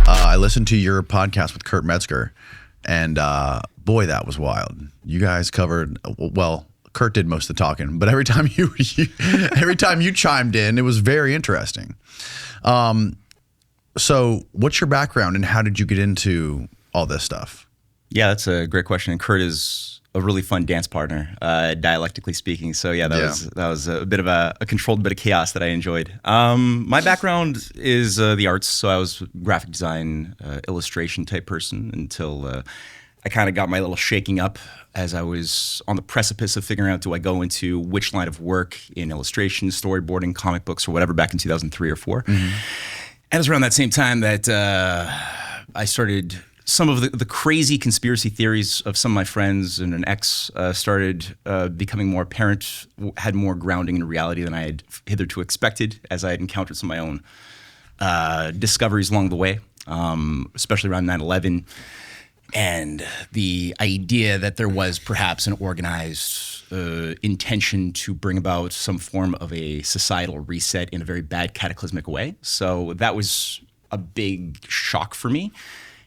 I listened to your podcast with Kurt Metzger, and boy, that was wild. You guys covered, well, Kurt did most of the talking, but every time you chimed in, it was very interesting. So what's your background and how did you get into all this stuff? Yeah, that's a great question. And Kurt is a really fun dance partner, dialectically speaking. So yeah, that was a bit of a controlled bit of chaos that I enjoyed. My background is the arts. So I was graphic design, illustration type person until I kind of got my little shaking up as I was on the precipice of figuring out, do I go into which line of work in illustration, storyboarding, comic books, or whatever back in 2003 or 4. Mm-hmm. And it was around that same time that I started some of the crazy conspiracy theories of some of my friends and an ex started becoming more apparent, had more grounding in reality than I had hitherto expected, as I had encountered some of my own discoveries along the way, especially around 9/11. And the idea that there was perhaps an organized intention to bring about some form of a societal reset in a very bad cataclysmic way. So that was a big shock for me.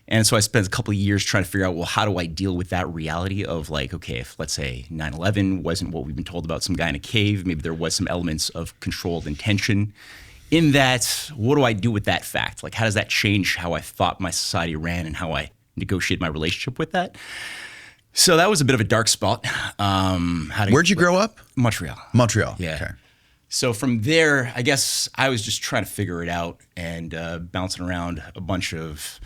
And so I spent a couple of years trying to figure out, well, how do I deal with that reality of like, okay, if let's say 9/11 wasn't what we've been told about some guy in a cave, maybe there was some elements of controlled intention in that. What do I do with that fact? Like, how does that change how I thought my society ran and how I negotiate my relationship with that? So that was a bit of a dark spot. Where'd you grow up? Montreal. Montreal. Yeah. Okay. So from there, I guess I was just trying to figure it out and bouncing around a bunch of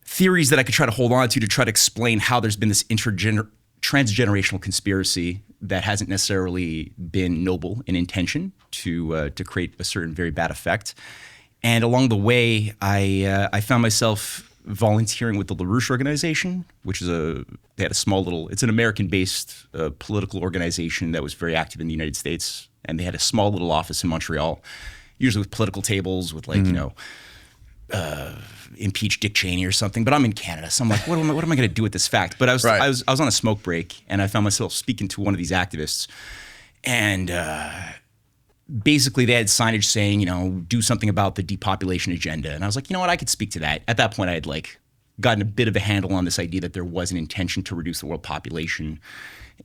theories that I could try to hold on to try to explain how there's been this transgenerational conspiracy that hasn't necessarily been noble in intention to create a certain very bad effect. And along the way, I found myself volunteering with the LaRouche organization, which is they had a small little, it's an American-based political organization that was very active in the United States. And they had a small little office in Montreal, usually with political tables with like, impeach Dick Cheney or something. But I'm in Canada. So I'm like, what am I going to do with this fact? But I was on a smoke break and I found myself speaking to one of these activists. And basically they had signage saying, do something about the depopulation agenda. And I was like, you know what, I could speak to that. At that point, I had like gotten a bit of a handle on this idea that there was an intention to reduce the world population.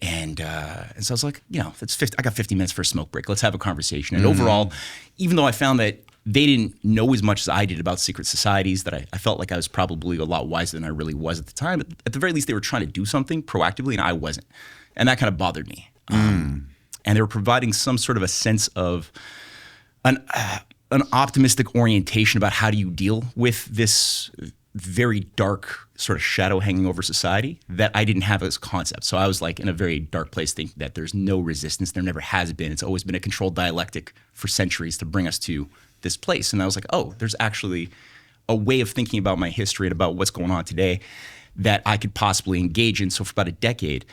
And so I was like, I got 50 minutes for a smoke break. Let's have a conversation. And overall, even though I found that they didn't know as much as I did about secret societies, that I felt like I was probably a lot wiser than I really was at the time. At the very least, they were trying to do something proactively, and I wasn't. And that kind of bothered me. And they were providing some sort of a sense of an optimistic orientation about how do you deal with this very dark sort of shadow hanging over society that I didn't have as a concept. So I was like in a very dark place thinking that there's no resistance. There never has been. It's always been a controlled dialectic for centuries to bring us to this place. And I was like, oh, there's actually a way of thinking about my history and about what's going on today that I could possibly engage in. So for about a decade,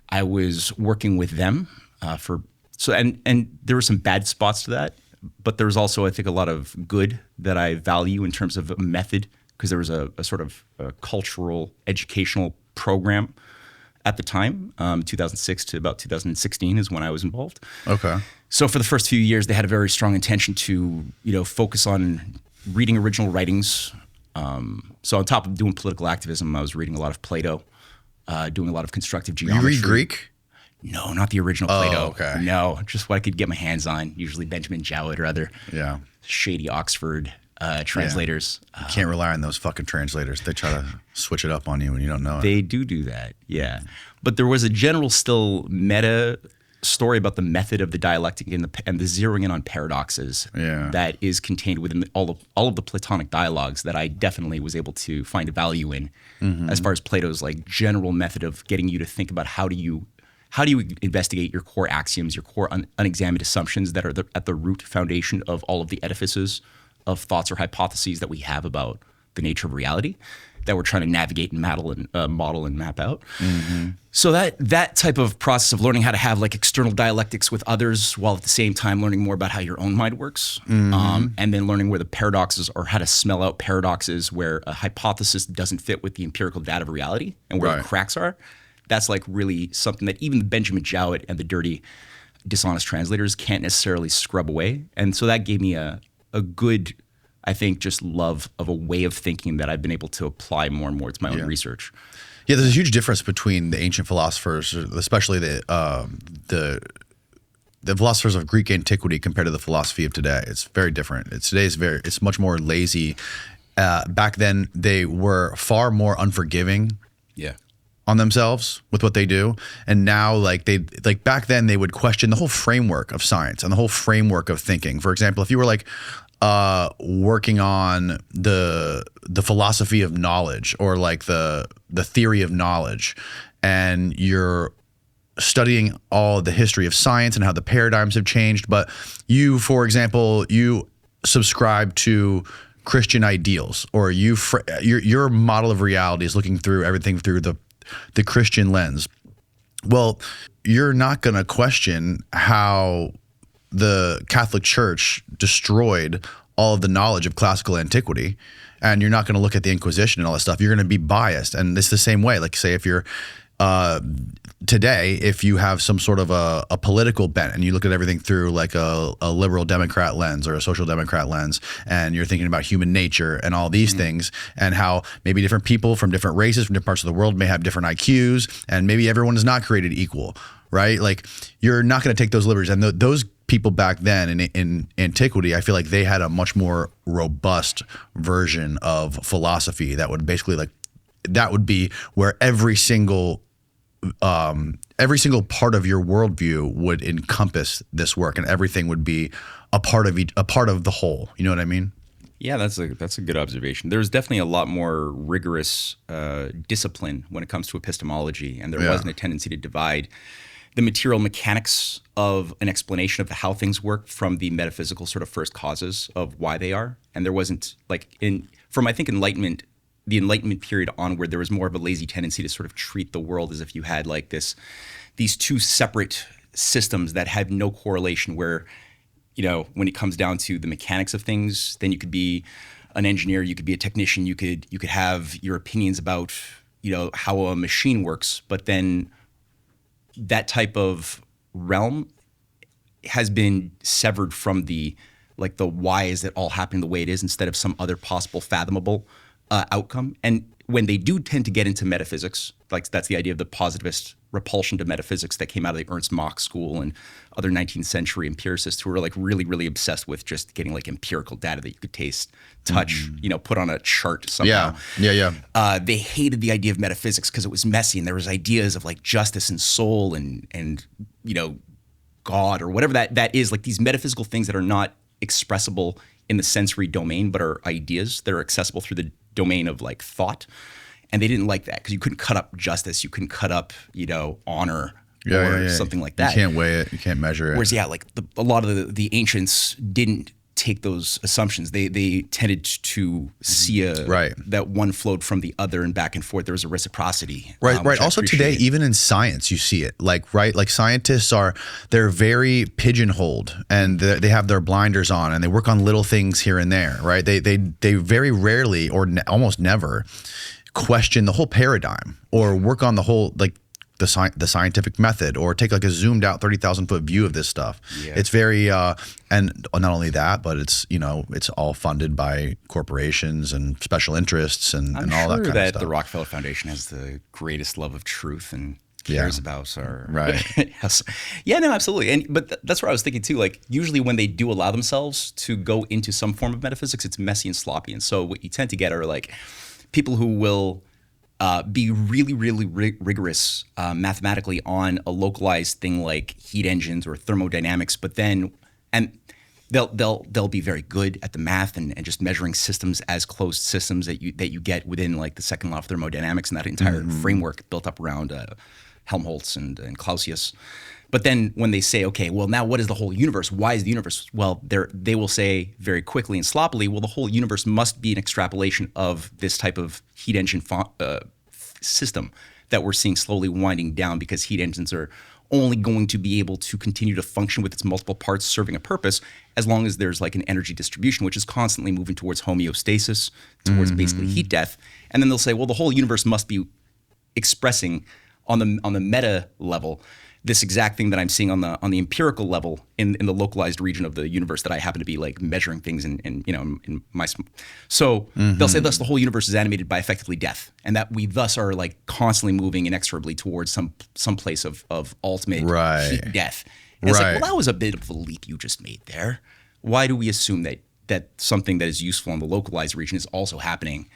I was working with them and there were some bad spots to that, but there was also, I think, a lot of good that I value in terms of a method, because there was a sort of a cultural educational program at the time, 2006 to about 2016 is when I was involved. Okay. So for the first few years, they had a very strong intention to, focus on reading original writings. So on top of doing political activism, I was reading a lot of Plato, doing a lot of constructive geometry. You read Greek? No, not the original Plato. Oh, okay. No, just what I could get my hands on, usually Benjamin Jowett or other shady Oxford translators. You can't rely on those fucking translators. They try to switch it up on you when you don't know it. They do that, yeah. But there was a general still meta story about the method of the dialectic and the zeroing in on paradoxes that is contained within all of the Platonic dialogues that I definitely was able to find a value in, as far as Plato's like general method of getting you to think about how do you investigate your core axioms, your core unexamined assumptions that are at the root foundation of all of the edifices of thoughts or hypotheses that we have about the nature of reality that we're trying to navigate and model and map out. So that type of process of learning how to have like external dialectics with others while at the same time learning more about how your own mind works, and then learning where the paradoxes or how to smell out paradoxes where a hypothesis doesn't fit with the empirical data of reality and where the cracks are. That's like really something that even Benjamin Jowett and the dirty dishonest translators can't necessarily scrub away. And so that gave me a good, I think, just love of a way of thinking that I've been able to apply more and more to my own research. Yeah, there's a huge difference between the ancient philosophers, especially the philosophers of Greek antiquity compared to the philosophy of today. It's very different. It's much more lazy. Back then, they were far more unforgiving. Yeah. On themselves with what they do, and now back then they would question the whole framework of science and the whole framework of thinking. For example, if you were working on the philosophy of knowledge or the theory of knowledge, and you're studying all the history of science and how the paradigms have changed, but you, for example, you subscribe to Christian ideals, or your model of reality is looking through everything through the Christian lens. Well, you're not going to question how the Catholic Church destroyed all of the knowledge of classical antiquity, and you're not going to look at the Inquisition and all that stuff. You're going to be biased, and it's the same way. Like, say, if you're today, if you have some sort of a political bent and you look at everything through like a liberal Democrat lens or a social Democrat lens, and you're thinking about human nature and all these things, and how maybe different people from different races from different parts of the world may have different IQs, and maybe everyone is not created equal, right? Like, you're not going to take those liberties. And those people back then in antiquity, I feel like they had a much more robust version of philosophy that would basically that would be where every single part of your worldview would encompass this work, and everything would be a part of the whole. You know what I mean? Yeah, that's a good observation. There's definitely a lot more rigorous discipline when it comes to epistemology, and there wasn't a tendency to divide the material mechanics of an explanation of how things work from the metaphysical sort of first causes of why they are. And there wasn't from I think Enlightenment. The Enlightenment period onward, there was more of a lazy tendency to sort of treat the world as if you had these two separate systems that had no correlation, where, when it comes down to the mechanics of things, then you could be an engineer, you could be a technician, you could have your opinions about, how a machine works, but then that type of realm has been severed from the why is it all happening the way it is, instead of some other possible fathomable outcome. And when they do tend to get into metaphysics, that's the idea of the positivist repulsion to metaphysics that came out of the Ernst Mach school and other 19th century empiricists who were really, really obsessed with just getting empirical data that you could taste, touch, put on a chart somehow. Yeah. They hated the idea of metaphysics because it was messy, and there was ideas of justice and soul and God or whatever that is, these metaphysical things that are not expressible in the sensory domain, but are ideas that are accessible through the domain of thought. And they didn't like that because you couldn't cut up justice, you couldn't cut up, honor or something like that. You can't weigh it, you can't measure it. Whereas, a lot of the ancients didn't take those assumptions. They tended to see that one flowed from the other and back and forth. There was a reciprocity. Right. Also today, even in science, you see it. Scientists they're very pigeonholed, and they have their blinders on, and they work on little things here and there, right? They very rarely or almost never question the whole paradigm or work on the whole the scientific method, or take a zoomed out 30,000 foot view of this stuff. Yeah. It's very and not only that, but it's it's all funded by corporations and special interests and all that kind of stuff. I'm sure that the Rockefeller Foundation has the greatest love of truth and cares about our right. Yeah, no, absolutely. But that's what I was thinking too. Usually when they do allow themselves to go into some form of metaphysics, it's messy and sloppy. And so what you tend to get are people who will be really, really rigorous mathematically on a localized thing like heat engines or thermodynamics, but then they'll be very good at the math and just measuring systems as closed systems that you get within the second law of thermodynamics, and that entire framework built up around Helmholtz and Clausius. But then when they say, okay, well, now what is the whole universe? Why is the universe? Well, they will say very quickly and sloppily, well, the whole universe must be an extrapolation of this type of heat engine system that we're seeing slowly winding down, because heat engines are only going to be able to continue to function with its multiple parts serving a purpose as long as there's an energy distribution, which is constantly moving towards homeostasis, towards basically heat death. And then they'll say, well, the whole universe must be expressing on the meta level this exact thing that I'm seeing on the empirical level in the localized region of the universe that I happen to be like measuring things in my. So they'll say thus the whole universe is animated by effectively death, and that we thus are like constantly moving inexorably towards some place of ultimate heat death. And it's like, well, that was a bit of a leap you just made there. Why do we assume that something that is useful in the localized region is also happening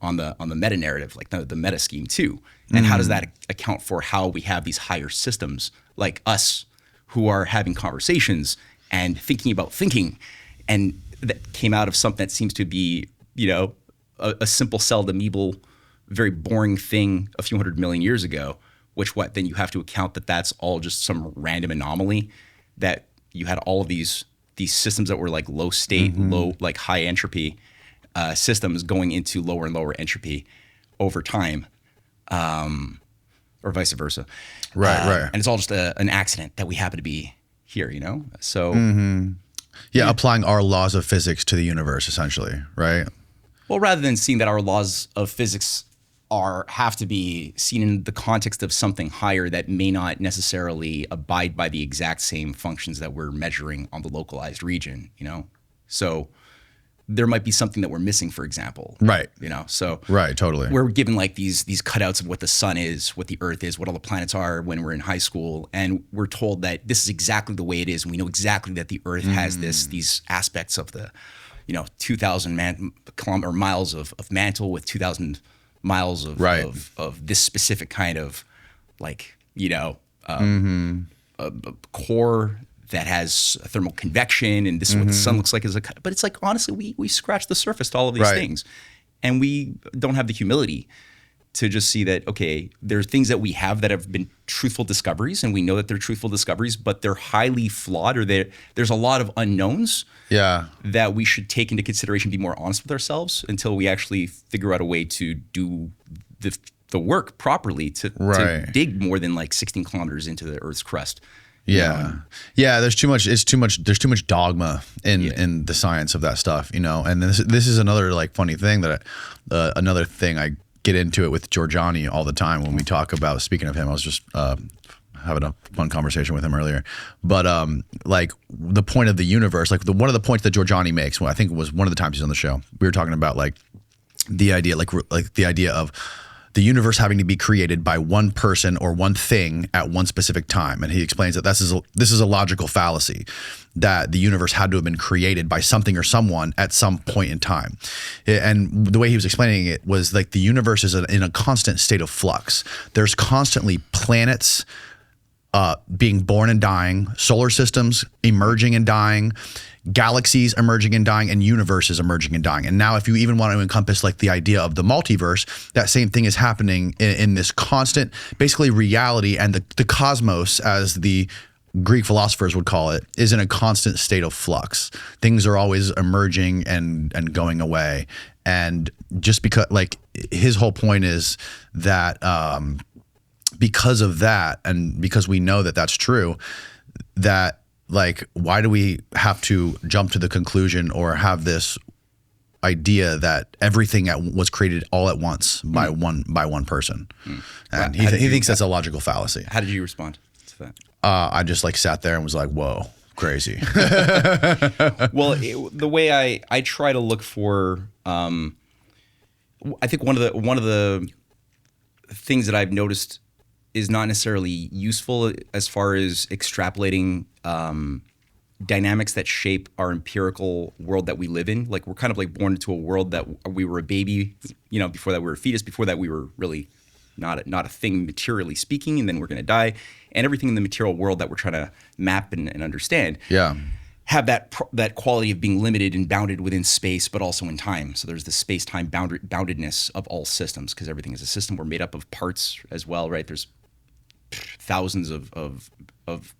on the meta narrative, like the meta scheme too? And how does that account for how we have these higher systems like us who are having conversations and thinking about thinking, and that came out of something that seems to be, a simple celled amoebal, very boring thing a few 100 million years ago, which then you have to account that that's all just some random anomaly, that you had all of these systems that were like low state, low, like high entropy systems going into lower and lower entropy over time, or vice versa. Right. And it's all just an accident that we happen to be here, So applying our laws of physics to the universe, essentially, right? Well, rather than seeing that our laws of physics have to be seen in the context of something higher that may not necessarily abide by the exact same functions that we're measuring on the localized region, So there might be something that we're missing, for example. Right. So right, totally. We're given like these cutouts of what the sun is, what the earth is, what all the planets are when we're in high school, and we're told that this is exactly the way it is, and we know exactly that the earth has these aspects of the 2,000 miles of mantle with 2,000 miles of this specific kind of like a core that has thermal convection, and this is what the sun looks like as but it's like, honestly, we scratch the surface to all of these things, and we don't have the humility to just see that, okay, there are things that we have that have been truthful discoveries, and we know that they're truthful discoveries, but they're highly flawed, or there's a lot of unknowns that we should take into consideration, be more honest with ourselves until we actually figure out a way to do the work properly to dig more than like 16 kilometers into the Earth's crust. There's too much dogma in the science of that stuff, and this is another like funny thing that another thing I get into it with Giorgiani all the time when we talk about, speaking of him, I was just having a fun conversation with him earlier, but like the point of the universe, like one of the points that Giorgiani makes, I think it was one of the times he's on the show, we were talking about like the idea, like the idea of the universe having to be created by one person or one thing at one specific time. And he explains that this is a logical fallacy, that the universe had to have been created by something or someone at some point in time. And the way he was explaining it was like the universe is in a constant state of flux. There's constantly planets being born and dying, solar systems emerging and dying, galaxies emerging and dying, and universes emerging and dying. And now if you even want to encompass like the idea of the multiverse, that same thing is happening in this constant, basically reality, and the cosmos, as the Greek philosophers would call it, is in a constant state of flux. Things are always emerging and going away. And just because, like, his whole point is that because of that, and because we know that that's true, that like, why do we have to jump to the conclusion or have this idea that everything was created all at once by one person? And he thinks that's a logical fallacy. How did you respond to that? I just like sat there and was like, whoa, crazy. Well, the way I try to look for, I think one of the things that I've noticed is not necessarily useful as far as extrapolating dynamics that shape our empirical world that we live in. Like, we're kind of like born into a world that we were a baby, before that we were a fetus, before that we were really not a thing materially speaking, and then we're going to die. And everything in the material world that we're trying to map and understand have that quality of being limited and bounded within space, but also in time. So there's the space-time boundedness of all systems, because everything is a system. We're made up of parts as well, right? There's thousands of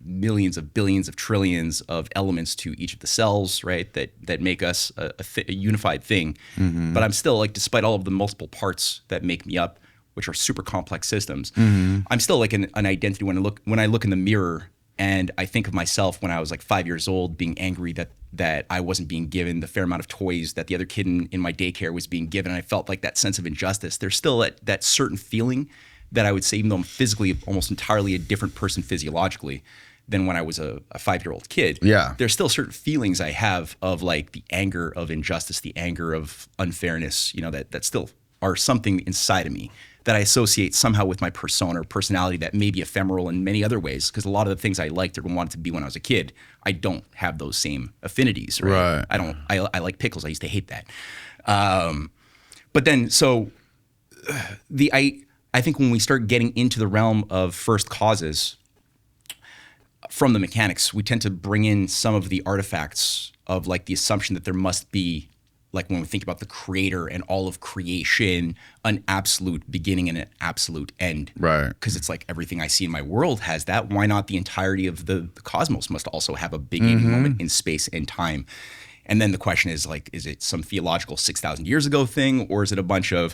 millions of billions of trillions of elements to each of the cells, right? That make us a unified thing. But I'm still, like, despite all of the multiple parts that make me up, which are super complex systems, I'm still like an identity when I look in the mirror and I think of myself when I was like 5 years old, being angry that I wasn't being given the fair amount of toys that the other kid in my daycare was being given. And I felt like that sense of injustice. There's still that certain feeling that I would say, even though I'm physically almost entirely a different person physiologically than when I was a 5-year-old kid, there's still certain feelings I have of like the anger of injustice, the anger of unfairness, you know, that still are something inside of me that I associate somehow with my persona or personality that may be ephemeral in many other ways, because a lot of the things I liked or wanted to be when I was a kid, I don't have those same affinities. Right. I like pickles. I used to hate that. But then, so I think when we start getting into the realm of first causes from the mechanics, we tend to bring in some of the artifacts of like the assumption that there must be, like when we think about the creator and all of creation, an absolute beginning and an absolute end. Right. Because it's like everything I see in my world has that. Why not the entirety of the cosmos must also have a beginning moment in space and time? And then the question is like, is it some theological 6,000 years ago thing, or is it a bunch of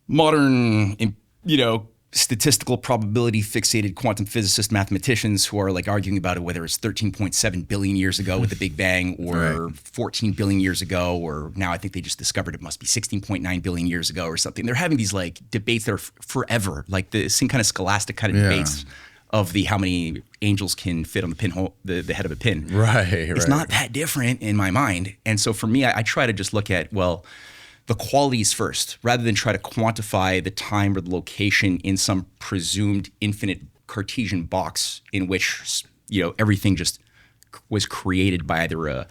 modern, you know, statistical probability fixated quantum physicist mathematicians who are like arguing about it, whether it's 13.7 billion years ago with the Big Bang or 14 billion years ago, or now I think they just discovered it must be 16.9 billion years ago or something. They're having these like debates that are forever, like the same kind of scholastic kind of debates of the how many angels can fit on the pinhole, the head of a pin. It's not that different in my mind. And so for me, I try to just look at, well, the qualities first, rather than try to quantify the time or the location in some presumed infinite Cartesian box in which, you know, everything just was created by either a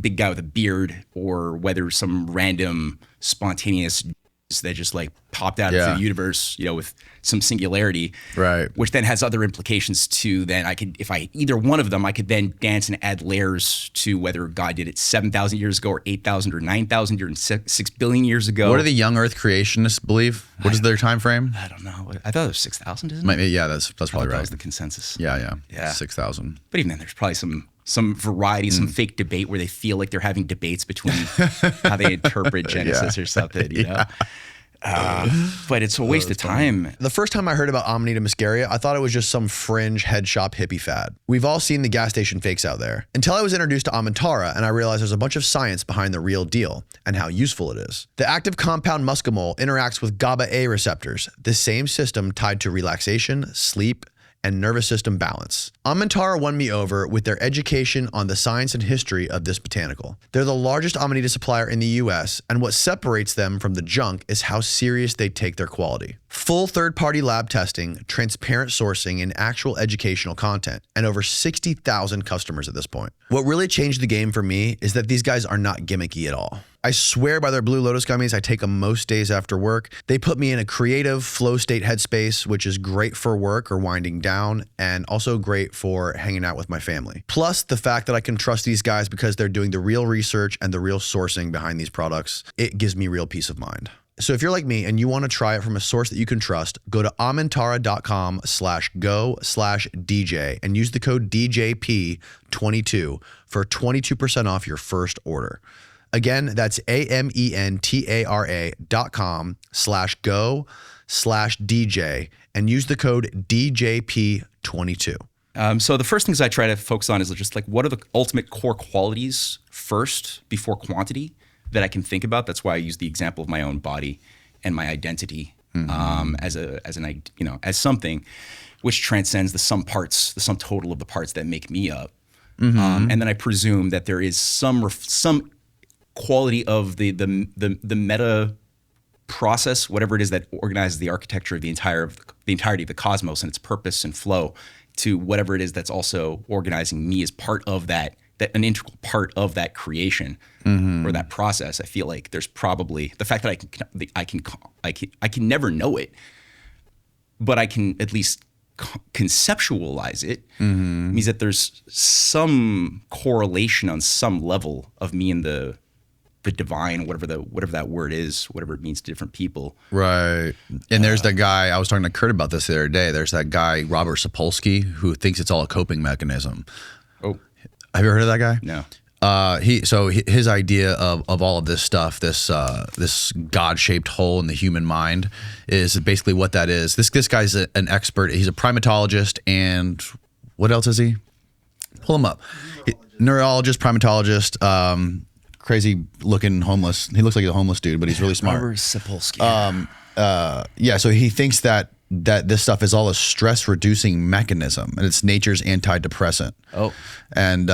big guy with a beard or whether some random spontaneous that just like popped out into the universe, you know, with some singularity, which then has other implications too. Then I could, if I either one of them, I could then dance and add layers to whether God did it 7,000 years ago or 8,000 or 9,000 or 6 billion years ago. What do the young Earth creationists believe? What is their time frame? I don't know. I thought it was 6,000, isn't it? Yeah, that's probably right. That was the consensus. Yeah. 6,000. But even then, there's probably some variety, some fake debate where they feel like they're having debates between how they interpret Genesis or something, you know? But it's a waste of time. The first time I heard about Amanita muscaria, I thought it was just some fringe head shop hippie fad. We've all seen the gas station fakes out there. Until I was introduced to Amantara and I realized there's a bunch of science behind the real deal and how useful it is. The active compound muscimol interacts with GABA-A receptors, the same system tied to relaxation, sleep, and nervous system balance. Amantara won me over with their education on the science and history of this botanical. They're the largest Amanita supplier in the US, and what separates them from the junk is how serious they take their quality. Full third-party lab testing, transparent sourcing, and actual educational content, and over 60,000 customers at this point. What really changed the game for me is that these guys are not gimmicky at all. I swear by their Blue Lotus gummies, I take them most days after work. They put me in a creative flow state headspace, which is great for work or winding down, and also great for hanging out with my family. Plus, the fact that I can trust these guys because they're doing the real research and the real sourcing behind these products, it gives me real peace of mind. So if you're like me and you want to try it from a source that you can trust, go to amantara.com/go/DJ and use the code DJP22 for 22% off your first order. Again, that's AMENTARA.com/go/DJ and use the code DJP22. So the first things I try to focus on is just like, what are the ultimate core qualities first before quantity that I can think about? That's why I use the example of my own body and my identity as something which transcends the sum total of the parts that make me up. And then I presume that there is some quality of the meta process, whatever it is that organizes the architecture of the entirety of the cosmos and its purpose and flow, to whatever it is that's also organizing me as part of that an integral part of that creation or that process. I feel like there's probably the fact that I can never know it, but I can at least conceptualize it, means that there's some correlation on some level of me and the divine, whatever that word is, whatever it means to different people. Right. And there's that guy, I was talking to Kurt about this the other day, there's that guy, Robert Sopalsky, who thinks it's all a coping mechanism. Oh. Have you heard of that guy? No. His idea of all of this stuff, this God-shaped hole in the human mind, is basically what that is. This guy's an expert. He's a primatologist, and what else is he? Pull him up. Neurologist, primatologist, crazy looking homeless. He looks like a homeless dude, but he's really smart. Robert Sopalsky. So he thinks that this stuff is all a stress reducing mechanism and it's nature's antidepressant. Oh. And,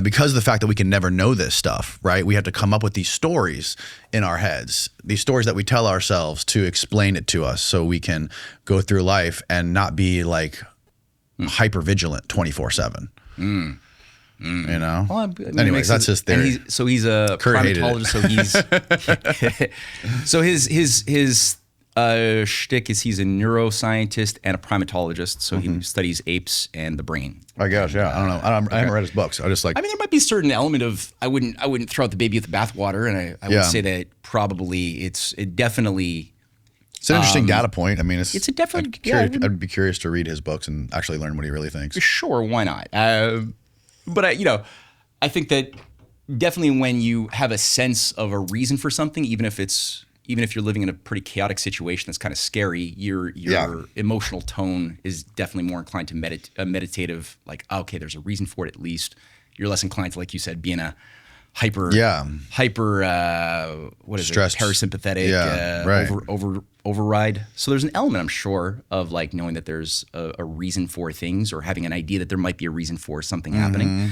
because of the fact that we can never know this stuff, right? We have to come up with these stories in our heads, these stories that we tell ourselves to explain it to us so we can go through life and not be like hyper vigilant 24/7. Well, Anyways, that's his theory. He's a Kurt hated primatologist. So his shtick is he's a neuroscientist and a primatologist. So he studies apes and the brain. I guess, yeah. I don't know. I haven't read his books. I just like. I mean, there might be a certain element of I wouldn't throw out the baby with the bathwater, and I would say that probably it definitely. It's an interesting data point. I mean, it's a definite. I'd be curious to read his books and actually learn what he really thinks. Sure, why not? But I think that definitely when you have a sense of a reason for something, even if you're living in a pretty chaotic situation that's kind of scary, your emotional tone is definitely more inclined to meditative. Like, okay, there's a reason for it. At least you're less inclined to, like you said, be in a hyper what is stressed. It? Parasympathetic override. So there's an element, I'm sure, of like knowing that there's a reason for things or having an idea that there might be a reason for something happening.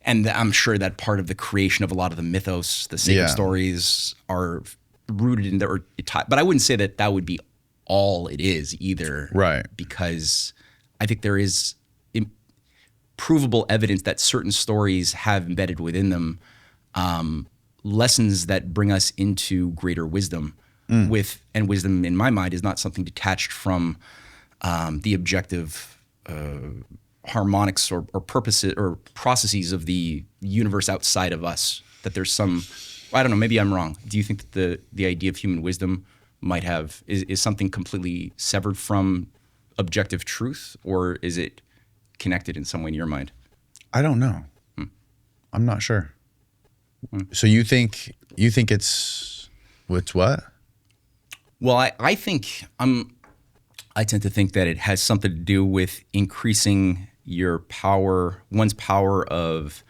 And I'm sure that part of the creation of a lot of the mythos, the sacred stories are rooted in there. But I wouldn't say that would be all it is either. Right. Because I think there is provable evidence that certain stories have embedded within them lessons that bring us into greater wisdom. And wisdom, in my mind, is not something detached from the objective harmonics or purposes or processes of the universe outside of us. That there's some, I don't know, maybe I'm wrong. Do you think that the idea of human wisdom might have is something completely severed from objective truth, or is it connected in some way in your mind? I don't know. I'm not sure. So you think it's what? Well, I think I tend to think that it has something to do with increasing one's power of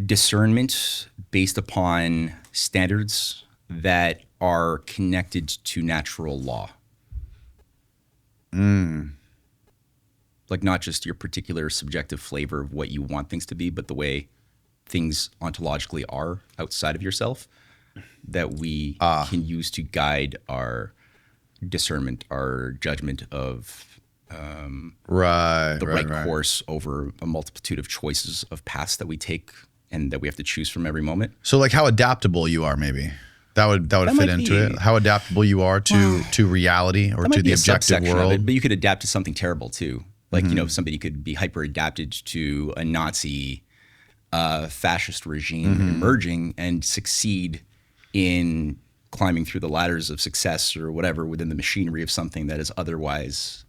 discernment based upon standards that are connected to natural law. Like not just your particular subjective flavor of what you want things to be, but the way things ontologically are outside of yourself that we can use to guide our discernment, our judgment of the right course over a multitude of choices of paths that we take and that we have to choose from every moment. So like how adaptable you are, maybe. That would fit into it. How adaptable you are to reality or to the objective world. Of it, but you could adapt to something terrible too. Like, somebody could be hyper adapted to a Nazi fascist regime emerging and succeed in climbing through the ladders of success or whatever within the machinery of something that is otherwise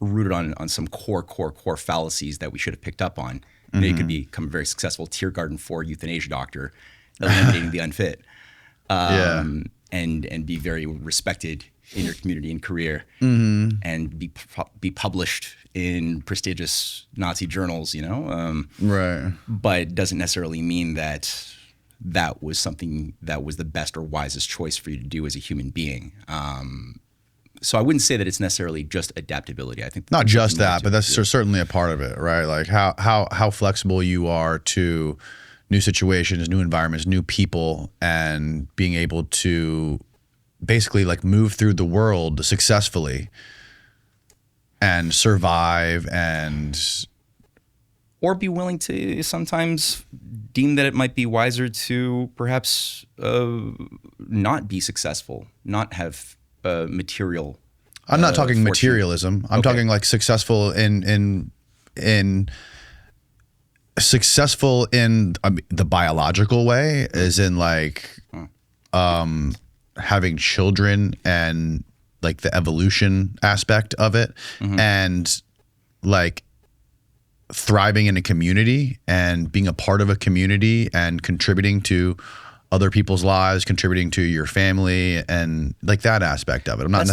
rooted on some core fallacies that we should have picked up on. You could become a very successful Tiergarten 4 euthanasia doctor, eliminating the unfit, and be very respected in your community and career, and be published in prestigious Nazi journals, But it doesn't necessarily mean that was something that was the best or wisest choice for you to do as a human being. So I wouldn't say that it's necessarily just adaptability. I think not just that, but that's certainly a part of it, right? Like how flexible you are to new situations, new environments, new people, and being able to basically like move through the world successfully and survive or be willing to sometimes deem that it might be wiser to perhaps not be successful, not have material. I'm not talking fortune. Materialism. I'm talking like successful in successful in the biological way, as in like having children and like the evolution aspect of it, and like thriving in a community and being a part of a community and contributing to other people's lives, contributing to your family, and like that aspect of it. I'm not I'm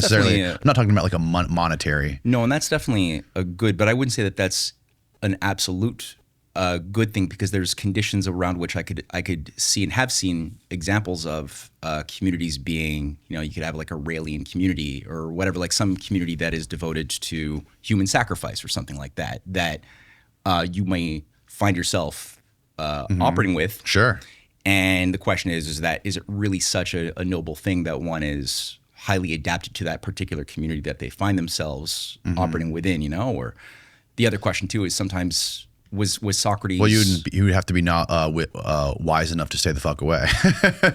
not talking about like a monetary. No, and that's definitely a good, but I wouldn't say that that's an absolute a good thing because there's conditions around which I could see and have seen examples of communities being, you could have like a Raelian community or whatever, like some community that is devoted to human sacrifice or something like that, that you may find yourself operating with. Sure. And the question is it really such a noble thing that one is highly adapted to that particular community that they find themselves operating within, or the other question too is sometimes was Socrates. Well, you would have to be not wise enough to stay the fuck away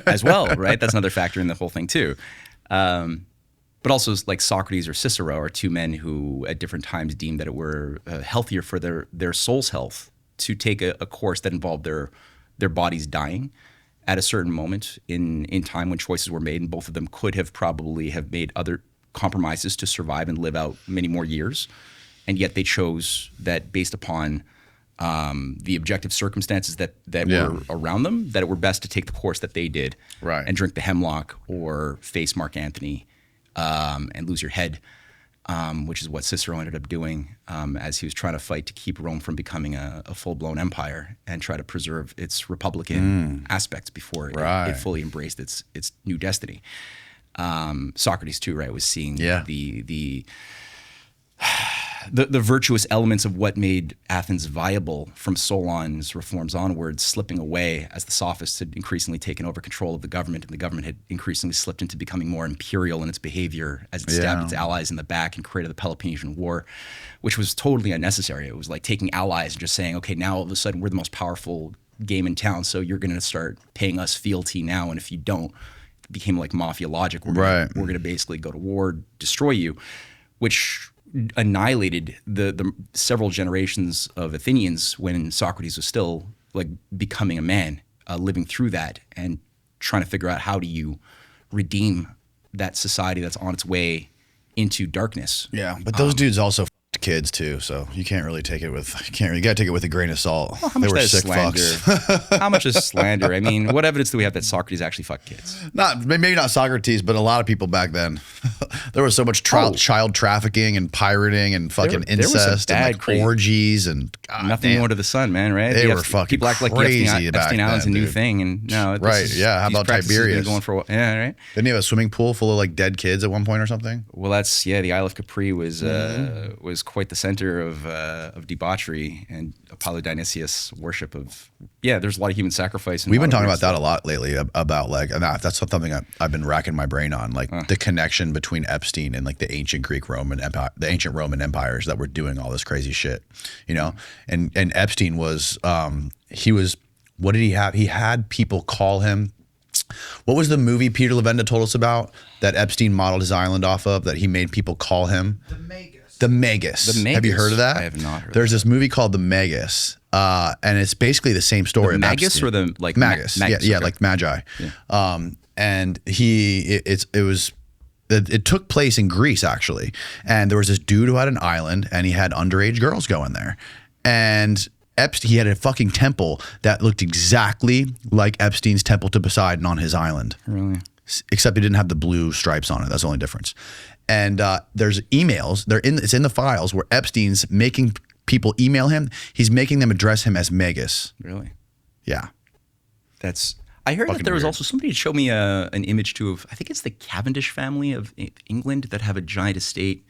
as well, right? That's another factor in the whole thing too. But also like Socrates or Cicero are two men who at different times deemed that it were healthier for their soul's health to take a course that involved their bodies dying at a certain moment in time when choices were made, and both of them could have probably have made other compromises to survive and live out many more years. And yet they chose that based upon the objective circumstances that were around them, that it were best to take the course that they did, right, and drink the hemlock or face Mark Antony and lose your head, which is what Cicero ended up doing as he was trying to fight to keep Rome from becoming a full-blown empire and try to preserve its republican aspects before it fully embraced its new destiny. Socrates too, right, was seeing the virtuous elements of what made Athens viable from Solon's reforms onwards slipping away as the sophists had increasingly taken over control of the government, and the government had increasingly slipped into becoming more imperial in its behavior as it stabbed its allies in the back and created the Peloponnesian War, which was totally unnecessary. It was like taking allies and just saying, okay, now all of a sudden we're the most powerful game in town, so you're going to start paying us fealty now, and if you don't, it became like mafia logic. We're going to basically go to war, destroy you, which annihilated the several generations of Athenians when Socrates was still like becoming a man, living through that and trying to figure out how do you redeem that society that's on its way into darkness. Yeah, but those dudes also f***ed kids too, so you can't really take it with you gotta take it with a grain of salt. Well, how much they were is sick slander? fucks. How much is slander? I mean, what evidence do we have that Socrates actually fucked kids? Maybe not Socrates, but a lot of people back then. There was so much child trafficking and pirating and fucking incest and like orgies and nothing more to the sun, man. Right? They were fucking people act like crazy back Epstein Island's then, a new dude. thing, and no, How about Tiberius? Going for right? Didn't he have a swimming pool full of like dead kids at one point or something? Well, that's the Isle of Capri was quite the center of debauchery and Apollo Dionysius worship of there's a lot of human sacrifice. We've been talking about that a lot lately about like, and that's something I've been racking my brain on, like the connection between Epstein and like the ancient Roman empires that were doing all this crazy shit, and Epstein was what did he have? He had people call him. What was the movie Peter Levenda told us about that Epstein modeled his island off of, that he made people call him? The Magus. Have you heard of that? I have not heard There's this movie called The Magus, and it's basically the same story. The Magus Epstein. or the like Magus? Magus, Yeah, okay. like Magi. Yeah. And it took place in Greece actually, and there was this dude who had an island, and he had underage girls going there, and Epstein, he had a fucking temple that looked exactly like Epstein's temple to Poseidon on his island. Really? Except he didn't have the blue stripes on it. That's the only difference. And there's emails. It's in the files where Epstein's making people email him. He's making them address him as Magus. Really? Yeah. I heard Fucking that there was weird. also somebody showed me an image too of, I think it's the Cavendish family of England that have a giant estate,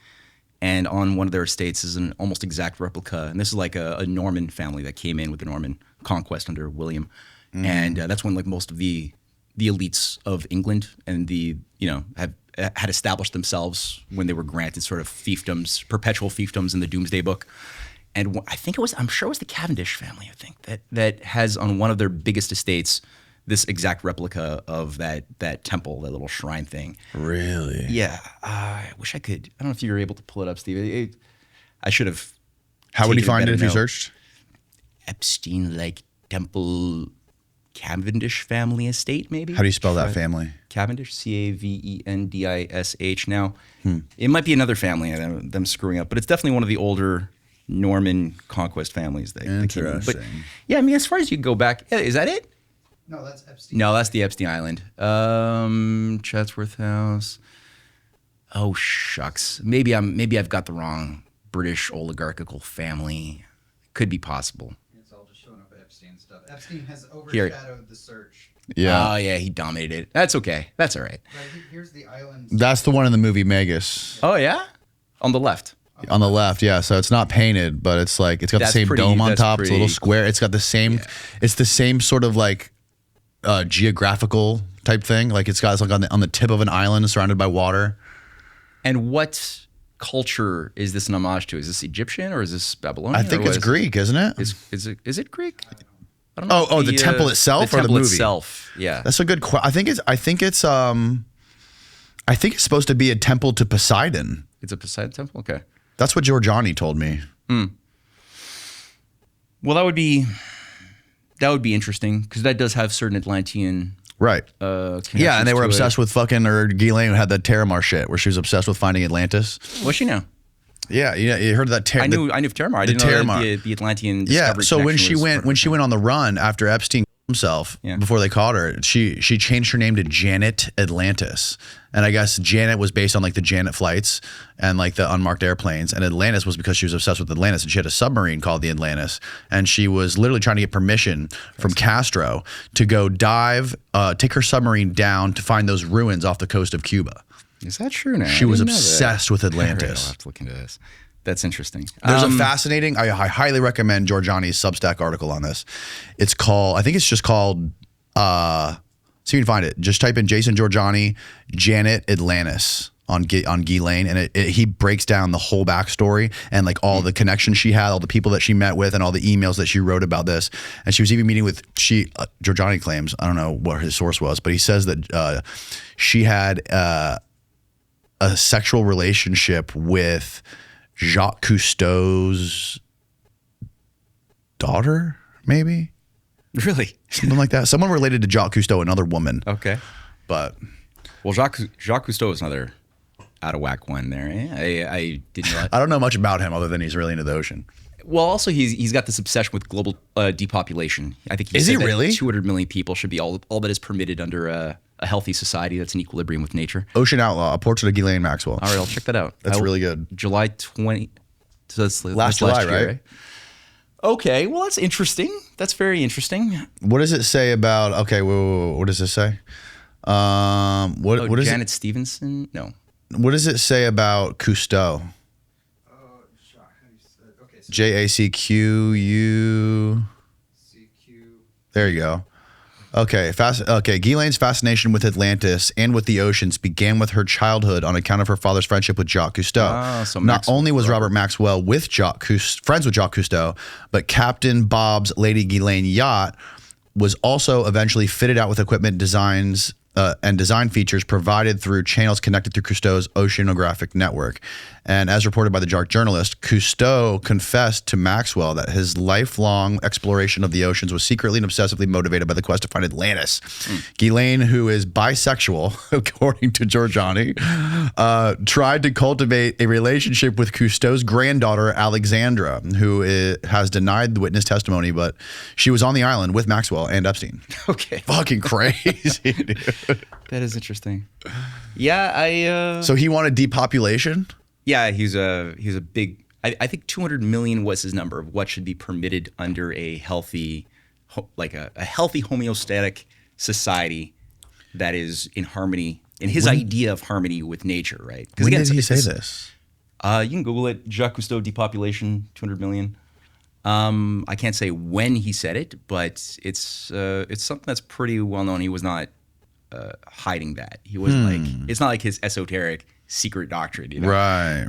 and on one of their estates is an almost exact replica. And this is like a Norman family that came in with the Norman conquest under William, and that's when like most of the elites of England and had established themselves when they were granted sort of fiefdoms, perpetual fiefdoms in the Doomsday Book. And I'm sure it was the Cavendish family, I think, that has on one of their biggest estates this exact replica of that temple, that little shrine thing. Really? Yeah. I wish I could. I don't know if you were able to pull it up, Steve. I should have. How would you taken a find it better if you note. searched? Epstein-like temple Cavendish family estate, maybe? How do you spell that family? Cavendish, Cavendish. Now, it might be another family, them screwing up, but it's definitely one of the older Norman conquest families. That came in. But Interesting. yeah, I mean, as far as you go back, is that it? No, that's Epstein. No, that's the Epstein Island. Chatsworth House. Oh shucks, maybe I've got the wrong British oligarchical family. Could be possible. It's all just Epstein stuff. Epstein has Here. overshadowed the search. Yeah. Oh yeah, he dominated it. That's okay. That's all right. Right, here's the island. That's the one in the movie Megas. Oh yeah, on the left. On the left, yeah. So it's not painted, but it's like it's got the same dome on top. It's a little square. It's got the same. It's the same sort of like geographical type thing. Like it's got like on the tip of an island surrounded by water. And what culture is this an homage to? Is this Egyptian or is this Babylonian? I think it's Greek, isn't it? Is it Greek? I don't know. Oh, the temple itself or the temple movie? itself. Yeah. That's a good question. I think it's supposed to be a temple to Poseidon. It's a Poseidon temple. Okay. That's what Giorgiani told me. Well, that would be interesting because that does have certain Atlantean. Right. Yeah, and they were obsessed with fucking, or Ghislaine who had that Terramar shit where she was obsessed with finding Atlantis. What's she now? Yeah, you heard of that. I knew Terramar. I didn't know that the Atlantean. Yeah, so when she went on the run after Epstein himself, before they caught her, she changed her name to Janet Atlantis, and I guess Janet was based on like the Janet flights and like the unmarked airplanes, and Atlantis was because she was obsessed with Atlantis, and she had a submarine called the Atlantis, and she was literally trying to get permission from Castro to go dive, take her submarine down to find those ruins off the coast of Cuba. Is that true now? She was obsessed with Atlantis. Right, I'll have to look into this. That's interesting. There's a fascinating, I highly recommend Giorgiani's Substack article on this. It's called, I think it's just called, so you can find it. Just type in Jason Giorgiani, Janet Atlantis on Ghislaine, and he breaks down the whole backstory and like all the connections she had, all the people that she met with, and all the emails that she wrote about this. And she was even meeting with, Giorgiani claims, I don't know what his source was, but he says that she had a sexual relationship with Jacques Cousteau's daughter, maybe? Really? Something like that. Someone related to Jacques Cousteau, another woman. Okay. But well, Jacques Cousteau is another out of whack one there. I didn't know that. I don't know much about him other than he's really into the ocean. Well, also he's got this obsession with global depopulation. I think is he really? 200 million people should be all that is permitted under a healthy society that's in equilibrium with nature. Ocean Outlaw, a portrait of Ghislaine Maxwell. All right, I'll check that out. That's really good. July 20. So that's last July, year, right? Okay, well that's interesting. That's very interesting. What does it say about? Okay, whoa, what does it say? What is Janet Stevenson? No. What does it say about Cousteau? JACQU. There you go. Okay, Ghislaine's fascination with Atlantis and with the oceans began with her childhood on account of her father's friendship with Jacques Cousteau. So Not only was Robert Maxwell friends with Jacques Cousteau, but Captain Bob's Lady Ghislaine yacht was also eventually fitted out with equipment designs and design features provided through channels connected through Cousteau's oceanographic network. And as reported by the Dark Journalist, Cousteau confessed to Maxwell that his lifelong exploration of the oceans was secretly and obsessively motivated by the quest to find Atlantis. Ghislaine, who is bisexual, according to Giorgiani, tried to cultivate a relationship with Cousteau's granddaughter, Alexandra, who has denied the witness testimony, but she was on the island with Maxwell and Epstein. Okay. Fucking crazy, dude. That is interesting. Yeah, So he wanted depopulation? Yeah, he's a big. I think 200 million was his number of what should be permitted under a healthy, like a healthy homeostatic society that is in harmony, in his idea of harmony with nature, right? When did he say this? You can Google it. Jacques Cousteau, depopulation, 200 million. I can't say when he said it, but it's something that's pretty well known. He was not hiding that. He wasn't like, it's not like his esoteric secret doctrine, you know? Right.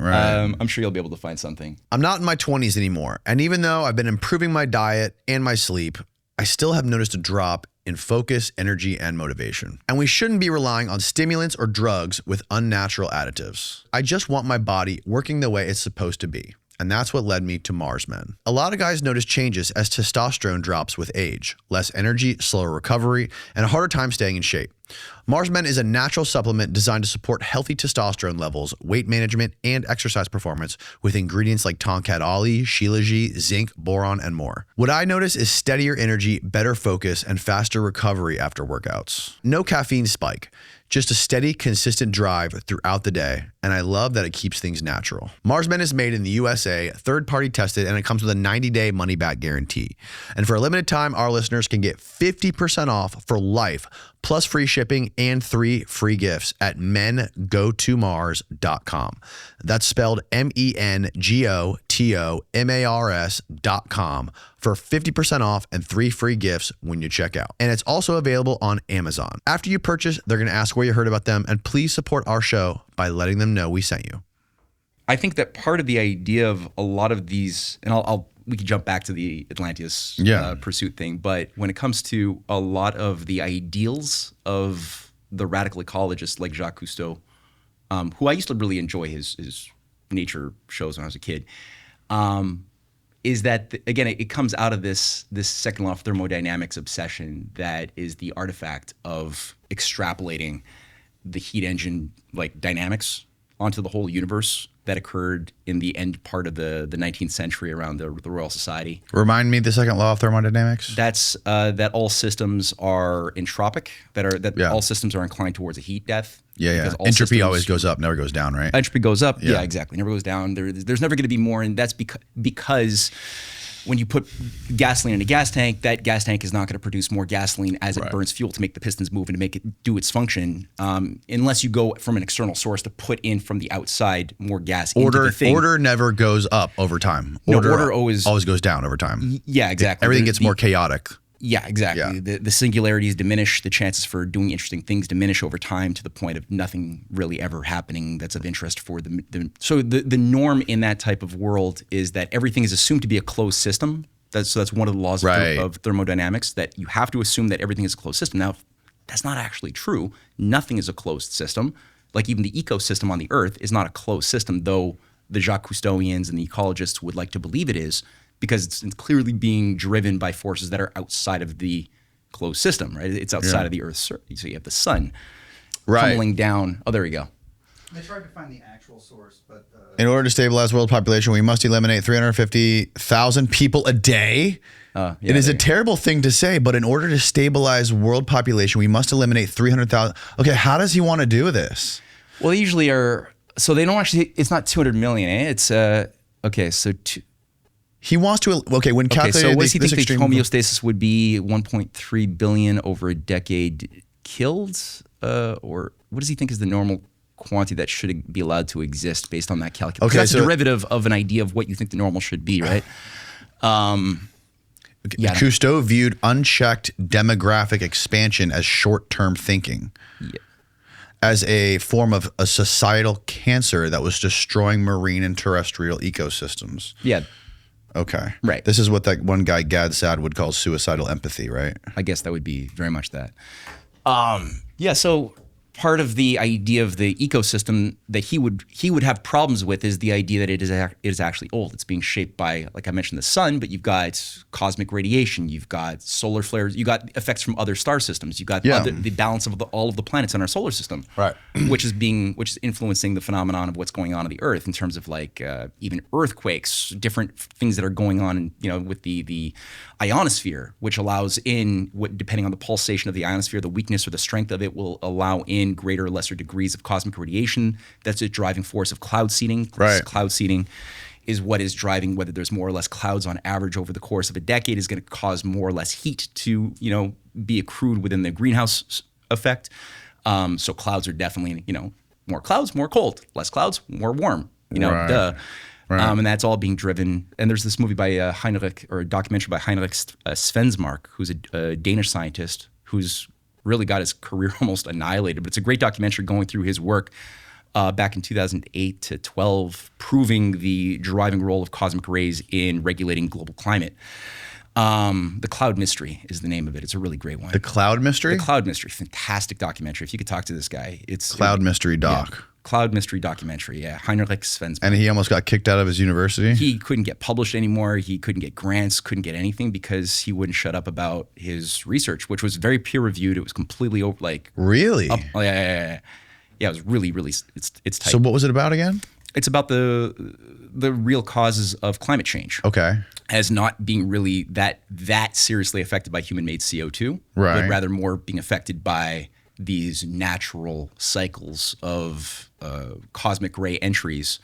I'm sure you'll be able to find something. I'm not in my 20s anymore, and even though I've been improving my diet and my sleep, I still have noticed a drop in focus, energy, and motivation. And we shouldn't be relying on stimulants or drugs with unnatural additives. I just want my body working the way it's supposed to be. And that's what led me to Mars Men. A lot of guys notice changes as testosterone drops with age, less energy, slower recovery, and a harder time staying in shape. Mars Men is a natural supplement designed to support healthy testosterone levels, weight management, and exercise performance with ingredients like tonkat ali, shilajit, zinc, boron, and more. What I notice is steadier energy, better focus, and faster recovery after workouts. No caffeine spike. Just a steady, consistent drive throughout the day, and I love that it keeps things natural. Mars Men is made in the USA, third-party tested, and it comes with a 90-day money-back guarantee. And for a limited time, our listeners can get 50% off for life, plus free shipping and 3 free gifts at mengotomars.com. That's spelled mengotomars.com for 50% off and 3 free gifts when you check out. And it's also available on Amazon. After you purchase, they're going to ask where you heard about them, and please support our show by letting them know we sent you. I think that part of the idea of a lot of these, and we can jump back to the Atlantis pursuit thing, but when it comes to a lot of the ideals of the radical ecologists like Jacques Costeau, who I used to really enjoy his nature shows when I was a kid, is that, again, it comes out of this second law of thermodynamics obsession that is the artifact of extrapolating the heat engine like dynamics onto the whole universe that occurred in the end part of the 19th century around the Royal Society. Remind me the second law of thermodynamics. That's that all systems are entropic, all systems are inclined towards a heat death. Yeah. Entropy always goes up, never goes down, right? Entropy goes up. Yeah, exactly. Never goes down. There's never going to be more, and that's because when you put gasoline in a gas tank, that gas tank is not going to produce more gasoline as it burns fuel to make the pistons move and to make it do its function, unless you go from an external source to put in from the outside more gas into the thing. Order never goes up over time. Order always goes down over time. Yeah, exactly. Everything gets more chaotic. Yeah, exactly. Yeah. The singularities diminish, the chances for doing interesting things diminish over time to the point of nothing really ever happening that's of interest for so the norm in that type of world is that everything is assumed to be a closed system. So that's one of the laws of thermodynamics, that you have to assume that everything is a closed system. Now, that's not actually true. Nothing is a closed system. Like even the ecosystem on the Earth is not a closed system, though the Jacques Cousteauians and the ecologists would like to believe it is, because it's clearly being driven by forces that are outside of the closed system, right? It's outside of the Earth's surface. So you have the sun tumbling down. Oh, there we go. They tried to find the actual source, but... In order to stabilize world population, we must eliminate 350,000 people a day. It is a terrible thing to say, but in order to stabilize world population, we must eliminate 300,000. Okay, how does he want to do this? Well, they usually are... So they don't actually... It's not 200 million, eh? It's... okay, so... He wants to, when calculated, so what does he think the homeostasis would be? 1.3 billion over a decade killed? Or what does he think is the normal quantity that should be allowed to exist based on that calculation? Okay, that's a derivative of an idea of what you think the normal should be, right? Cousteau viewed unchecked demographic expansion as short-term thinking. Yeah. As a form of a societal cancer that was destroying marine and terrestrial ecosystems. Yeah. Okay. Right. This is what that one guy, Gad Saad, would call suicidal empathy, right? I guess that would be very much that. So part of the idea of the ecosystem that he would have problems with is the idea that it is actually old. It's being shaped by, like I mentioned, the sun, but you've got cosmic radiation, you've got solar flares, you've got effects from other star systems, you've got the balance of all of the planets in our solar system, right? which is influencing the phenomenon of what's going on the Earth in terms of like even earthquakes, different things that are going on, with the ionosphere, which allows in depending on the pulsation of the ionosphere, the weakness or the strength of it will allow in greater or lesser degrees of cosmic radiation. That's a driving force of cloud seeding. Right. Cloud seeding is what is driving whether there's more or less clouds on average over the course of a decade is going to cause more or less heat to, be accrued within the greenhouse effect. So clouds are definitely, more clouds, more cold, less clouds, more warm, duh. Right. And that's all being driven. And there's this movie by a documentary by Heinrich Svensmark, who's a Danish scientist who's really got his career almost annihilated. But it's a great documentary going through his work back in 2008 to 12, proving the driving role of cosmic rays in regulating global climate. The Cloud Mystery is the name of it. It's a really great one. The Cloud Mystery? The Cloud Mystery. Fantastic documentary. If you could talk to this guy, it's... Cloud Mystery doc. Yeah. Cloud mystery documentary. Yeah, Heinrich Svensson. And he almost got kicked out of his university? He couldn't get published anymore. He couldn't get grants, couldn't get anything because he wouldn't shut up about his research, which was very peer reviewed. It was completely like Really? Yeah. It was really it's tight. So what was it about again? It's about the real causes of climate change. Okay. As not being really that seriously affected by human-made CO2, right, but rather more being affected by these natural cycles of cosmic ray entries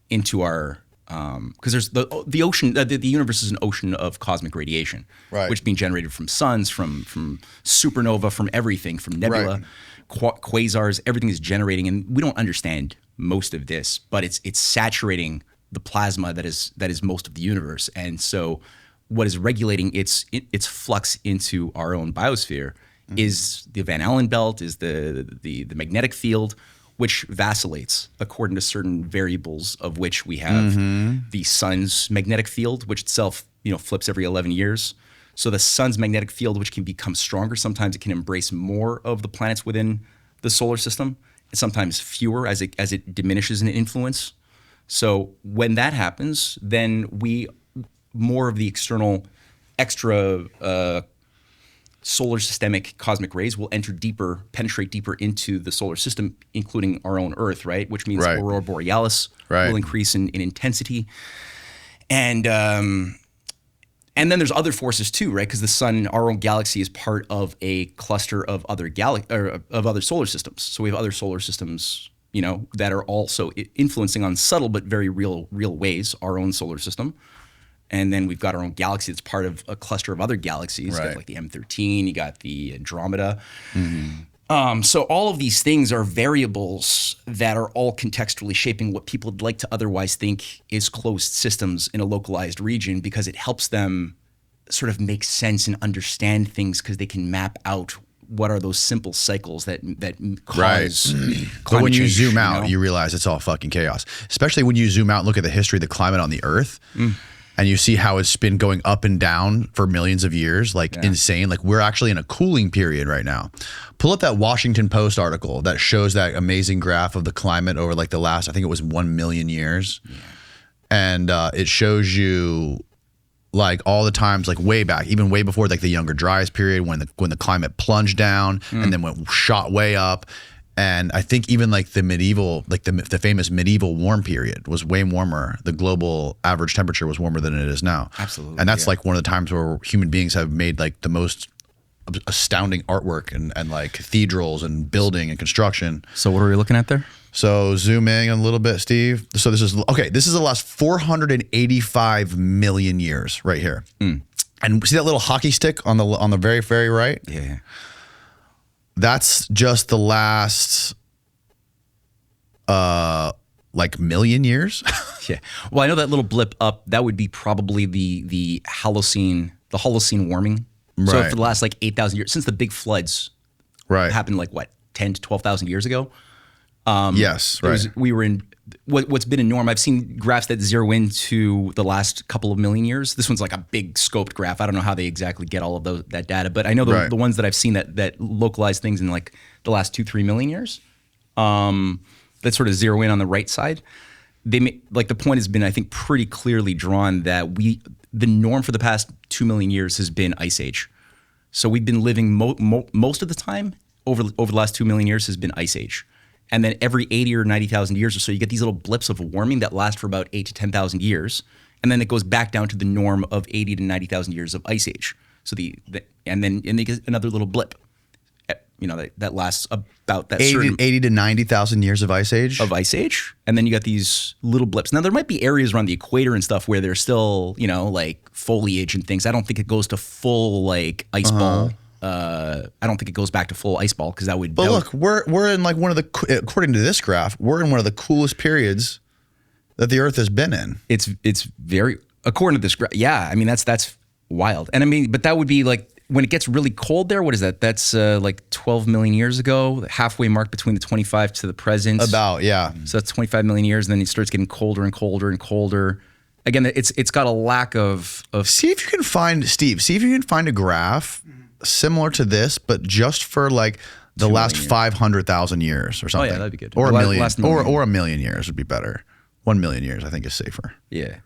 into our because there's the ocean, the universe is an ocean of cosmic radiation, right, which is being generated from suns, from supernova, from everything, from nebula, right, quasars. Everything is generating, and we don't understand most of this, but it's saturating the plasma that is most of the universe. And so what is regulating its flux into our own biosphere is the Van Allen belt, is the magnetic field, which vacillates according to certain variables, of which we have the sun's magnetic field, which itself flips every 11 years. So the sun's magnetic field, which can become stronger, sometimes it can embrace more of the planets within the solar system, and sometimes fewer as it diminishes in influence. So when that happens, then more of the extra solar systemic cosmic rays will penetrate deeper into the solar system, including our own Earth, right? Which means aurora borealis will increase in intensity, and then there's other forces too, right? Because the sun, our own galaxy, is part of a cluster of other other solar systems. So we have other solar systems, that are also influencing on subtle but very real ways our own solar system. And then we've got our own galaxy that's part of a cluster of other galaxies. You got like the M13, you got the Andromeda. So all of these things are variables that are all contextually shaping what people would like to otherwise think is closed systems in a localized region, because it helps them sort of make sense and understand things, because they can map out what are those simple cycles that cause But when you change, zoom out, you realize it's all fucking chaos. Especially when you zoom out and look at the history of the climate on the Earth. And you see how it's been going up and down for millions of years, insane. Like, we're actually in a cooling period right now. Pull up that Washington Post article that shows that amazing graph of the climate over like the last, I think it was 1 million years. Yeah. And it shows you like all the times, like way back, even way before like the Younger Dryas period, when the climate plunged down and then shot way up. And I think even like the medieval, like the famous medieval warm period was way warmer. The global average temperature was warmer than it is now. Absolutely. And that's like one of the times where human beings have made like the most astounding artwork and like cathedrals and building and construction. So what are we looking at there? So zoom in a little bit, Steve. So this is the last 485 million years right here. And see that little hockey stick on the very, very right? Yeah. That's just the last, million years. Yeah. Well, I know that little blip up, that would be probably the Holocene warming. Right. So for the last 8,000 years, since the big floods happened 10 to 12,000 years ago. Yes, right. We were in what's been a norm. I've seen graphs that zero into the last couple of million years. This one's like a big scoped graph. I don't know how they exactly get all of that data, but I know the ones that I've seen that localize things in like the last 2-3 million years, that sort of zero in on the right side. The point has been, I think, pretty clearly drawn that the norm for the past 2 million years has been ice age. So we've been living most of the time over the last 2 million years has been ice age. And then every 80 or 90,000 years or so, you get these little blips of warming that last for about 8 to 10,000 years. And then it goes back down to the norm of 80 to 90,000 years of ice age. So and then you get another little blip, that lasts about that 80 to 90,000 years of ice age? Of ice age. And then you got these little blips. Now, there might be areas around the equator and stuff where there's still, foliage and things. I don't think it goes to full ice ball. I don't think it goes back to full ice ball, because that would. But look, we're in one of the, according to this graph, we're in one of the coolest periods that the Earth has been in. It's very, according to this graph. Yeah, I mean that's wild. And I mean, but that would be when it gets really cold there. What is that? That's 12 million years ago, the halfway mark between the 25 to the present. About, yeah. So that's 25 million years, and then it starts getting colder and colder and colder. Again, it's got a lack of. See if you can find a graph similar to this, but just for the 2 last million years. 500,000 years or something. that'd be good. Or The a million, last million. or a million years would be better. 1 million years, I think, is safer. Yeah.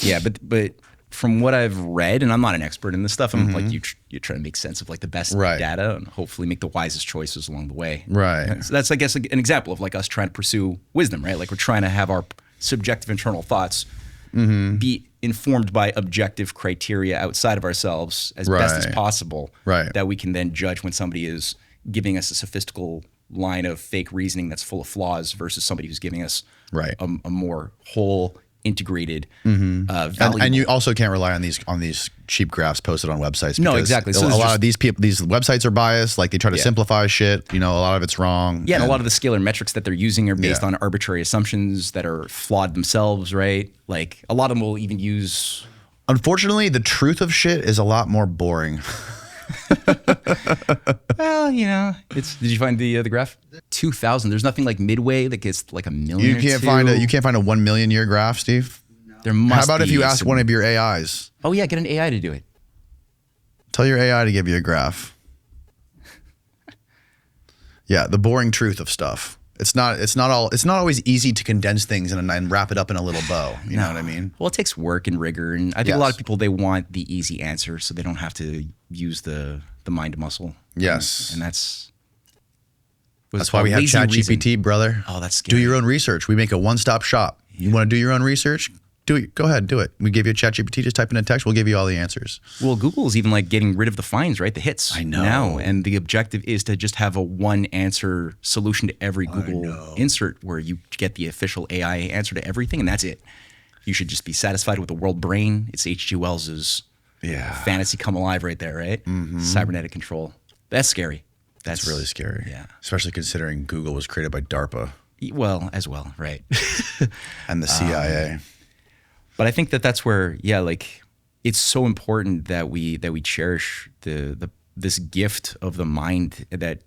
Yeah, but from what I've read, and I'm not an expert in this stuff, I'm like you try to make sense of like the best data and hopefully make the wisest choices along the way. Right. So that's, I guess, an example of like us trying to pursue wisdom, right? Like we're trying to have our subjective internal thoughts be informed by objective criteria outside of ourselves as best as possible. Right. That we can then judge when somebody is giving us a sophistical line of fake reasoning that's full of flaws versus somebody who's giving us a more whole, integrated, valuable. And you also can't rely on these cheap graphs posted on websites. No, exactly. So a lot of these websites are biased. Like they try to simplify shit. You know, a lot of it's wrong. Yeah, and a lot of the scalar metrics that they're using are based on arbitrary assumptions that are flawed themselves, right? Like a lot of them will even use. Unfortunately, the truth of shit is a lot more boring. Well, you know, did you find the graph? 2,000. There's nothing like midway that gets like a million. You can't find a 1 million year graph, Steve. There must. How about if you ask one of your AIs? Oh yeah, get an AI to do it. Tell your AI to give you a graph. Yeah, the boring truth of stuff. It's not always easy to condense things and wrap it up in a little bow. You know what I mean? Well, it takes work and rigor, and I think a lot of people, they want the easy answer, so they don't have to use the mind muscle. Yes, and that's why we have ChatGPT, brother. Oh, that's scary. Do your own research. We make a one-stop shop. You want to do your own research? Do it. Go ahead, do it. We give you a ChatGPT. Just type in a text. We'll give you all the answers. Well, Google is even like getting rid of the fines, right? The hits. I know. Now, and the objective is to just have a one answer solution to every Google insert, where you get the official AI answer to everything, and that's it. You should just be satisfied with the world brain. It's H.G. Wells's fantasy come alive right there, right? Cybernetic control. That's scary. That's really scary. Yeah. Especially considering Google was created by DARPA. Well, as well, right? And the CIA. But I think that's where, like, it's so important that we cherish this gift of the mind that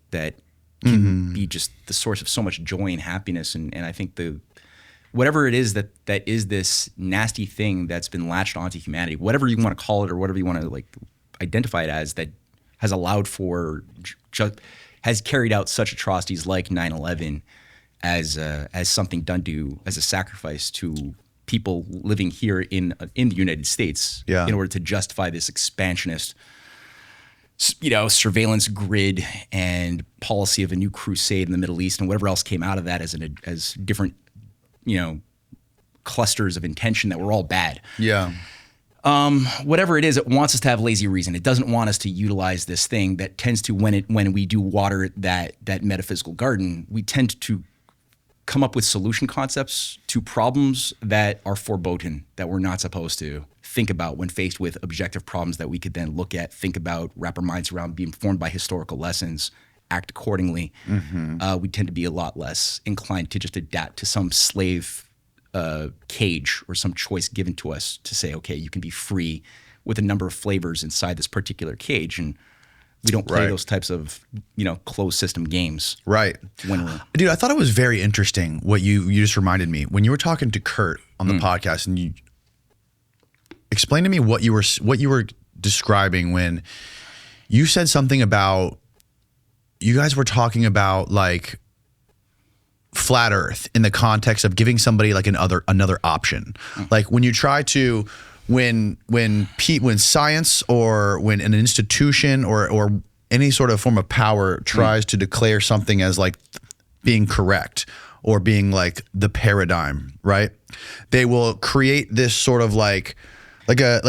can be just the source of so much joy and happiness. And I think whatever it is that is this nasty thing that's been latched onto humanity, whatever you want to call it or whatever you want to like identify it as, that has allowed for has carried out such atrocities like 9/11 as something done as a sacrifice to people living here in the United States in order to justify this expansionist, surveillance grid and policy of a new crusade in the Middle East and whatever else came out of that as different, clusters of intention that were all bad. Yeah. Whatever it is, it wants us to have lazy reason. It doesn't want us to utilize this thing that tends to, when we do water that metaphysical garden, we tend to come up with solution concepts to problems that are foreboding, that we're not supposed to think about when faced with objective problems that we could then look at, think about, wrap our minds around, be informed by historical lessons, act accordingly. We tend to be a lot less inclined to just adapt to some slave cage or some choice given to us to say, okay, you can be free with a number of flavors inside this particular cage. And we don't play those types of, closed system games. Right. Dude, I thought it was very interesting what you just reminded me when you were talking to Kurt on the podcast, and you explained to me what you were describing when you said something about, you guys were talking about like flat Earth in the context of giving somebody like another option. Like when you try to when science or when an institution or any sort of form of power tries to declare something as like being correct or being like the paradigm, right? They will create this sort of like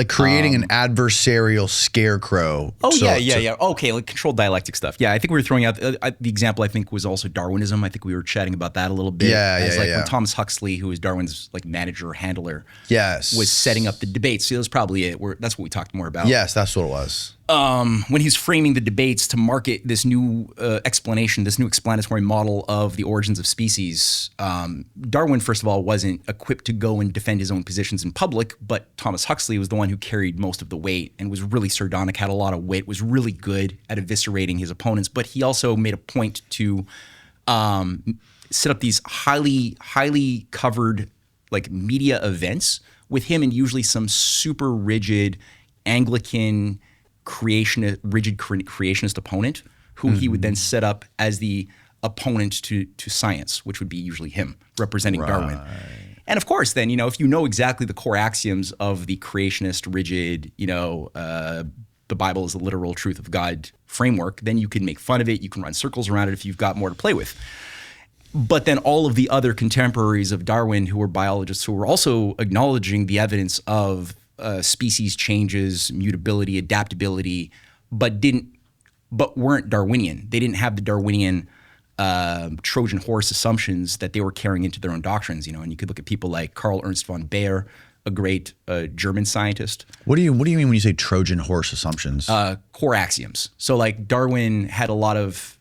creating an adversarial scarecrow. Oh, yeah. Okay, like controlled dialectic stuff. Yeah, I think we were throwing out the example. I think was also Darwinism. I think we were chatting about that a little bit. When Thomas Huxley, who was Darwin's like manager or handler, was setting up the debates. So that's probably it. That's what we talked more about. Yes, that's what it was. When he's framing the debates to market this new explanation, this new explanatory model of the origins of species, Darwin, first of all, wasn't equipped to go and defend his own positions in public, but Thomas Huxley was the one who carried most of the weight and was really sardonic, had a lot of wit, was really good at eviscerating his opponents, but he also made a point to set up these highly covered like media events with him and usually some super rigid Anglican rigid creationist opponent who he would then set up as the opponent to science, which would be usually him representing Darwin. And of course, then, if you know exactly the core axioms of the creationist, rigid, the Bible is the literal truth of God framework, then you can make fun of it. You can run circles around it if you've got more to play with. But then all of the other contemporaries of Darwin who were biologists who were also acknowledging the evidence of species changes, mutability, adaptability, but weren't Darwinian. They didn't have the Darwinian Trojan horse assumptions that they were carrying into their own doctrines. And you could look at people like Carl Ernst von Baer, a great German scientist. What do you mean when you say Trojan horse assumptions? Core axioms. So like Darwin had a lot of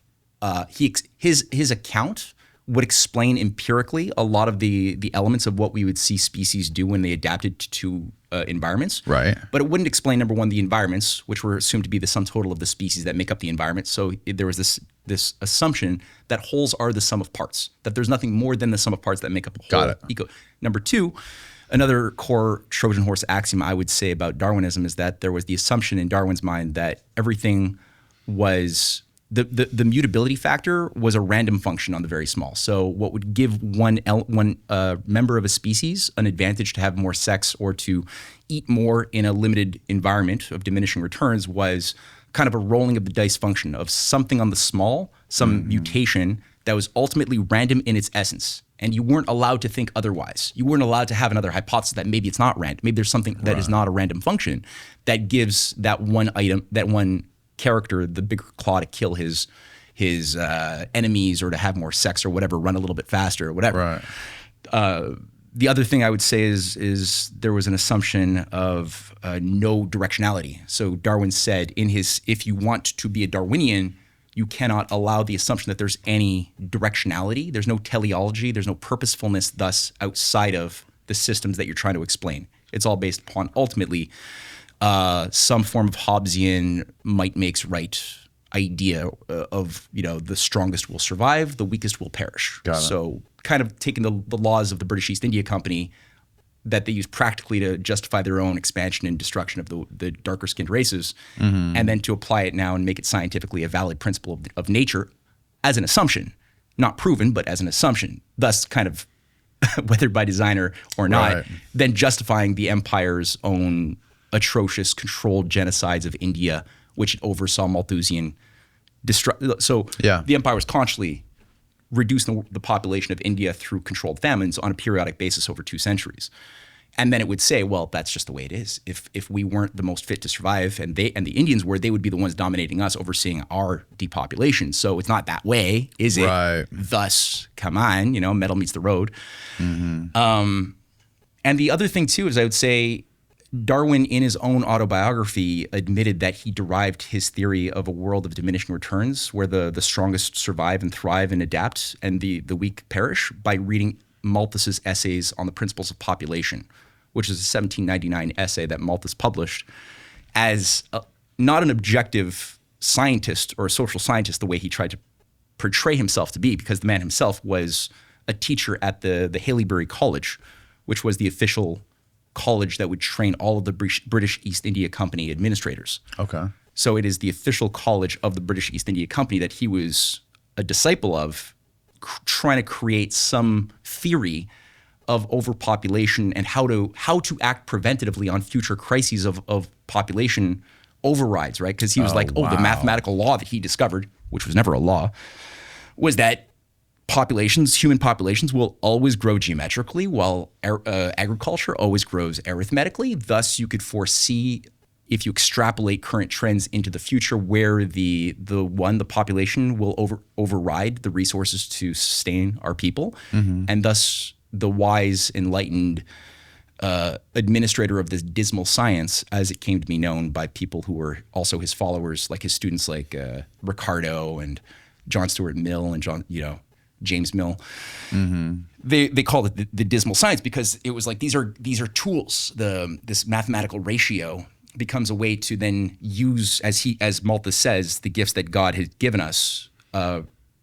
his account would explain empirically a lot of the elements of what we would see species do when they adapted to environments. Right. But it wouldn't explain, number one, the environments, which were assumed to be the sum total of the species that make up the environment. So there was this assumption that wholes are the sum of parts, that there's nothing more than the sum of parts that make up a whole Got it. eco. Number two, another core Trojan horse axiom I would say about Darwinism is that there was the assumption in Darwin's mind that everything was the mutability factor was a random function on the very small. So what would give one member of a species an advantage to have more sex or to eat more in a limited environment of diminishing returns was kind of a rolling of the dice function of something on the small, some mutation that was ultimately random in its essence. And you weren't allowed to think otherwise. You weren't allowed to have another hypothesis that maybe it's not random. Maybe there's something that is not a random function that gives that one item, that one character, the bigger claw to kill his enemies or to have more sex or whatever, run a little bit faster or whatever. Right. The other thing I would say is there was an assumption of no directionality. So Darwin said in his, if you want to be a Darwinian, you cannot allow the assumption that there's any directionality. There's no teleology. There's no purposefulness thus outside of the systems that you're trying to explain. It's all based upon ultimately some form of Hobbesian might makes right idea of, the strongest will survive, the weakest will perish. Got it. So kind of taking the laws of the British East India Company that they use practically to justify their own expansion and destruction of the darker skinned races, and then to apply it now and make it scientifically a valid principle of nature as an assumption, not proven, but as an assumption, thus kind of whether by design or not, Right. then justifying the empire's own atrocious controlled genocides of India, which it oversaw Malthusian So the empire was consciously reducing the population of India through controlled famines on a periodic basis over 2 centuries. And then it would say, well, that's just the way it is. If we weren't the most fit to survive and the Indians were, they would be the ones dominating us, overseeing our depopulation. So it's not that way, is it? Right. Thus, come on, metal meets the road. And the other thing too is I would say Darwin, in his own autobiography, admitted that he derived his theory of a world of diminishing returns where the strongest survive and thrive and adapt and the weak perish by reading Malthus's essays on the principles of population, which is a 1799 essay that Malthus published as not an objective scientist or a social scientist the way he tried to portray himself to be, because the man himself was a teacher at the Haileybury College, which was the official college that would train all of the British East India Company administrators. Okay. So it is the official college of the British East India Company that he was a disciple of, trying to create some theory of overpopulation and how to act preventatively on future crises of population overrides, right? Because he was the mathematical law that he discovered, which was never a law, was that human populations will always grow geometrically while agriculture always grows arithmetically. Thus, you could foresee, if you extrapolate current trends into the future, where the population will override the resources to sustain our people. And thus, the wise, enlightened administrator of this dismal science, as it came to be known by people who were also his followers, like his students like Ricardo and John Stuart Mill and James Mill. They called it the dismal science because it was like these are tools. This mathematical ratio becomes a way to then use, as Malthus says, the gifts that God has given us,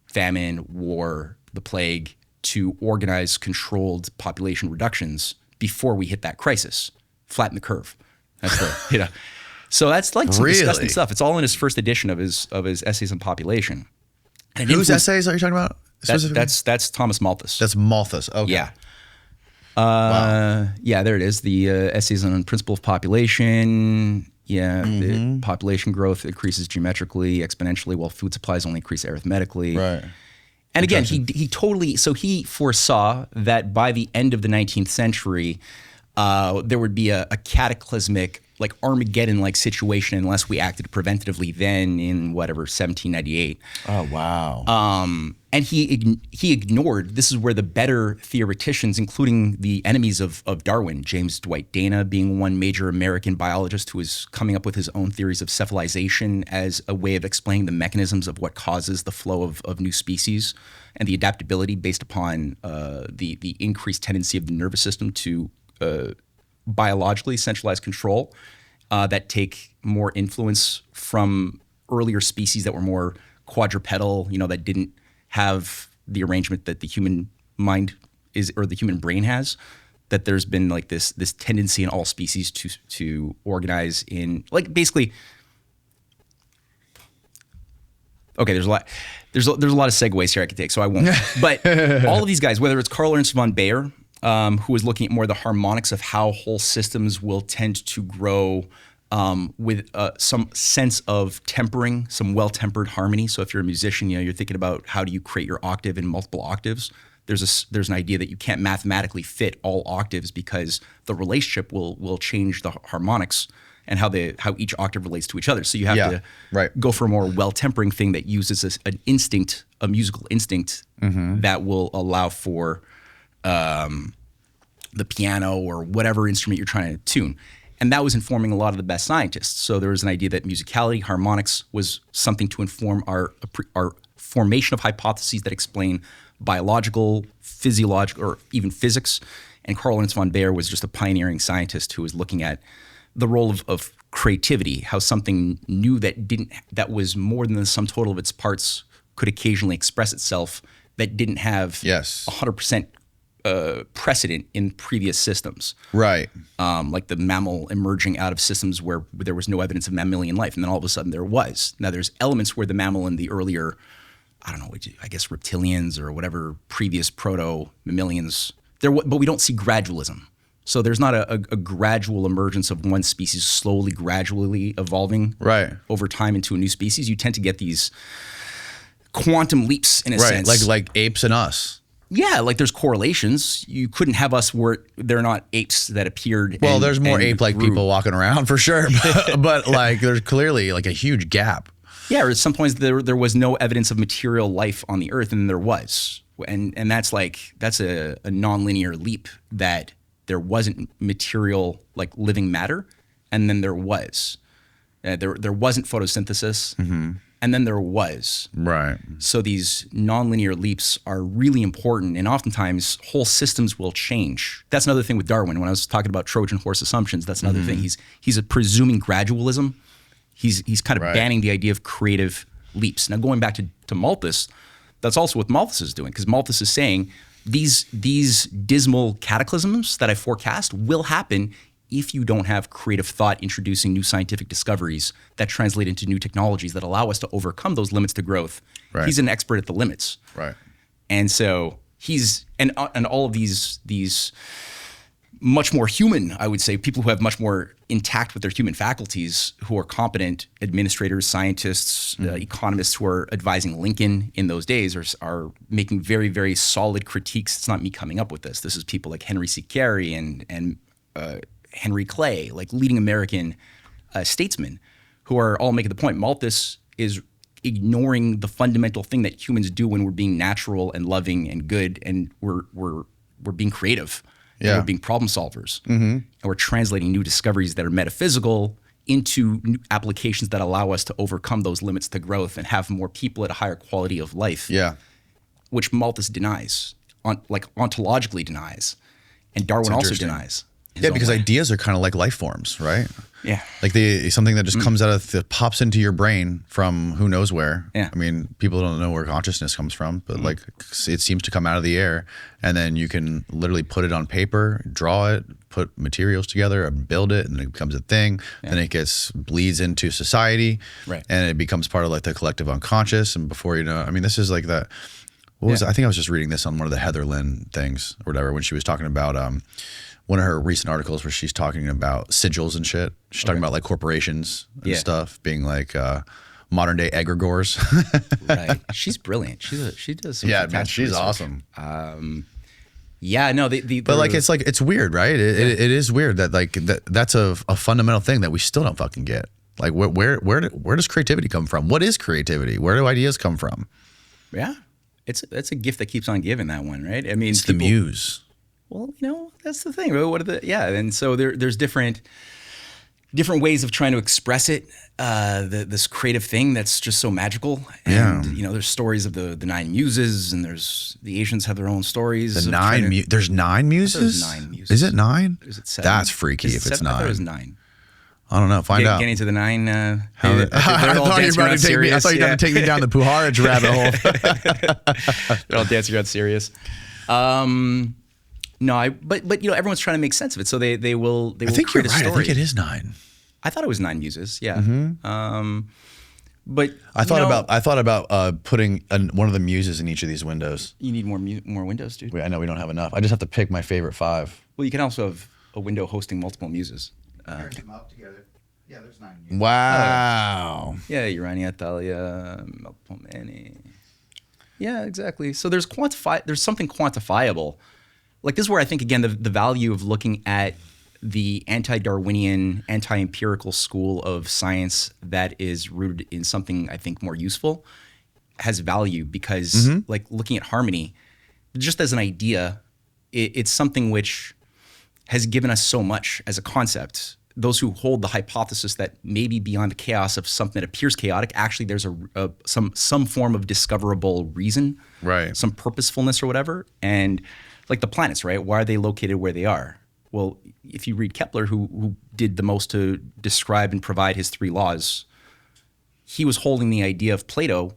famine, war, the plague, to organize controlled population reductions before we hit that crisis. Flatten the curve. That's the So that's like some disgusting Really? stuff. It's all in his first edition of his essays on population. And Whose essays are you talking about? That's Thomas Malthus. That's Malthus. Okay. Yeah. Yeah, there it is. The essays on principle of population. Yeah, the population growth increases geometrically, exponentially, while food supplies only increase arithmetically. Right. And again, he foresaw that by the end of the 19th century, there would be a cataclysmic, like Armageddon-like situation unless we acted preventatively then in whatever, 1798. Oh, wow. And he ignored, this is where the better theoreticians, including the enemies of Darwin, James Dwight Dana being one major American biologist who was coming up with his own theories of cephalization as a way of explaining the mechanisms of what causes the flow of new species and the adaptability based upon the increased tendency of the nervous system to biologically centralize control that take more influence from earlier species that were more quadrupedal, that didn't have the arrangement that the human mind is or the human brain has. That there's been like this tendency in all species to organize in like basically. Okay, there's a lot of segues here I could take, so I won't. But all of these guys, whether it's Karl Ernst von Baer, who was looking at more the harmonics of how whole systems will tend to grow with some sense of tempering, some well-tempered harmony. So if you're a musician, you're thinking about how do you create your octave in multiple octaves. There's an idea that you can't mathematically fit all octaves because the relationship will change the harmonics and how each octave relates to each other. So you have to go for a more well-tempering thing that uses a musical instinct that will allow for the piano or whatever instrument you're trying to tune. And that was informing a lot of the best scientists. So there was an idea that musicality, harmonics, was something to inform our formation of hypotheses that explain biological, physiological, or even physics. And Karl Ernst von Baer was just a pioneering scientist who was looking at the role of creativity, how something new that was more than the sum total of its parts could occasionally express itself that didn't have 100% precedent in previous systems. Right. Like the mammal emerging out of systems where there was no evidence of mammalian life, and then all of a sudden there was. Now there's elements where the mammal in the earlier, I don't know, I guess reptilians or whatever previous proto-mammalians, but we don't see gradualism. So there's not a gradual emergence of one species slowly, gradually evolving over time into a new species. You tend to get these quantum leaps in a sense. Like apes and us. Yeah, like there's correlations. You couldn't have us where they're not apes that appeared. Well, there's more ape-like people walking around for sure, but like there's clearly like a huge gap. Yeah, or at some points there was no evidence of material life on the earth, and there was, and that's a nonlinear leap that there wasn't material like living matter, and then there was. There wasn't photosynthesis. And then there was. Right. So these nonlinear leaps are really important, and oftentimes whole systems will change. That's another thing with Darwin. When I was talking about Trojan horse assumptions, that's another thing. He's presuming gradualism. He's kind of banning the idea of creative leaps. Now going back to Malthus, that's also what Malthus is doing, because Malthus is saying these dismal cataclysms that I forecast will happen if you don't have creative thought introducing new scientific discoveries that translate into new technologies that allow us to overcome those limits to growth. Right. He's an expert at the limits. Right. And so and all of these much more human, I would say, people who have much more intact with their human faculties, who are competent administrators, scientists, economists who are advising Lincoln in those days are making very, very solid critiques. It's not me coming up with this. This is people like Henry C. Carey and Henry Clay, like leading American statesmen, who are all making the point. Malthus is ignoring the fundamental thing that humans do when we're being natural and loving and good, and we're being creative. And we're being problem solvers, and we're translating new discoveries that are metaphysical into new applications that allow us to overcome those limits to growth and have more people at a higher quality of life. Yeah, which Malthus denies, ontologically denies, and Darwin also denies. Yeah, because ideas are kind of like life forms, right? Yeah. Like something that just comes out of pops into your brain from who knows where. Yeah. I mean, people don't know where consciousness comes from, but like it seems to come out of the air, and then you can literally put it on paper, draw it, put materials together, and build it, and it becomes a thing. Then it bleeds into society, right? And it becomes part of like the collective unconscious. And before you know, I mean, this is like that. What was it? I think I was just reading this on one of the Heather Lynn things or whatever when she was talking about one of her recent articles where she's talking about sigils and shit. She's talking about like corporations and stuff being like modern day egregores. Right. She's brilliant. She does some man, she's research. awesome. No, but like it's weird, right? It is weird that like that's a fundamental thing that we still don't fucking get. Like where does creativity come from? What is creativity? Where do ideas come from? Yeah. It's a gift that keeps on giving, that one, right? I mean, it's the muse. Well, that's the thing. And so there's different ways of trying to express it. This creative thing that's just so magical. And there's stories of the 9 muses, and there's the Asians have their own stories. There's 9 muses. There's 9 muses. Is it 9? Is it 7? That's freaky. If it's 9, I thought it was 9. I don't know. Find out. Getting to the 9. I thought you were going to take me down the Puharage rabbit hole. They're all dancing around serious. No, but everyone's trying to make sense of it, so they will. I think you're create right. a story. I think it is 9. I thought it was 9 muses. Yeah. But I thought about putting one of the muses in each of these windows. You need more windows, dude. I know we don't have enough. I just have to pick my favorite 5. Well, you can also have a window hosting multiple muses. Paired them up together. Yeah, there's 9 muses. Wow. Yeah, Urania, Thalia, Melpomene. Yeah, exactly. So there's something quantifiable. Like this is where I think, again, the value of looking at the anti-Darwinian, anti-empirical school of science that is rooted in something I think more useful has value, because like looking at harmony, just as an idea, it's something which has given us so much as a concept. Those who hold the hypothesis that maybe beyond the chaos of something that appears chaotic, actually there's some form of discoverable reason, right? Some purposefulness or whatever. And like the planets, right? Why are they located where they are? Well, if you read Kepler, who did the most to describe and provide his 3 laws, he was holding the idea of Plato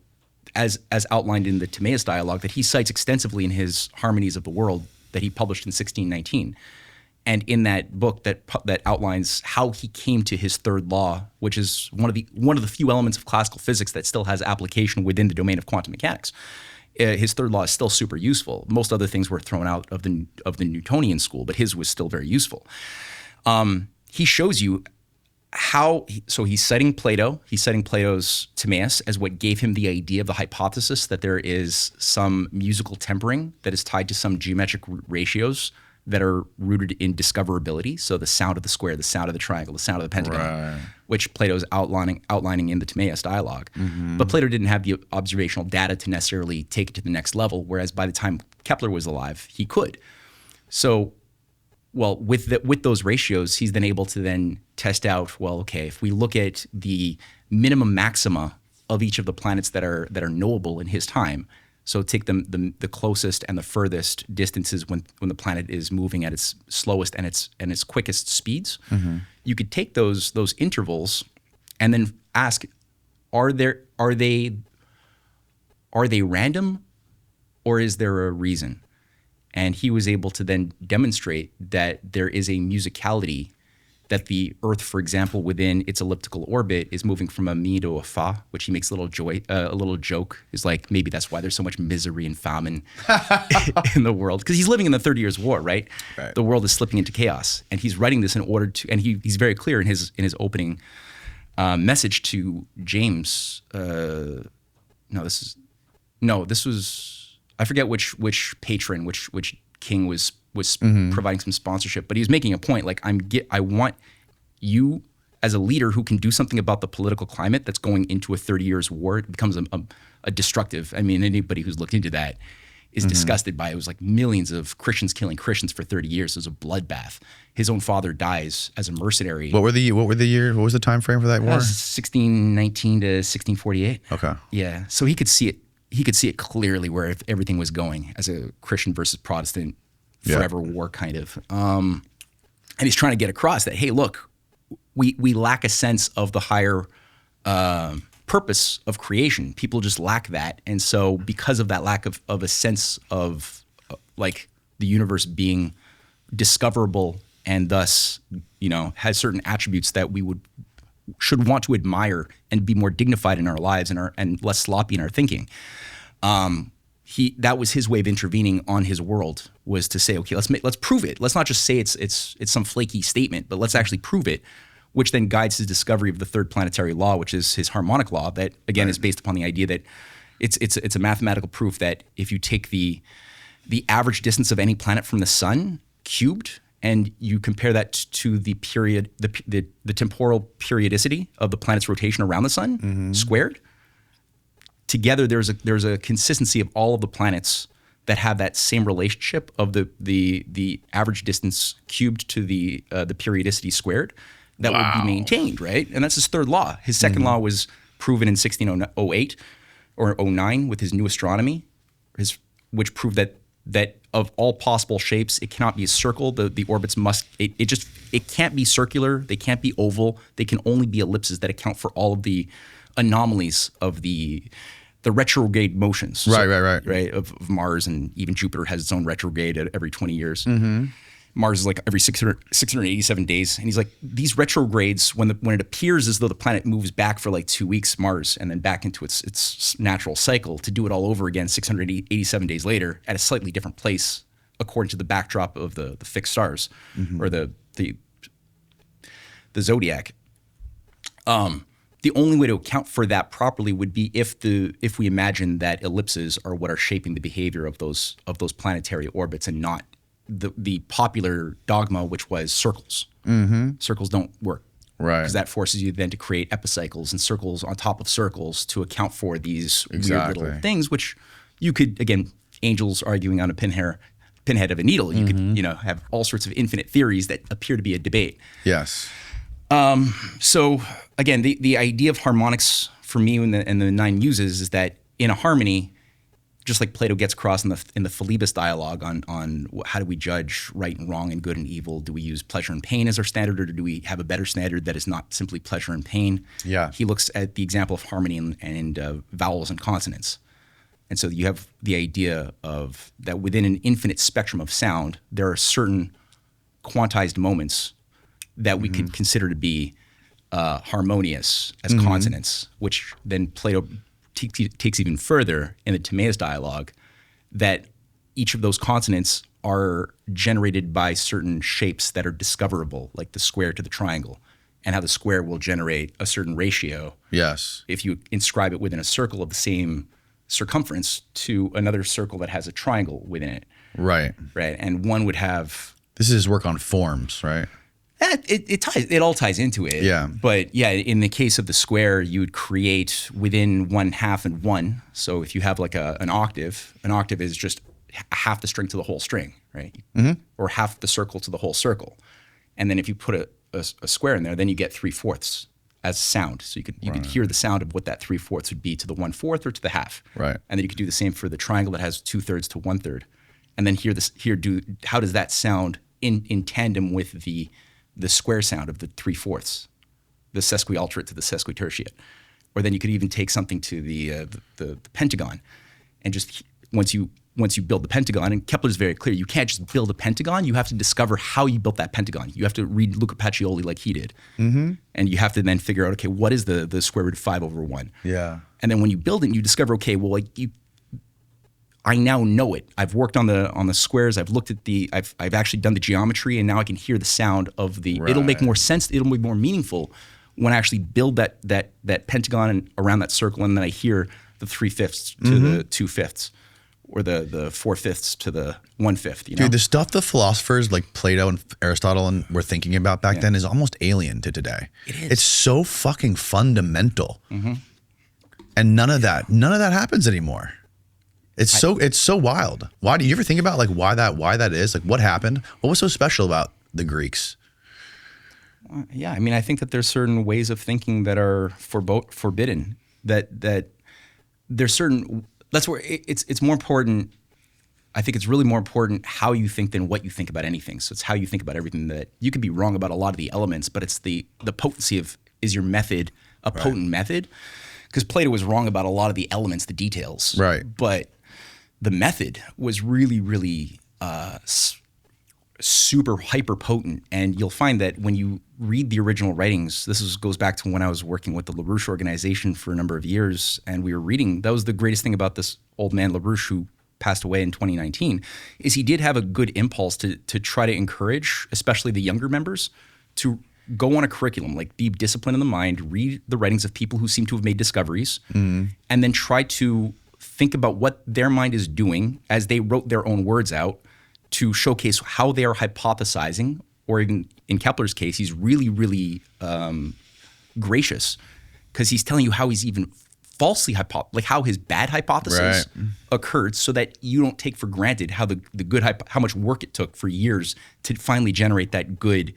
as outlined in the Timaeus dialogue that he cites extensively in his Harmonies of the World that he published in 1619. And in that book that outlines how he came to his 3rd law, which is one of the few elements of classical physics that still has application within the domain of quantum mechanics. His 3rd law is still super useful. Most other things were thrown out of the Newtonian school, but his was still very useful. He shows you how. So he's citing Plato. He's citing Plato's Timaeus as what gave him the idea of the hypothesis that there is some musical tempering that is tied to some geometric ratios that are rooted in discoverability. So the sound of the square, the sound of the triangle, the sound of the pentagon, which Plato's outlining in the Timaeus dialogue. But Plato didn't have the observational data to necessarily take it to the next level, whereas by the time Kepler was alive, he could. So, well, with those ratios, he's then able to then test out, well, okay, if we look at the minimum maxima of each of the planets that are knowable in his time, so take the closest and the furthest distances when the planet is moving at its slowest and its quickest speeds. You could take those intervals and then ask, are they random, or is there a reason? And he was able to then demonstrate that there is a musicality, that the Earth, for example, within its elliptical orbit is moving from a mi to a fa, which he makes a little joke. Is like, maybe that's why there's so much misery and famine in the world, because he's living in the 30 Years' War, right? The world is slipping into chaos, and he's writing this in order to. And he's very clear in his opening message to James. This was I forget which patron, which king was providing some sponsorship, but he was making a point like, I want you as a leader who can do something about the political climate that's going into a 30 Years' war. It becomes a destructive. I mean, anybody who's looked into that is disgusted by it. It was like millions of Christians killing Christians for 30 years. It was a bloodbath. His own father dies as a mercenary. What was the time frame for that war? 1619 to 1648. Okay. Yeah. So he could see it. He could see it clearly where everything was going as a Christian versus Protestant forever war kind of. And he's trying to get across that, hey, look, we lack a sense of the higher purpose of creation. People just lack that. And so because of that lack of a sense of like the universe being discoverable and thus, has certain attributes that we should want to admire and be more dignified in our lives and less sloppy in our thinking. That was his way of intervening on his world, was to say, okay, let's prove it. Let's not just say it's some flaky statement, but let's actually prove it, which then guides his discovery of the third planetary law, which is his harmonic law, that again is based upon the idea that it's a mathematical proof that if you take the average distance of any planet from the sun cubed, and you compare that to the period, the temporal periodicity of the planet's rotation around the sun squared, together there's a consistency of all of the planets that have that same relationship of the average distance cubed to the periodicity squared that would be maintained, right? And that's his third law. His second law was proven in 1608 or 09 with his new astronomy, which proved that of all possible shapes, it cannot be a circle. The orbits it can't be circular. They can't be oval. They can only be ellipses that account for all of the anomalies of the retrograde motions. Right. Of Mars, and even Jupiter has its own retrograde at every 20 years. Mars is like every 687 days. And he's like, these retrogrades, when it appears as though the planet moves back for like 2 weeks, Mars, and then back into its natural cycle, to do it all over again 687 days later at a slightly different place, according to the backdrop of the fixed stars or the zodiac. The only way to account for that properly would be if we imagine that ellipses are what are shaping the behavior of those planetary orbits, and not the popular dogma, which was circles. Circles don't work. Right. Because that forces you then to create epicycles and circles on top of circles to account for these weird little things, which you could, again, angels arguing on a pinhead of a needle. You could, have all sorts of infinite theories that appear to be a debate. Yes. So again, the idea of harmonics for me and the nine muses is that in a harmony, just like Plato gets across in the Philebus dialogue on how do we judge right and wrong and good and evil? Do we use pleasure and pain as our standard, or do we have a better standard that is not simply pleasure and pain? Yeah. He looks at the example of harmony and vowels and consonants. And so you have the idea of that within an infinite spectrum of sound, there are certain quantized moments that we could consider to be harmonious as consonants, which then Plato takes even further in the Timaeus dialogue, that each of those consonants are generated by certain shapes that are discoverable, like the square to the triangle, and how the square will generate a certain ratio. Yes. If you inscribe it within a circle of the same circumference to another circle that has a triangle within it. Right. Right. And one would have... This is his work on forms, right? It all ties into it. Yeah. But yeah, in the case of the square, you would create within 1/2 and 1. So if you have like an octave is just half the string to the whole string, right? Or half the circle to the whole circle. And then if you put a square in there, then you get 3/4 as sound. So you could hear the sound of what that 3/4 would be to the 1/4 or to the half. Right. And then you could do the same for the triangle that has 2/3 to 1/3. And then how does that sound in tandem with the square sound of the 3/4, the sesquialterate to the sesquitertiate. Or then you could even take something to the pentagon, and just once you build the pentagon, and Kepler is very clear, you can't just build a pentagon, you have to discover how you built that pentagon. You have to read Luca Pacioli like he did. And you have to then figure out, okay, what is the square root of 5/1? Yeah. And then when you build it, you discover, okay, well, I now know it. I've worked on the squares. I've looked at I've actually done the geometry, and now I can hear the sound of the. Right. It'll make more sense. It'll be more meaningful when I actually build that pentagon around that circle, and then I hear the 3/5 to the 2/5, or the 4/5 to the 1/5. Dude, the stuff the philosophers like Plato and Aristotle were thinking about back then is almost alien to today. It is. It's so fucking fundamental, and none of that happens anymore. It's so wild. Why do you ever think about like why that is? Like what happened? What was so special about the Greeks? Yeah, I mean, I think that there's certain ways of thinking that are forbidden. That there's certain. That's where it's more important I think it's really more important how you think than what you think about anything. So it's how you think about everything. That you could be wrong about a lot of the elements, but it's the potency of, is your method a potent method? Because Plato was wrong about a lot of the elements, the details. Right. But the method was really, really super hyper potent. And you'll find that when you read the original writings, goes back to when I was working with the LaRouche organization for a number of years, and we were reading, that was the greatest thing about this old man LaRouche who passed away in 2019, is he did have a good impulse to try to encourage, especially the younger members, to go on a curriculum, like be disciplined in the mind, read the writings of people who seem to have made discoveries, and then try to think about what their mind is doing as they wrote their own words out to showcase how they are hypothesizing, or even in Kepler's case, he's really, really gracious because he's telling you how he's even falsely like how his bad hypothesis occurred, so that you don't take for granted how the good how much work it took for years to finally generate that good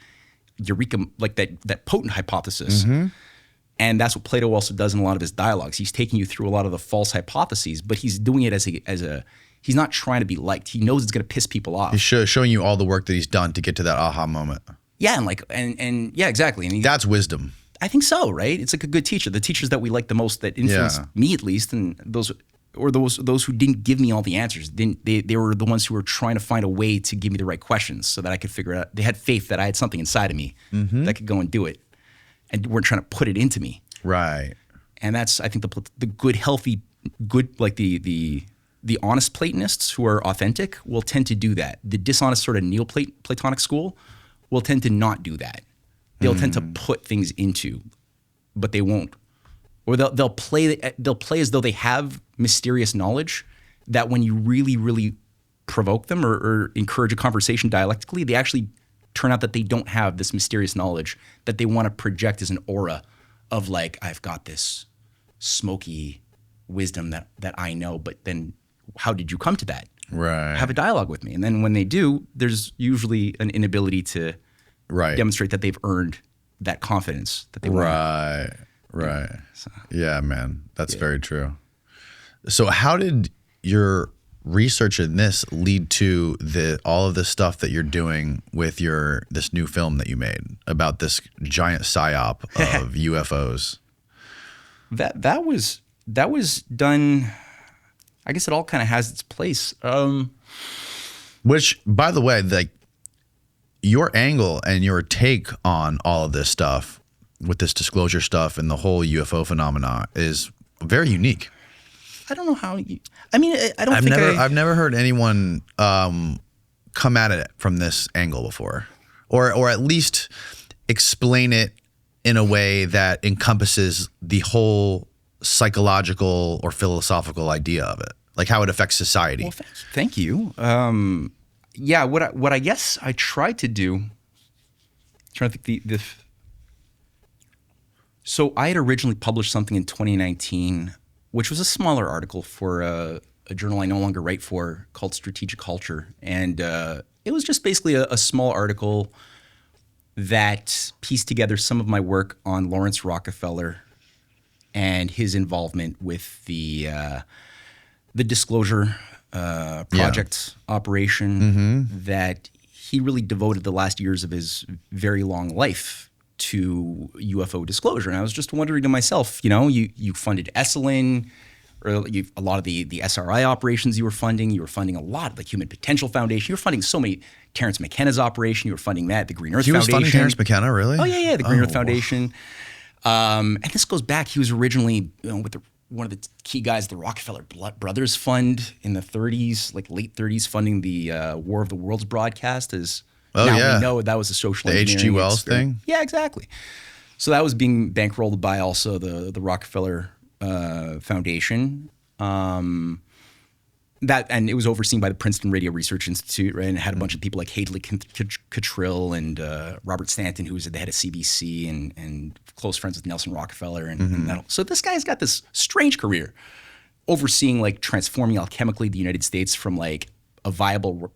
eureka, like that potent hypothesis. And that's what Plato also does in a lot of his dialogues. He's taking you through a lot of the false hypotheses, but he's doing it as a he's not trying to be liked. He knows it's going to piss people off. He's showing you all the work that he's done to get to that aha moment. Yeah, and yeah, exactly. And that's wisdom. I think so, right? It's like a good teacher. The teachers that we like the most, that influenced me at least, and those who didn't give me all the answers. They were the ones who were trying to find a way to give me the right questions so that I could figure it out. They had faith that I had something inside of me that could go and do it, and weren't trying to put it into me. Right. And that's, I think, the good, healthy, good, like the honest Platonists who are authentic will tend to do that. The dishonest sort of Neoplatonic school will tend to not do that. They'll tend to put things into, but they won't. Or they'll play as though they have mysterious knowledge that when you really, really provoke them or encourage a conversation dialectically, they actually turn out that they don't have this mysterious knowledge that they want to project as an aura of, like, I've got this smoky wisdom that I know, but then how did you come to that? Right. Have a dialogue with me. And then when they do, there's usually an inability to demonstrate that they've earned that confidence that they want. Right. So. Yeah, man. That's very true. So how did your research in this lead to all of this stuff that you're doing with this new film that you made about this giant psy-op of UFOs? That was done. I guess it all kind of has its place. Which, by the way, like, your angle and your take on all of this stuff with this disclosure stuff and the whole UFO phenomena is very unique. I don't know how I've never heard anyone come at it from this angle before, or at least explain it in a way that encompasses the whole psychological or philosophical idea of it, like how it affects society. Well, thank you. Yeah, what I guess I tried to do. Trying to think So I had originally published something in 2019, which was a smaller article for a journal I no longer write for called Strategic Culture, and it was just basically a small article that pieced together some of my work on Lawrence Rockefeller and his involvement with the disclosure project operation that he really devoted the last years of his very long life to UFO disclosure. And I was just wondering to myself, you funded Esalen, or a lot of the SRI operations you were funding a lot of the Human Potential Foundation. You were funding so many, Terence McKenna's operation, you were funding that, the Green Earth Foundation. He was funding Terence McKenna, really? Oh, yeah, the Green Earth Foundation. And this goes back, he was originally with one of the key guys, the Rockefeller Brothers Fund in the 30s, like late 30s, funding the War of the Worlds broadcast as we know that was a social engineering. The H.G. Wells thing? Yeah, exactly. So that was being bankrolled by also the Rockefeller Foundation. And it was overseen by the Princeton Radio Research Institute, right? And it had a bunch of people like Hadley Cottrill and Robert Stanton, who was the head of CBC and close friends with Nelson Rockefeller. And so this guy's got this strange career overseeing, like, transforming alchemically the United States from, like, a viable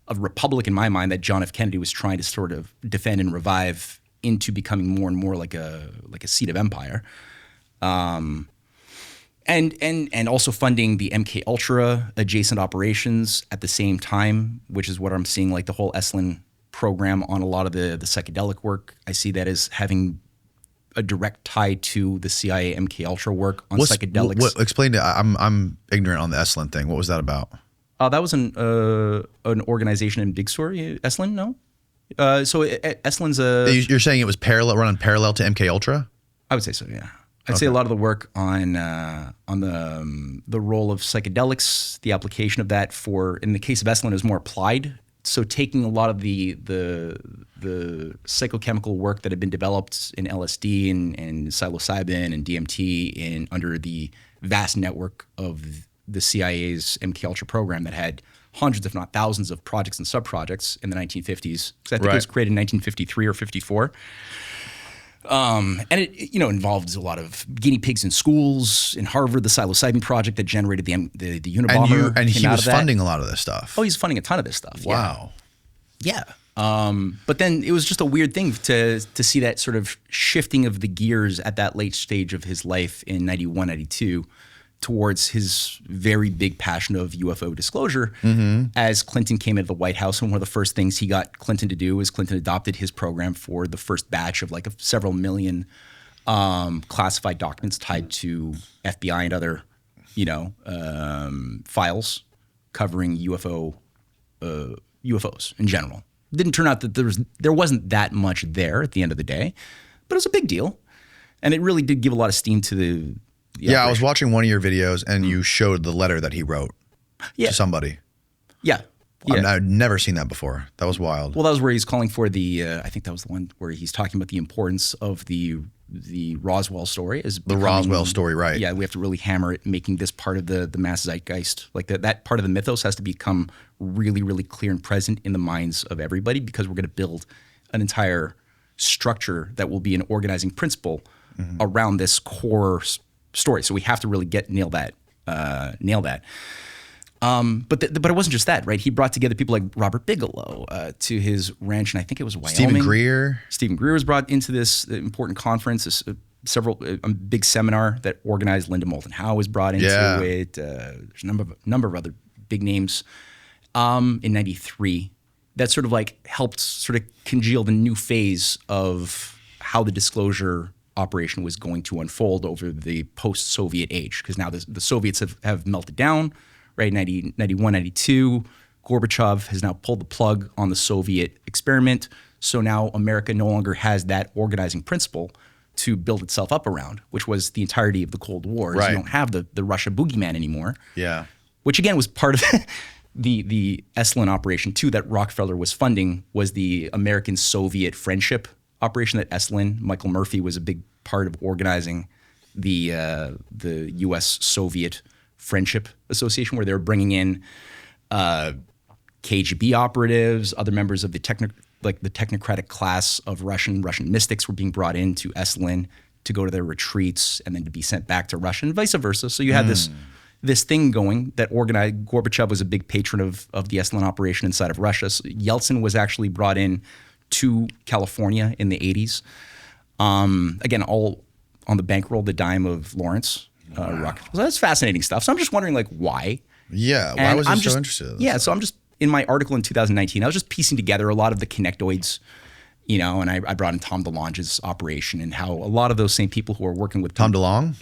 a republic in my mind that John F. Kennedy was trying to sort of defend and revive into becoming more and more like a seat of empire. And And also funding the MK Ultra adjacent operations at the same time, which is what I'm seeing, like the whole Esalen program on a lot of the psychedelic work. I see that as having a direct tie to the CIA MK Ultra work on psychedelics. Explain to I'm ignorant on the Esalen thing. What was that about? That was an organization in Big Sur, Esalen, no? So Esalen's You're saying it was running parallel to MK Ultra? I would say so, yeah. I'd say a lot of the work on the role of psychedelics, the application of that in the case of Esalen, is more applied. So taking a lot of the psychochemical work that had been developed in LSD and psilocybin and DMT under the vast network of the CIA's MK Ultra program that had hundreds, if not thousands, of projects and sub-projects in the 1950s. Because I think it was created in 1953 or 54. And it involved a lot of guinea pigs in schools. In Harvard, the psilocybin project that generated the Unabomber. And he was funding a lot of this stuff. Oh, he's funding a ton of this stuff. Wow. Yeah. But then it was just a weird thing to see that sort of shifting of the gears at that late stage of his life in 91, 92 towards his very big passion of UFO disclosure. As Clinton came into the White House, and one of the first things he got Clinton to do was Clinton adopted his program for the first batch of like several million classified documents tied to FBI and other, files covering UFOs in general. It didn't turn out that there wasn't that much there at the end of the day, but it was a big deal, and it really did give a lot of steam to the operation. I was watching one of your videos, and you showed the letter that he wrote to somebody. Yeah. I'd never seen that before. That was wild. Well, that was where he's calling for I think that was the one where he's talking about the importance of the Roswell story. Roswell story, right. Yeah, we have to really hammer it, making this part of the mass zeitgeist. Like that part of the mythos has to become really, really clear and present in the minds of everybody, because we're going to build an entire structure that will be an organizing principle around this core story. So we have to really nail that. But it wasn't just that, right? He brought together people like Robert Bigelow to his ranch, and I think it was Wyoming. Stephen Greer was brought into this important conference. A big seminar that organized. Linda Moulton Howe was brought into it. There's a number of other big names in '93 that sort of like helped sort of congeal the new phase of how the disclosure operation was going to unfold over the post-Soviet age, because now the Soviets have melted down, right? 91, 92, Gorbachev has now pulled the plug on the Soviet experiment. So now America no longer has that organizing principle to build itself up around, which was the entirety of the Cold War. Right. You don't have the Russia boogeyman anymore. Yeah. Which again was part of the Esalen operation too that Rockefeller was funding, was the American-Soviet friendship operation that Esalen, Michael Murphy, was a big part of organizing the U.S.-Soviet Friendship Association, where they were bringing in KGB operatives, other members of the technocratic class of Russian mystics were being brought into Esalen to go to their retreats and then to be sent back to Russia and vice versa. So you had this thing going that organized. Gorbachev was a big patron of the Esalen operation inside of Russia. So Yeltsin was actually brought in to California in the 80s. Again, all on the bankroll, the dime of Lawrence Rockefeller. So that's fascinating stuff. So I'm just wondering, like, why? Yeah, why was he so interested in this? Yeah, so I'm just, in my article in 2019, I was just piecing together a lot of the connectoids, and I brought in Tom DeLonge's operation and how a lot of those same people who are working with Tom DeLonge?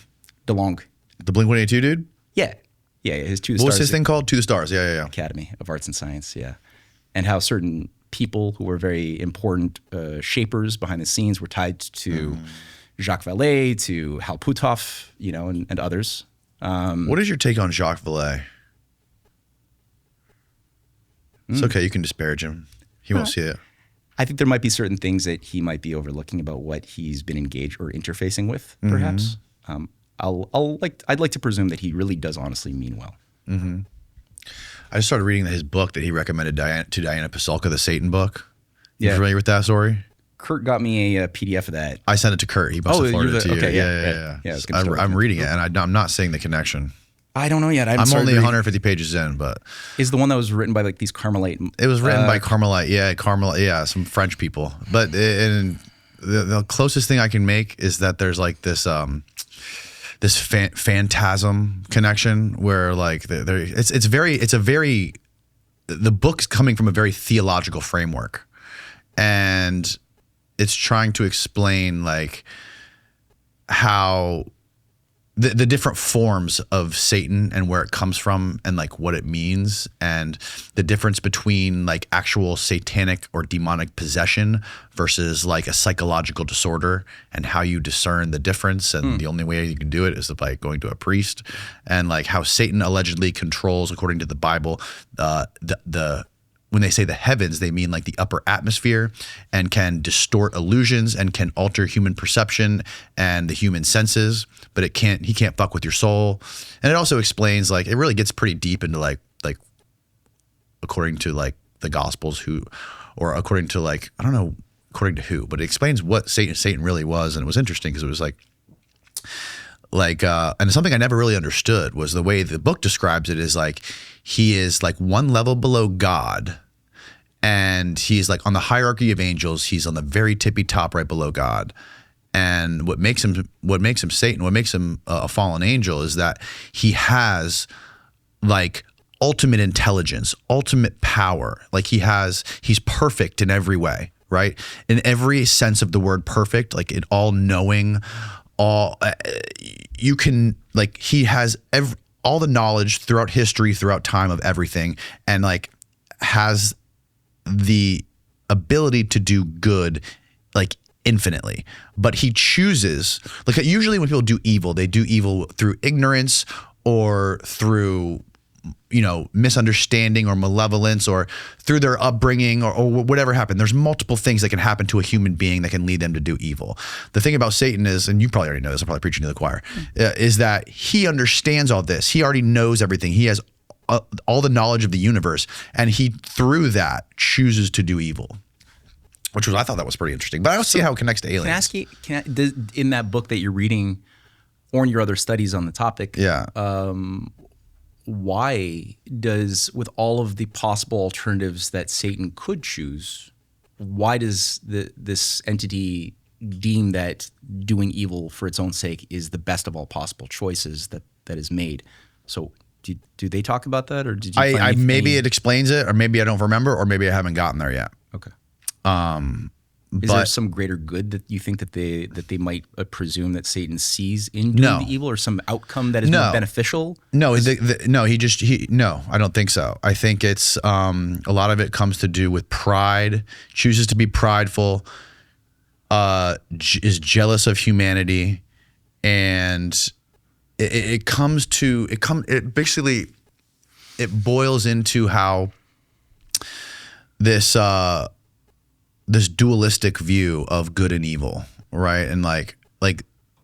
DeLonge. The Blink-182 dude? Yeah, his To the Stars. What was his thing called? To the Stars, yeah. Academy of Arts and Science, yeah. And how certain people who were very important shapers behind the scenes were tied to Jacques Vallée, to Hal Puthoff, and others. What is your take on Jacques Vallée? It's okay, you can disparage him. He won't see it. I think there might be certain things that he might be overlooking about what he's been engaged or interfacing with, perhaps. I'd like to presume that he really does honestly mean well. I just started reading his book that he recommended to Diana Pasulka, the Satan book. You Yeah. familiar with that story? Kurt got me a PDF of that. I sent it to Kurt. He must have forwarded it to you. okay, Yeah. Yeah, I was gonna start I'm with reading it, and I'm not seeing the connection. I don't know yet. I'm only 150 pages in, but is the one that was written by like these Carmelite? it was written by Carmelite, some French people. But the closest thing I can make is that there's like this phantasm connection where like the book's coming from a very theological framework, and it's trying to explain like how the different forms of Satan and where it comes from and like what it means, and the difference between like actual satanic or demonic possession versus like a psychological disorder, and how you discern the difference. And the only way you can do it is by going to a priest, and like how Satan allegedly controls, according to the Bible, when they say the heavens, they mean like the upper atmosphere, and can distort illusions and can alter human perception and the human senses, but he can't fuck with your soul. And it also explains, like, it really gets pretty deep into like according to like the Gospels or according to like, I don't know according to who, but it explains what Satan really was. And it was interesting because it was and something I never really understood was the way the book describes it is like he is like one level below God, and he's like on the hierarchy of angels, he's on the very tippy top right below God. And what makes him Satan, what makes him a fallen angel, is that he has like ultimate intelligence, ultimate power. Like he's perfect in every way, right? In every sense of the word perfect, like in all knowing, you can, like, he has all the knowledge throughout history, throughout time of everything, and like has the ability to do good like infinitely. But he chooses, like, usually when people do evil, they do evil through ignorance or through, you know, misunderstanding or malevolence, or through their upbringing, or whatever happened. There's multiple things that can happen to a human being that can lead them to do evil. The thing about Satan is, and you probably already know this, I'm probably preaching to the choir, is that he understands all this. He already knows everything. He has all the knowledge of the universe, and he, through that, chooses to do evil. I thought that was pretty interesting. But I don't see how it connects to aliens. Can I ask you, in that book that you're reading, or in your other studies on the topic, why does, with all of the possible alternatives that Satan could choose, why does this entity deem that doing evil for its own sake is the best of all possible choices that is made? So do they talk about that, or did you maybe it explains it, or maybe I don't remember, or maybe I haven't gotten there yet. Okay. Is there some greater good that you think that they might presume that Satan sees in doing the evil, or some outcome that is more beneficial? No, no, I don't think so. I think it's a lot of it comes to do with pride, chooses to be prideful, is jealous of humanity, and it boils into how this dualistic view of good and evil, right? And like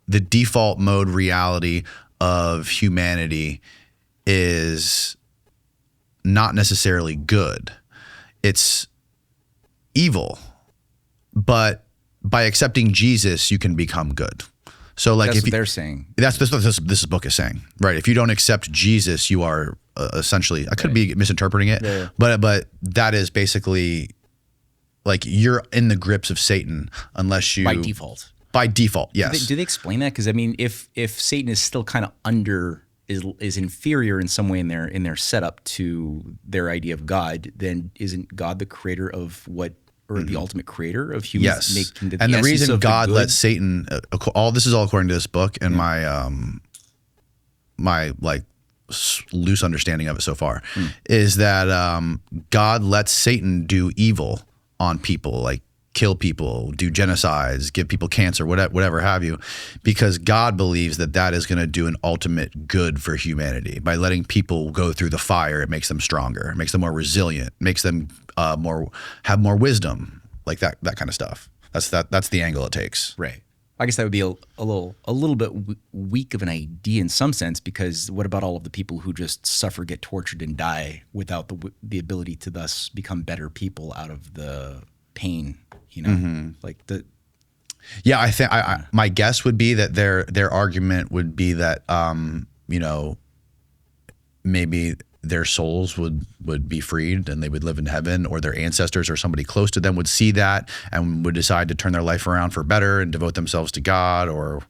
the default mode reality of humanity is not necessarily good. It's evil. But by accepting Jesus, you can become good. So like, that's what they're saying. That's this book is saying, right? If you don't accept Jesus, you are essentially, I could be misinterpreting it, but that is basically, like, you're in the grips of Satan unless you... By default. By default, yes. Do they explain that? Because I mean, if Satan is still kind of is inferior in some way in their setup to their idea of God, then isn't God the creator of what, or the ultimate creator of humans? Yes. And the reason God lets Satan, this is all according to this book and my like loose understanding of it so far, is that God lets Satan do evil on people, like kill people, do genocides, give people cancer, whatever have you, because God believes that is going to do an ultimate good for humanity. By letting people go through the fire, it makes them stronger, it makes them more resilient, makes them have more wisdom, like that kind of stuff. That's the angle it takes. Right. I guess that would be a little bit weak of an idea in some sense, because what about all of the people who just suffer, get tortured, and die without the ability to thus become better people out of the pain? You know, like the. Yeah, I think my guess would be that their argument would be that you know, maybe their souls would be freed and they would live in heaven, or their ancestors or somebody close to them would see that and would decide to turn their life around for better and devote themselves to God, or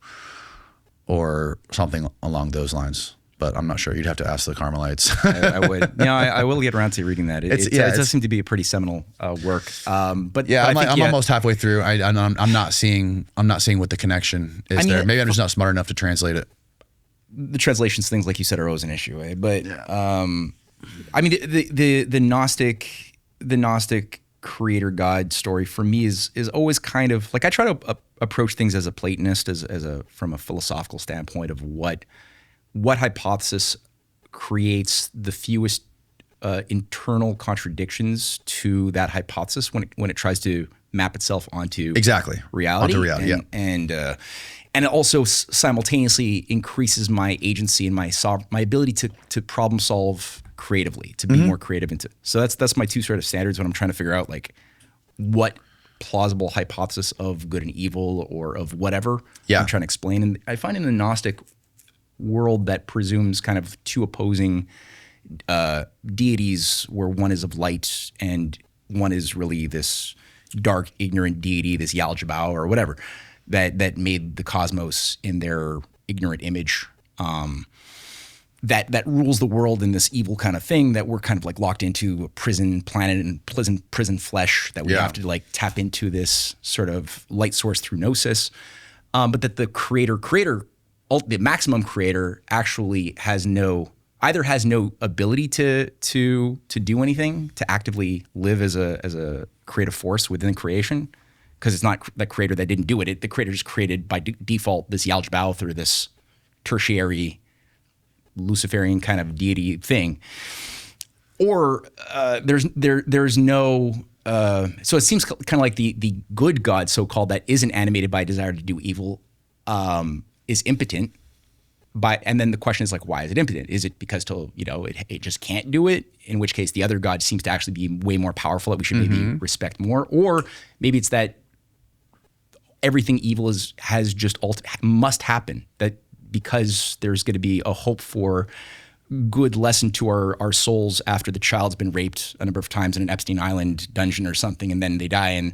or something along those lines. But I'm not sure. You'd have to ask the Carmelites. I would. I will get around to reading that. It does seem to be a pretty seminal work. But I'm almost halfway through. I'm not seeing what the connection is there. Maybe I'm just not smart enough to translate it. The translations things, like you said, are always an issue. But the Gnostic creator God story for me is always kind of like, I try to approach things as a Platonist, from a philosophical standpoint of what hypothesis creates the fewest internal contradictions to that hypothesis when it tries to map itself onto reality. And it also simultaneously increases my agency and my ability to problem solve creatively, to be more creative so that's my two sort of standards when I'm trying to figure out like what plausible hypothesis of good and evil or of whatever I'm trying to explain. And I find in the Gnostic world that presumes kind of two opposing deities, where one is of light and one is really this dark, ignorant deity, this Yaldabaoth or whatever, that made the cosmos in their ignorant image, that rules the world in this evil kind of thing, that we're kind of like locked into a prison planet and prison flesh, that we have to like tap into this sort of light source through gnosis, but that the creator, the maximum creator, actually has no ability to do anything, to actively live as a creative force within creation, because it's not the creator that didn't do it. The creator just created by default this Yaldabaoth or this tertiary Luciferian kind of deity thing. Or there's no. So it seems kind of like the good God, so-called, that isn't animated by a desire to do evil, is impotent. And then the question is like, why is it impotent? Is it because it just can't do it? In which case the other God seems to actually be way more powerful, that we should maybe respect more. Or maybe it's that everything evil must happen, that because there's going to be a hope for good lesson to our souls after the child's been raped a number of times in an Epstein Island dungeon or something, and then they die,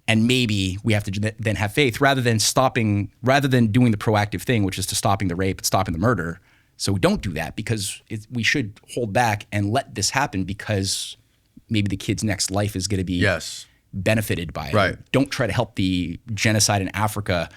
and maybe we have to then have faith rather than doing the proactive thing, which is to stopping the rape and stopping the murder. So we don't do that, because we should hold back and let this happen, because maybe the kid's next life is going to be benefited by it. Right. Don't try to help the genocide in Africa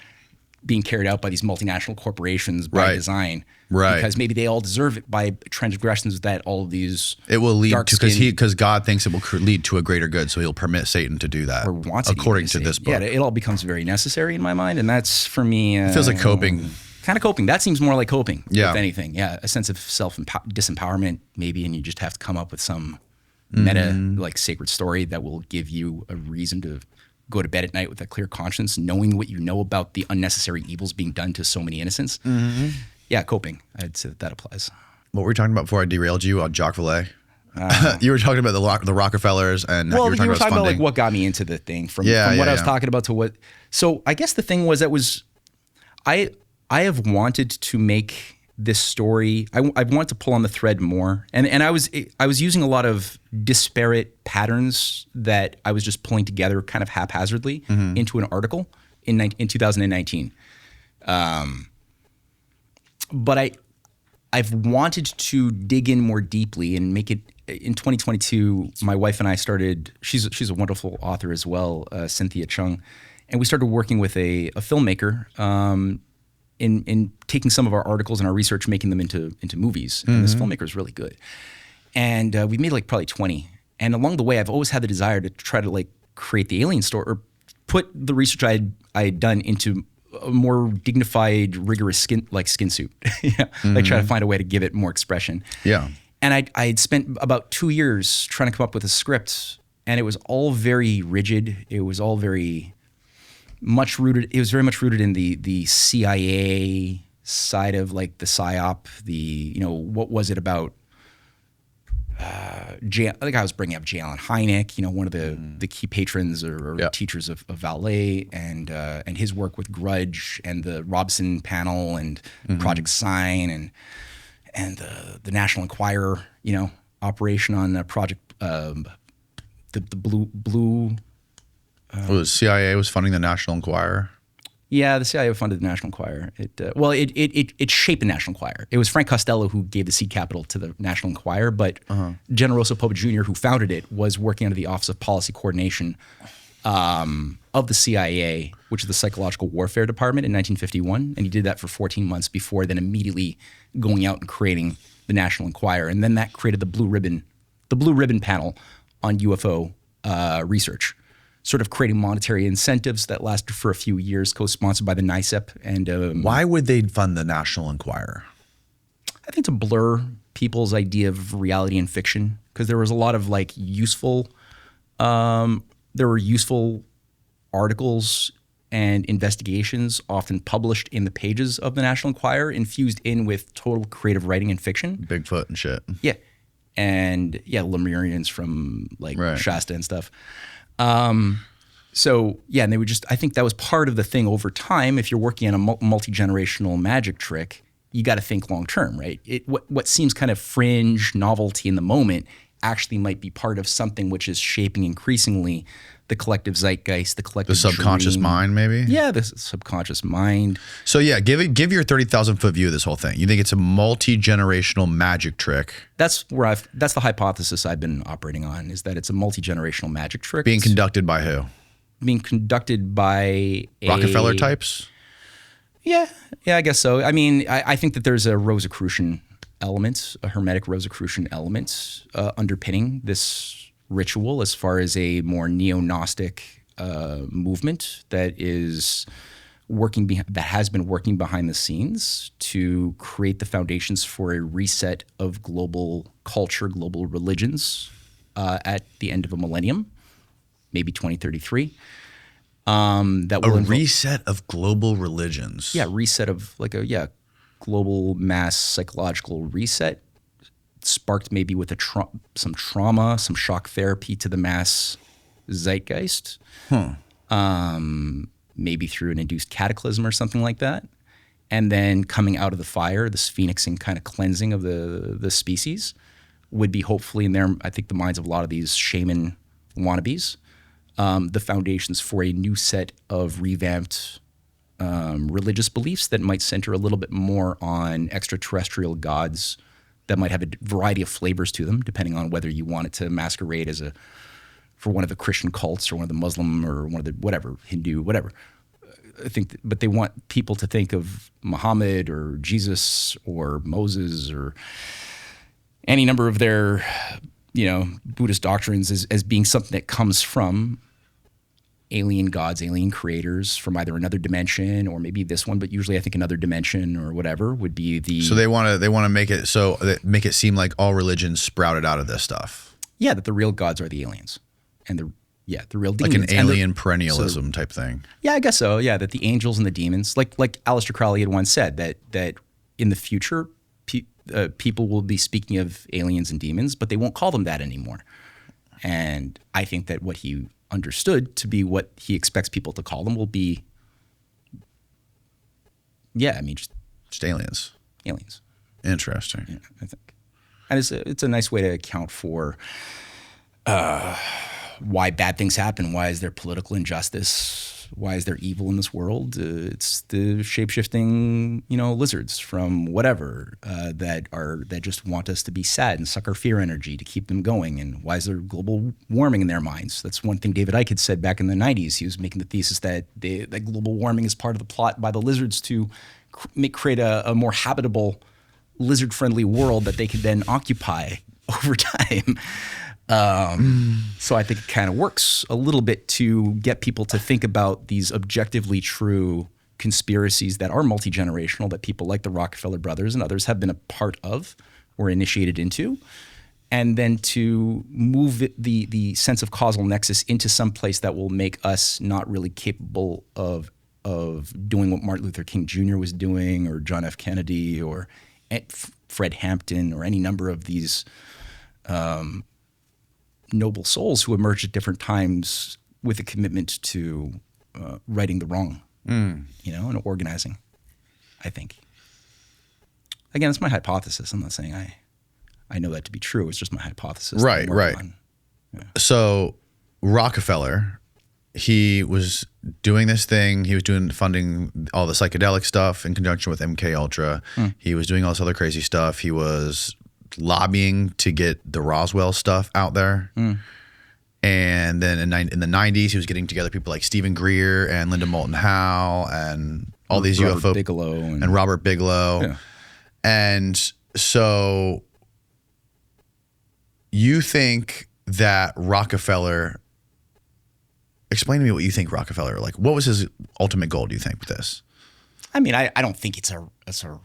being carried out by these multinational corporations by design. Right. Because maybe they all deserve it by transgressions that all of these. It will lead to, because God thinks it will lead to a greater good, so he'll permit Satan to do that. Or wants according to this book. Yeah, it all becomes very necessary in my mind, and that's for me. It feels like coping. Kind of coping. That seems more like coping. Yeah. If anything, a sense of disempowerment maybe, and you just have to come up with some meta like sacred story that will give you a reason to go to bed at night with a clear conscience, knowing what you know about the unnecessary evils being done to so many innocents. Yeah, coping. I'd say that applies. What were we talking about before I derailed you on Jacques Vallée? You were talking about the Rockefellers, and you were talking about like what got me into the thing from what I was talking about to what. So I guess the thing was I have wanted to make this story. I wanted to pull on the thread more, and I was using a lot of disparate patterns that I was just pulling together kind of haphazardly into an article in 2019. But I've wanted to dig in more deeply and make it. In 2022, my wife and I started. She's a wonderful author as well, Cynthia Chung, and we started working with a filmmaker. In taking some of our articles and our research, making them into movies. And this filmmaker is really good. And we made like probably 20. And along the way, I've always had the desire to try to like create the alien story, or put the research I had done into a more dignified, rigorous skin suit. Like try to find a way to give it more expression. Yeah. And I had spent about 2 years trying to come up with a script, and it was all very rigid. It was all very much rooted. It was very much rooted in the CIA side of like the psy-op. What was it about? I think I was bringing up J. Allen Hynek, one of the key patrons or teachers of Vallée, and his work with Grudge and the Robson panel and Project Sign and the National Enquirer, operation on Project the Blue. The CIA was funding the National Enquirer. Yeah, the CIA funded the National Enquirer. It shaped the National Enquirer. It was Frank Costello who gave the seed capital to the National Enquirer, but Generoso Pope Jr., who founded it, was working under the Office of Policy Coordination of the CIA, which is the Psychological Warfare Department, in 1951, and he did that for 14 months before then immediately going out and creating the National Enquirer, and then that created the Blue Ribbon panel on UFO research, sort of creating monetary incentives that lasted for a few years, co-sponsored by the NICEP. And Why would they fund the National Enquirer? I think to blur people's idea of reality and fiction, because there was a lot of like useful. There were useful articles and investigations often published in the pages of the National Enquirer, infused in with total creative writing and fiction. Bigfoot and shit. Yeah. And yeah, Lemurians from like Shasta and stuff. So yeah, and they would just, I think that was part of the thing over time. If you're working on a multi-generational magic trick, you got to think long-term, right? What seems kind of fringe novelty in the moment actually might be part of something which is shaping increasingly the collective zeitgeist, the subconscious dream. mind, maybe? Yeah, the subconscious mind. So yeah, give your 30,000 foot view of this whole thing. You think it's a multi-generational magic trick? That's the hypothesis I've been operating on, is that it's a multi-generational magic trick. Being conducted by who? Being conducted by Rockefeller types? Yeah, I guess so. I mean, I think that there's a Rosicrucian element, a Hermetic Rosicrucian element underpinning this ritual, as far as a more neo-Gnostic movement that is that has been working behind the scenes to create the foundations for a reset of global culture, global religions at the end of a millennium, maybe 2033. Reset of global religions. Yeah, reset of global mass psychological reset, sparked maybe with some trauma, some shock therapy to the mass zeitgeist, maybe through an induced cataclysm or something like that, and then coming out of the fire, this phoenixing kind of cleansing of the species would be hopefully in there. I think the minds of a lot of these shaman wannabes, the foundations for a new set of revamped religious beliefs that might center a little bit more on extraterrestrial gods that might have a variety of flavors to them, depending on whether you want it to masquerade as for one of the Christian cults or one of the Muslim or one of the whatever, Hindu, whatever. I think, but they want people to think of Muhammad or Jesus or Moses or any number of their, Buddhist doctrines as being something that comes from alien gods, alien creators from either another dimension or maybe this one, but usually I think another dimension or whatever would be the. So they want to make it so make it seem like all religions sprouted out of this stuff. Yeah, that the real gods are the aliens, and the real demons, like an alien perennialism type thing. Yeah, I guess so. Yeah, that the angels and the demons, like Aleister Crowley had once said, that in the future people will be speaking of aliens and demons, but they won't call them that anymore. And I think that what he understood to be what he expects people to call them will be, just aliens. Aliens. Interesting. Yeah, I think, and it's a nice way to account for why bad things happen. Why is there political injustice? Why is there evil in this world? It's the shape-shifting, lizards from whatever that just want us to be sad and suck our fear energy to keep them going. And why is there global warming in their minds? That's one thing David Icke had said back in the 90s. He was making the thesis that global warming is part of the plot by the lizards to create a more habitable, lizard-friendly world that they could then occupy over time. So I think it kind of works a little bit to get people to think about these objectively true conspiracies that are multi-generational, that people like the Rockefeller brothers and others have been a part of or initiated into, and then to move the sense of causal nexus into some place that will make us not really capable of doing what Martin Luther King Jr. was doing, or John F. Kennedy, or Fred Hampton, or any number of these noble souls who emerged at different times with a commitment to righting the wrong, and organizing, I think. Again, it's my hypothesis. I'm not saying I know that to be true. It's just my hypothesis. Right. Yeah. So Rockefeller he was doing this thing. He was funding all the psychedelic stuff in conjunction with MK Ultra. He was doing all this other crazy stuff. He was lobbying to get the Roswell stuff out there. And then in the 90s, he was getting together people like Stephen Greer and Linda Moulton Howe and all these UFO Bigelow and Robert Bigelow. Yeah. And so you think that Rockefeller, explain to me what you think Rockefeller, like what was his ultimate goal, do you think, with this? I mean, I don't think it's a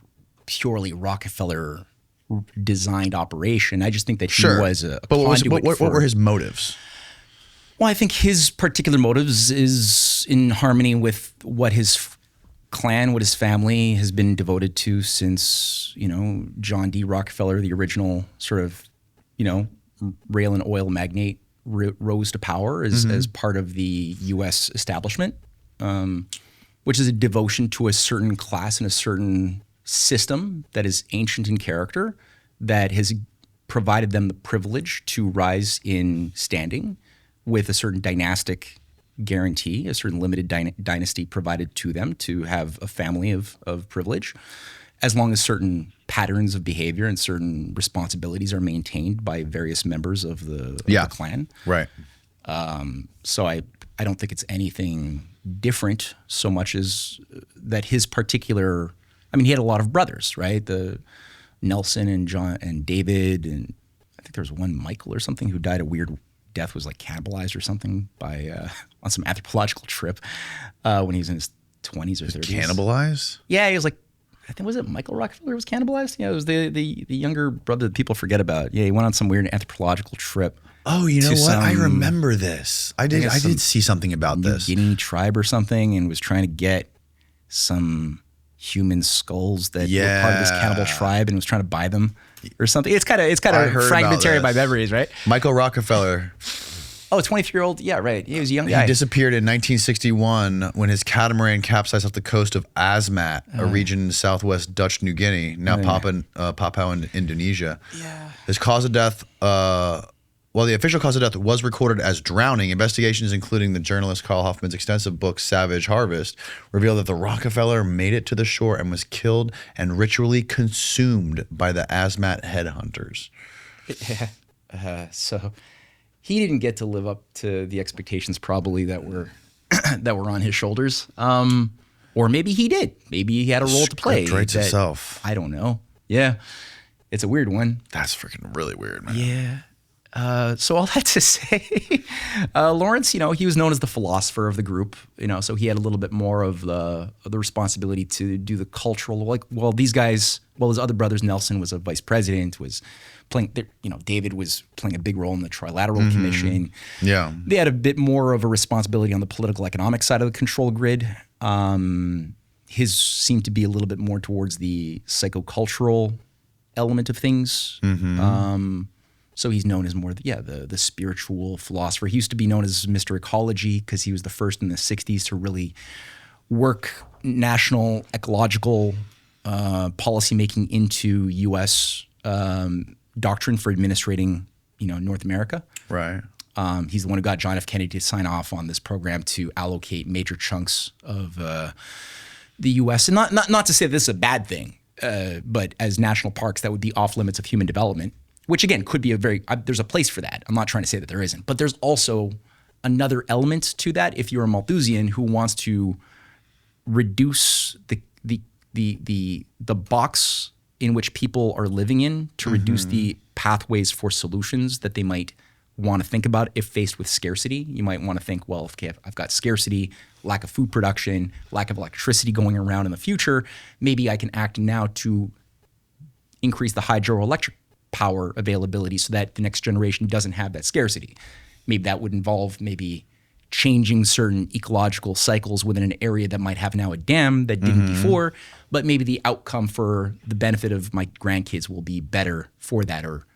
purely Rockefeller designed operation. I just think that he was a conduit. What were his motives? Well, I think his particular motives is in harmony with what his clan, what his family has been devoted to since, John D. Rockefeller, the original sort of, rail and oil magnate, rose to power as part of the U.S. establishment, which is a devotion to a certain class and a certain system that is ancient in character, that has provided them the privilege to rise in standing with a certain dynastic guarantee, a certain limited dynasty provided to them to have a family of privilege, as long as certain patterns of behavior and certain responsibilities are maintained by various members of the clan. Right. So I don't think it's anything different so much as that his particular, he had a lot of brothers, right? The Nelson and John and David, and I think there was one Michael or something who died a weird death, was like cannibalized or something by on some anthropological trip when he was in his 20s or 30s. Cannibalized? Yeah, he was like, I think, was it Michael Rockefeller was cannibalized? Yeah, it was the younger brother that people forget about. Yeah, he went on some weird anthropological trip. Oh, you know what? I remember this. I did see something about this. Guinea tribe or something, and was trying to get some human skulls that were part of this cannibal tribe, and was trying to buy them or something. It's kind of fragmentary by memories, right? Michael Rockefeller. Oh, 23-year-old. Yeah, right. He was a young guy. He disappeared in 1961 when his catamaran capsized off the coast of Asmat, a region in southwest Dutch New Guinea, now Papua in Indonesia. Yeah. His cause of death, well, the official cause of death was recorded as drowning. Investigations, including the journalist Carl Hoffman's extensive book, Savage Harvest, revealed that the Rockefeller made it to the shore and was killed and ritually consumed by the Asmat headhunters. So he didn't get to live up to the expectations probably that were that were on his shoulders. Or maybe he did. Maybe he had a role to play. Writes itself. I don't know. Yeah. It's a weird one. That's freaking really weird, man. Yeah. So all that to say, Lawrence, he was known as the philosopher of the group, so he had a little bit more of the responsibility to do the cultural, these guys, his other brothers, Nelson was a vice president, was playing, David was playing a big role in the Trilateral Commission. Yeah. They had a bit more of a responsibility on the political economic side of the control grid. His seemed to be a little bit more towards the psychocultural element of things. So he's known as more, the spiritual philosopher. He used to be known as Mr. Ecology because he was the first in the 60s to really work national ecological policymaking into U.S. Doctrine for administrating, North America. Right. He's the one who got John F. Kennedy to sign off on this program to allocate major chunks of the U.S. And not to say this is a bad thing, but as national parks that would be off limits of human development. Which again could be there's a place for that. I'm not trying to say that there isn't, but there's also another element to that. If you're a Malthusian who wants to reduce the box in which people are living in, to reduce the pathways for solutions that they might want to think about if faced with scarcity, you might want to think, well, okay, I've got scarcity, lack of food production, lack of electricity going around in the future, maybe I can act now to increase the hydroelectric power availability so that the next generation doesn't have that scarcity. Maybe that would involve changing certain ecological cycles within an area that might have now a dam that didn't before, but maybe the outcome for the benefit of my grandkids will be better for that. Or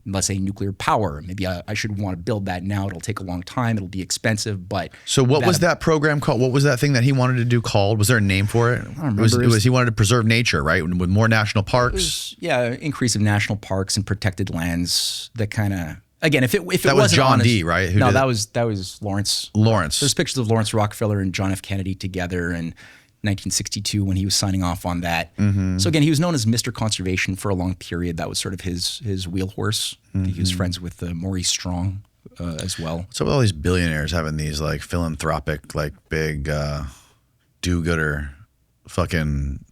let's say nuclear power. Maybe I should want to build that now. It'll take a long time. It'll be expensive, but... So what was that program called? What was that thing that he wanted to do called? Was there a name for it? I don't remember. It was he wanted to preserve nature, right? With more national parks? Increase of national parks and protected lands that kind of Again, if it That was wasn't John honest, D, right? Who no, did that it? was Lawrence. Lawrence. There's pictures of Lawrence Rockefeller and John F. Kennedy together in 1962 when he was signing off on that. So again, he was known as Mr. Conservation for a long period. That was sort of his wheelhorse. He was friends with Maurice Strong as well. So with all these billionaires having these like philanthropic, like big do-gooder fucking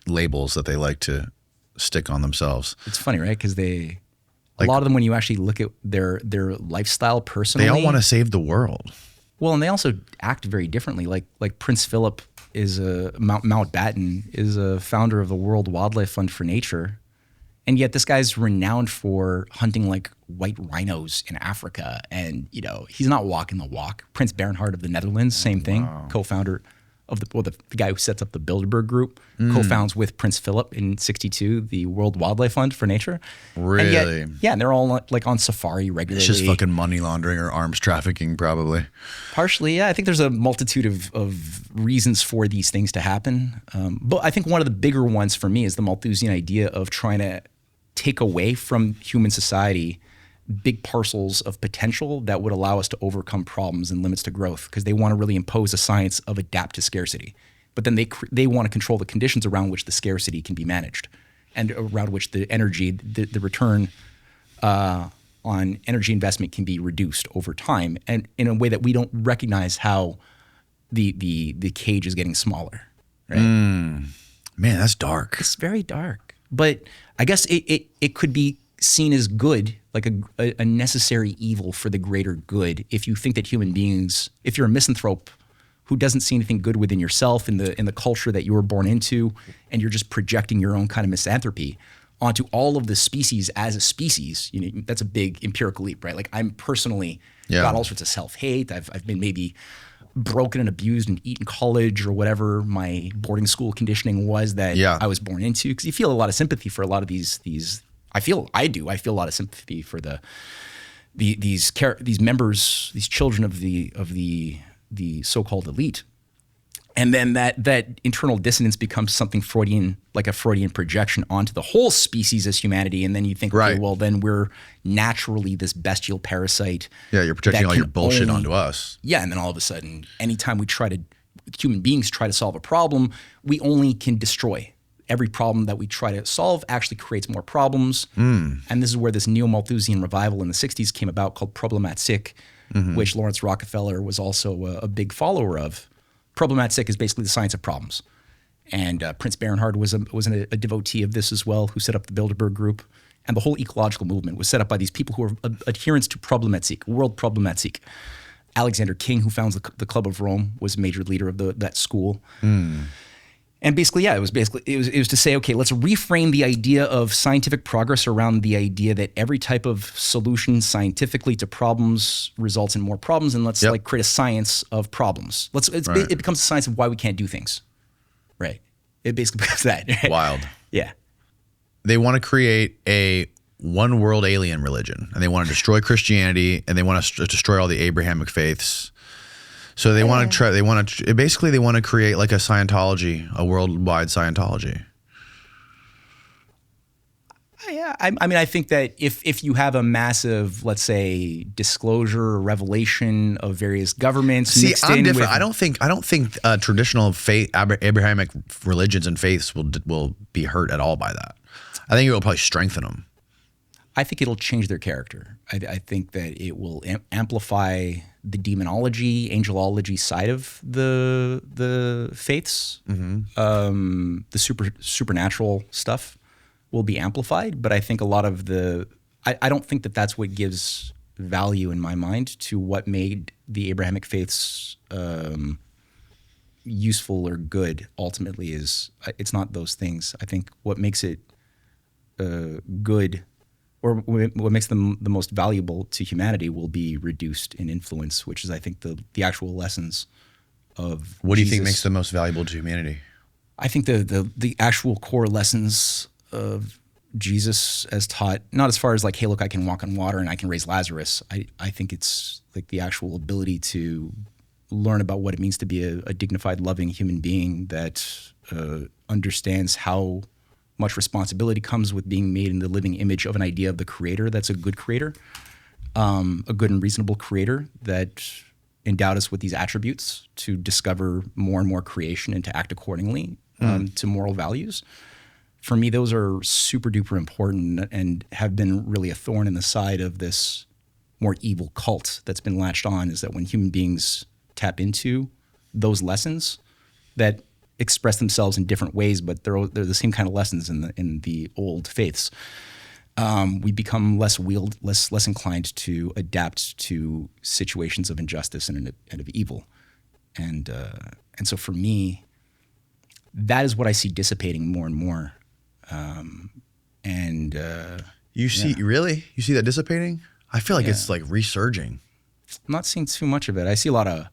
labels that they like to stick on themselves. It's funny, right? Because a lot of them, when you actually look at their lifestyle personally, They all want to save the world. well, and they also act very differently. Like Prince Philip is Mountbatten is a founder of the World Wildlife Fund for Nature, and yet this guy's renowned for hunting like white rhinos in Africa, and he's not walking the walk. Prince Bernhard of the Netherlands, same thing, co-founder of the guy who sets up the Bilderberg Group, co-founds with Prince Philip in '62 the World Wildlife Fund for Nature. Really? And yet, and they're all like on safari regularly. It's just fucking money laundering or arms trafficking, probably. Partially, yeah. I think there's a multitude of reasons for these things to happen. But I think one of the bigger ones for me is the Malthusian idea of trying to take away from human society big parcels of potential that would allow us to overcome problems and limits to growth, because they want to really impose a science of adapt to scarcity. But then they want to control the conditions around which the scarcity can be managed and around which the energy, the return on energy investment can be reduced over time, and in a way that we don't recognize how the cage is getting smaller. Right? Man, that's dark. It's very dark. But I guess it could be seen as good, like a necessary evil for the greater good, if you think that human beings, if you're a misanthrope who doesn't see anything good within yourself in the culture that you were born into, and you're just projecting your own kind of misanthropy onto all of the species as a species, that's a big empirical leap, right? Like I'm personally got all sorts of self-hate. I've been maybe broken and abused and eaten college or whatever my boarding school conditioning was that I was born into, because you feel a lot of sympathy for a lot of these I feel a lot of sympathy for these members, these children of the so-called elite, and then that internal dissonance becomes something Freudian, like a Freudian projection onto the whole species as humanity, and then you think, okay, well, then we're naturally this bestial parasite. Yeah, you're projecting all your bullshit onto us. Yeah, and then all of a sudden, anytime human beings try to solve a problem, we only can destroy. Every problem that we try to solve actually creates more problems. And this is where this neo-Malthusian revival in the 60s came about, called Problematik, which Lawrence Rockefeller was also a big follower of. Problematik is basically the science of problems. And Prince Bernhard was a devotee of this as well, who set up the Bilderberg Group. And the whole ecological movement was set up by these people who are adherents to Problematik, World Problematik. Alexander King, who founds the Club of Rome, was a major leader of that school. And basically, it was to say, okay, let's reframe the idea of scientific progress around the idea that every type of solution scientifically to problems results in more problems, and let's create a science of problems. It becomes a science of why we can't do things, right? It basically becomes that. Right? Wild. Yeah. They want to create a one world alien religion, and they want to destroy Christianity, and they want to destroy all the Abrahamic faiths. So they want to try. They want to create like a Scientology, a worldwide Scientology. Yeah, I mean, I think that if you have a massive, let's say, disclosure or revelation of various governments, see, I'm different. I don't think traditional faith, Abrahamic religions and faiths will be hurt at all by that. I think it will probably strengthen them. I think it'll change their character. I think that it will amplify the demonology, angelology side of the faiths. The supernatural stuff will be amplified, but I think a lot of I don't think that that's what gives value in my mind to what made the Abrahamic faiths useful or good. Ultimately, it's not those things. I think what makes it good, or what makes them the most valuable to humanity, will be reduced in influence, which is, I think, the actual lessons of What do you Jesus. think makes them most valuable to humanity? I think the actual core lessons of Jesus as taught, not as far as like, hey, look, I can walk on water and I can raise Lazarus. I think it's like the actual ability to learn about what it means to be a dignified, loving human being that understands how much responsibility comes with being made in the living image of an idea of the creator that's a good creator, a good and reasonable creator that endowed us with these attributes to discover more and more creation and to act accordingly to moral values. For me, those are super duper important and have been really a thorn in the side of this more evil cult that's been latched on, is that when human beings tap into those lessons that express themselves in different ways, but they're the same kind of lessons in the old faiths, we become less inclined to adapt to situations of injustice and of evil. And so for me, that is what I see dissipating more and more. You see that dissipating? I feel like it's like resurging. I'm not seeing too much of it. I see a lot of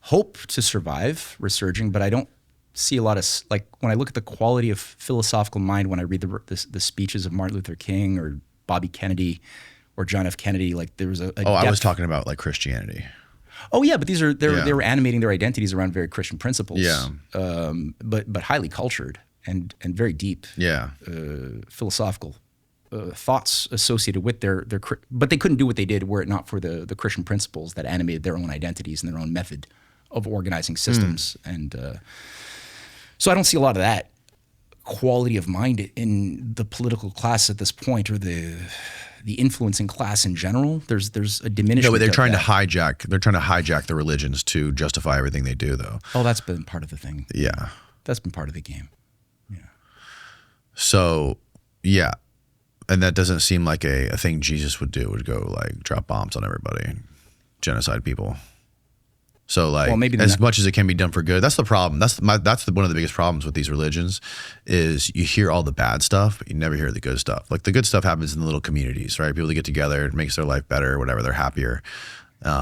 hope to survive resurging, but I don't see a lot of, like, when I look at the quality of philosophical mind, when I read the speeches of Martin Luther King or Bobby Kennedy or John F. Kennedy, like there was a depth. I was talking about like Christianity. Oh yeah, but they were animating their identities around very Christian principles. Yeah. But highly cultured and very deep. Yeah. Philosophical thoughts associated with but they couldn't do what they did were it not for the Christian principles that animated their own identities and their own method of organizing systems. And so I don't see a lot of that quality of mind in the political class at this point, or the influencing class in general. There's a diminishment. No, but they're trying to hijack the religions to justify everything they do, though. Oh, that's been part of the thing. Yeah. That's been part of the game. Yeah. So, yeah. And that doesn't seem like a thing Jesus would do, would go like drop bombs on everybody and genocide people. So like, well, maybe as much as it can be done for good, that's the problem. That's one of the biggest problems with these religions is you hear all the bad stuff, but you never hear the good stuff. Like the good stuff happens in the little communities, right? People that get together, it makes their life better, whatever, they're happier,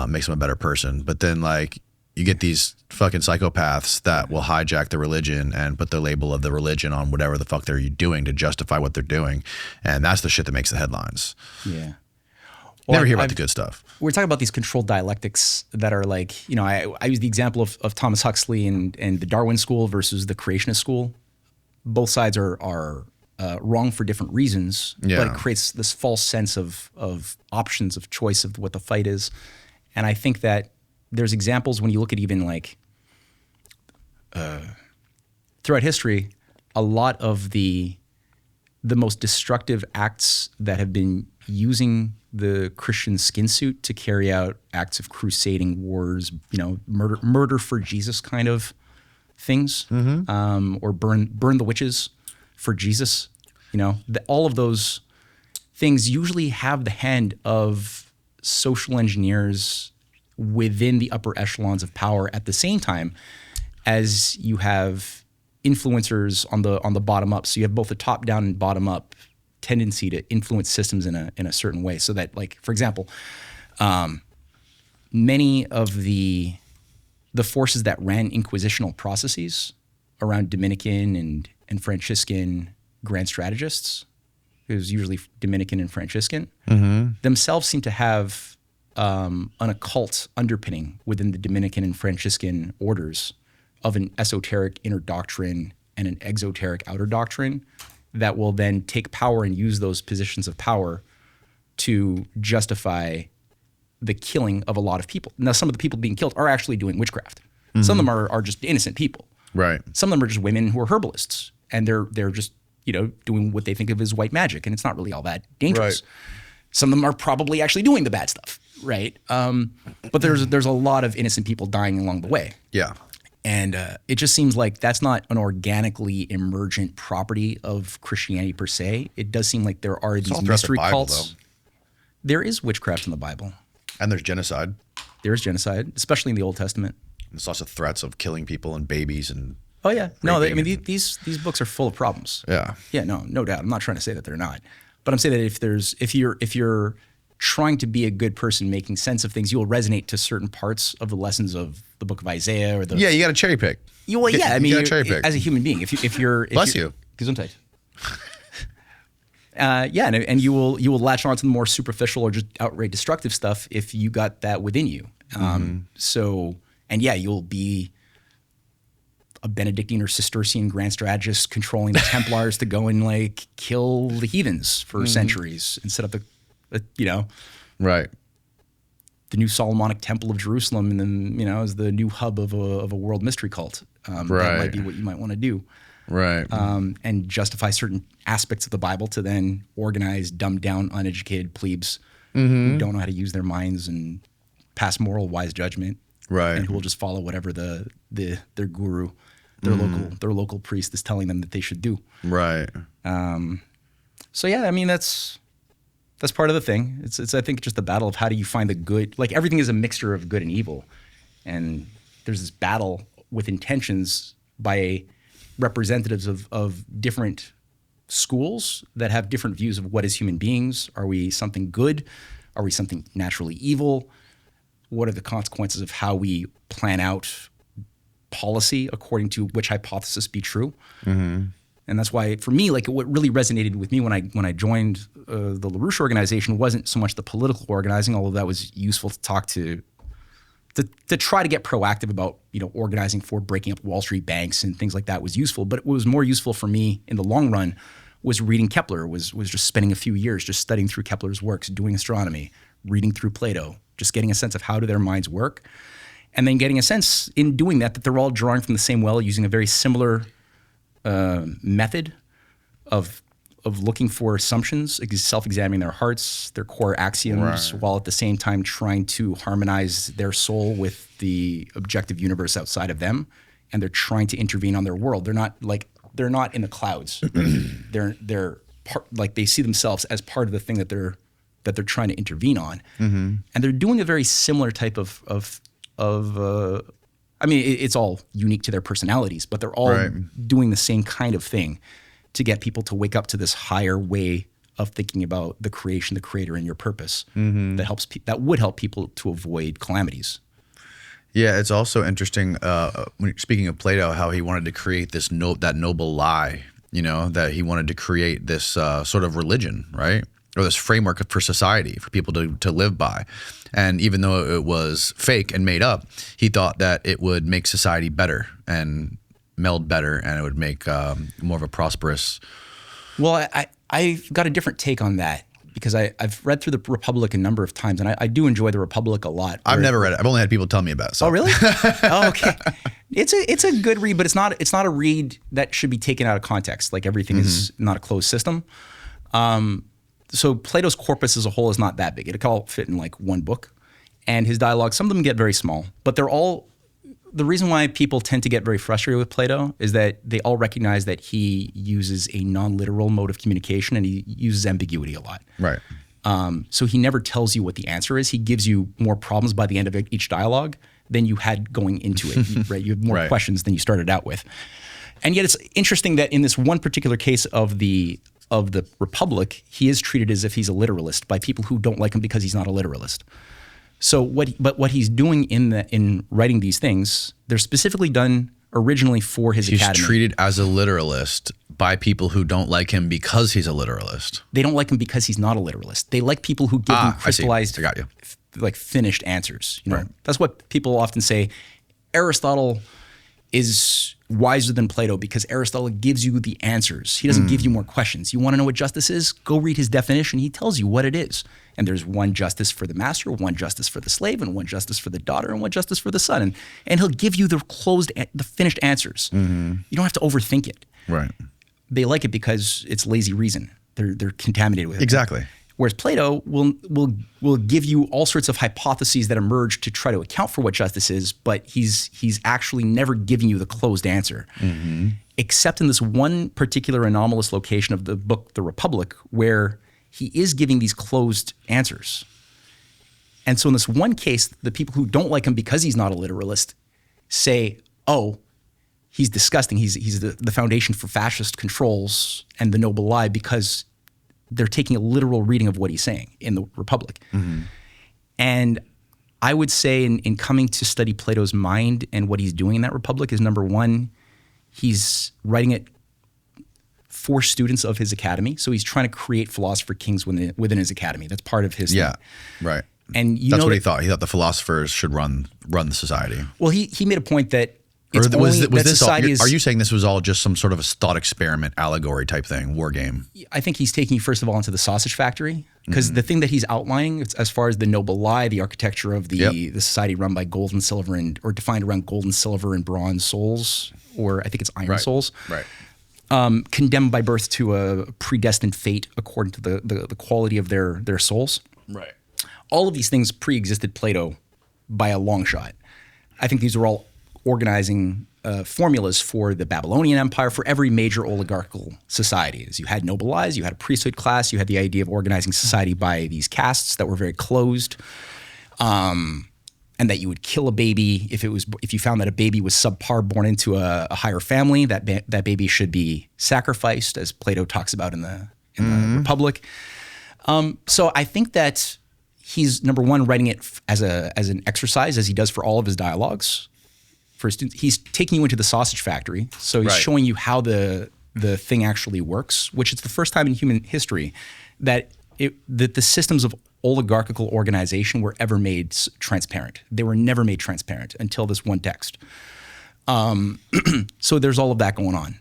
makes them a better person. But then like you get these fucking psychopaths that will hijack the religion and put the label of the religion on whatever the fuck they're doing to justify what they're doing. And that's the shit that makes the headlines. Yeah. Well, never hear about the good stuff. We're talking about these controlled dialectics that are like, I use the example of Thomas Huxley and the Darwin school versus the creationist school. Both sides are wrong for different reasons, but it creates this false sense of options, of choice of what the fight is. And I think that there's examples when you look at even like throughout history, a lot of the most destructive acts that have been using the Christian skin suit to carry out acts of crusading wars, murder for Jesus kind of things, or burn the witches for Jesus. All of those things usually have the hand of social engineers within the upper echelons of power at the same time as you have influencers on the bottom up. So you have both the top down and bottom up tendency to influence systems in a certain way. So that, like, for example, many of the forces that ran inquisitional processes around Dominican and Franciscan grand strategists, it was usually Dominican and Franciscan, themselves seem to have an occult underpinning within the Dominican and Franciscan orders of an esoteric inner doctrine and an exoteric outer doctrine that will then take power and use those positions of power to justify the killing of a lot of people. Now, some of the people being killed are actually doing witchcraft. Some of them are just innocent people. Right. Some of them are just women who are herbalists, and they're just doing what they think of as white magic, and it's not really all that dangerous. Right. Some of them are probably actually doing the bad stuff, right? But there's a lot of innocent people dying along the way. Yeah. And it just seems like that's not an organically emergent property of Christianity per se. It does seem like there are these mystery cults. Though. There is witchcraft in the Bible. And there's genocide. There is genocide, especially in the Old Testament. There's lots of threats of killing people and babies and. Oh yeah, no. These books are full of problems. Yeah. Yeah, no doubt. I'm not trying to say that they're not, but I'm saying that if you're trying to be a good person making sense of things, you will resonate to certain parts of the lessons of the book of Isaiah or the. Yeah, you got to cherry pick. You got to cherry pick as a human being. If you're bless you. Gesundheit. And you will latch on to the more superficial or just outright destructive stuff if you got that within you. You'll be a Benedictine or Cistercian grand strategist controlling the Templars to go and like kill the heathens for centuries and set up the. Right. new Solomonic Temple of Jerusalem, and then as the new hub of a world mystery cult. That might be what you might want to do, right? And justify certain aspects of the Bible to then organize dumbed down, uneducated plebes who don't know how to use their minds and pass moral wise judgment, right? And who will just follow whatever their guru, their local priest is telling them that they should do, right? So yeah, I mean that's part of the thing. It's I think just the battle of how do you find the good. Like everything is a mixture of good and evil, and there's this battle with intentions by representatives of different schools that have different views of what is human beings. Are we something good? Are we something naturally evil? What are the consequences of how we plan out policy according to which hypothesis be true? And that's why, for me, like what really resonated with me when I joined the LaRouche organization wasn't so much the political organizing, although that was useful to talk to try to get proactive about organizing for breaking up Wall Street banks and things like that was useful. But what was more useful for me in the long run was reading Kepler, was just spending a few years just studying through Kepler's works, doing astronomy, reading through Plato, just getting a sense of how do their minds work, and then getting a sense in doing that they're all drawing from the same well using a very similar method of looking for assumptions, self-examining their hearts, their core axioms, while at the same time trying to harmonize their soul with the objective universe outside of them, and they're trying to intervene on their world. They're not in the clouds. they're part, like they see themselves as part of the thing that they're trying to intervene on, and they're doing a very similar type of I mean, it's all unique to their personalities, but they're all doing the same kind of thing to get people to wake up to this higher way of thinking about the creation, the creator, and your purpose that would help people to avoid calamities. Yeah, it's also interesting, speaking of Plato, how he wanted to create that noble lie, that he wanted to create this sort of religion, right? Or this framework for society for people to live by. And even though it was fake and made up, he thought that it would make society better and meld better, and it would make more of a prosperous. Well, I've got a different take on that because I've read through the Republic a number of times, and I do enjoy the Republic a lot. I've never read it. I've only had people tell me about it. So. Oh, really? Oh, okay. It's a good read, but it's not a read that should be taken out of context. Like everything is not a closed system. So Plato's corpus as a whole is not that big. It could all fit in like one book. And his dialogues, some of them get very small, but they're all, the reason why people tend to get very frustrated with Plato is that they all recognize that he uses a non-literal mode of communication and he uses ambiguity a lot. Right. So he never tells you what the answer is. He gives you more problems by the end of each dialogue than you had going into it. Right? You have more questions than you started out with. And yet it's interesting that in this one particular case of the Republic, he is treated as if he's a literalist by people who don't like him because he's not a literalist. So what he's doing in writing these things, they're specifically done originally for his academy. He's treated as a literalist by people who don't like him because he's a literalist. They don't like him because he's not a literalist. They like people who give him crystallized, I got you. Like finished answers. That's what people often say. Aristotle is wiser than Plato because Aristotle gives you the answers. He doesn't give you more questions. You want to know what justice is? Go read his definition. He tells you what it is. And there's one justice for the master, one justice for the slave, and one justice for the daughter, and one justice for the son. And he'll give you the finished answers. You don't have to overthink it. Right. They like it because it's lazy reason. They're contaminated with it. Exactly. Whereas Plato will give you all sorts of hypotheses that emerge to try to account for what justice is, but he's actually never giving you the closed answer, except in this one particular anomalous location of the book, The Republic, where he is giving these closed answers. And so in this one case, the people who don't like him because he's not a literalist say, oh, he's disgusting. He's the foundation for fascist controls and the noble lie because they're taking a literal reading of what he's saying in the Republic. And I would say in coming to study Plato's mind and what he's doing in that Republic is, number one, he's writing it for students of his academy. So he's trying to create philosopher kings within his academy. That's part of his thing. Right. And that's what he thought. He thought the philosophers should run the society. Well, he made a point that It's Or was only that this all, society is. are you saying this was all just some sort of a thought experiment, allegory type thing, war game? I think he's taking you first of all into the sausage factory, because the thing that he's outlining, as far as the noble lie, the architecture of the society run by gold and silver or defined around gold and silver and bronze souls, or I think it's iron souls, Right. Condemned by birth to a predestined fate according to the quality of their souls. Right. All of these things pre-existed Plato by a long shot. I think these are all organizing formulas for the Babylonian Empire, for every major oligarchical society. As you had noble lies, you had a priesthood class, you had the idea of organizing society by these castes that were very closed, and that you would kill a baby if you found that a baby was subpar, born into a higher family. That baby should be sacrificed, as Plato talks about in the Republic. So I think that he's, number one, writing it as an exercise, as he does for all of his dialogues. For students, he's taking you into the sausage factory. So he's showing you how the thing actually works, which is the first time in human history that the systems of oligarchical organization were ever made transparent. They were never made transparent until this one text. So there's all of that going on.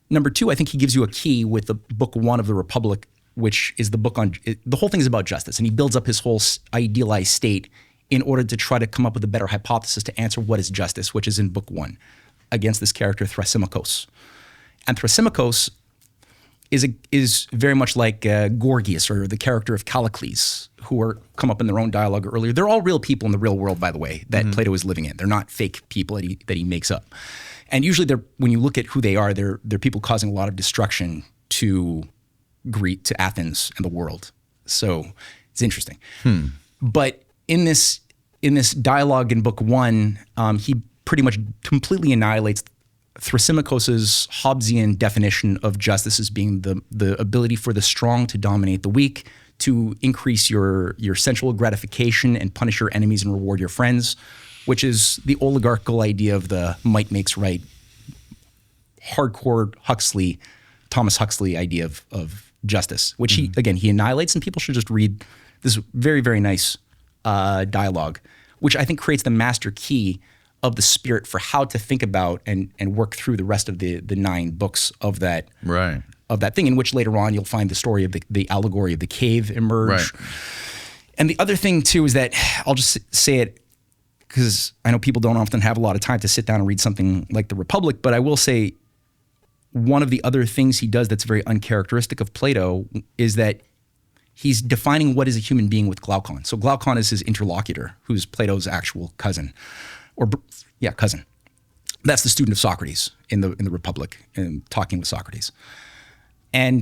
Number two, I think he gives you a key with the book 1 of the Republic, which is the book on, the whole thing is about justice. And he builds up his whole idealized state in order to try to come up with a better hypothesis to answer what is justice, which is in book 1, against this character Thrasymachos. And Thrasymachos is very much like Gorgias, or the character of Callicles, who are come up in their own dialogue earlier. They're all real people in the real world, by the way, that Plato is living in. They're not fake people that he makes up. And usually, when you look at who they are, they're people causing a lot of destruction to Athens and the world. So it's interesting. But in this dialogue in book 1, he pretty much completely annihilates Thrasymachos' Hobbesian definition of justice as being the ability for the strong to dominate the weak, to increase your sensual gratification and punish your enemies and reward your friends, which is the oligarchical idea of the might makes right, hardcore Thomas Huxley idea of justice, which he annihilates, and people should just read this very, very nice dialogue, which I think creates the master key of the spirit for how to think about and work through the rest of the 9 books of that thing, in which later on you'll find the story of the allegory of the cave emerge. Right. And the other thing too is that, I'll just say it because I know people don't often have a lot of time to sit down and read something like the Republic, but I will say one of the other things he does that's very uncharacteristic of Plato is that he's defining what is a human being with Glaucon. So Glaucon is his interlocutor, who's Plato's actual cousin. Cousin. That's the student of Socrates in the Republic, and talking with Socrates. And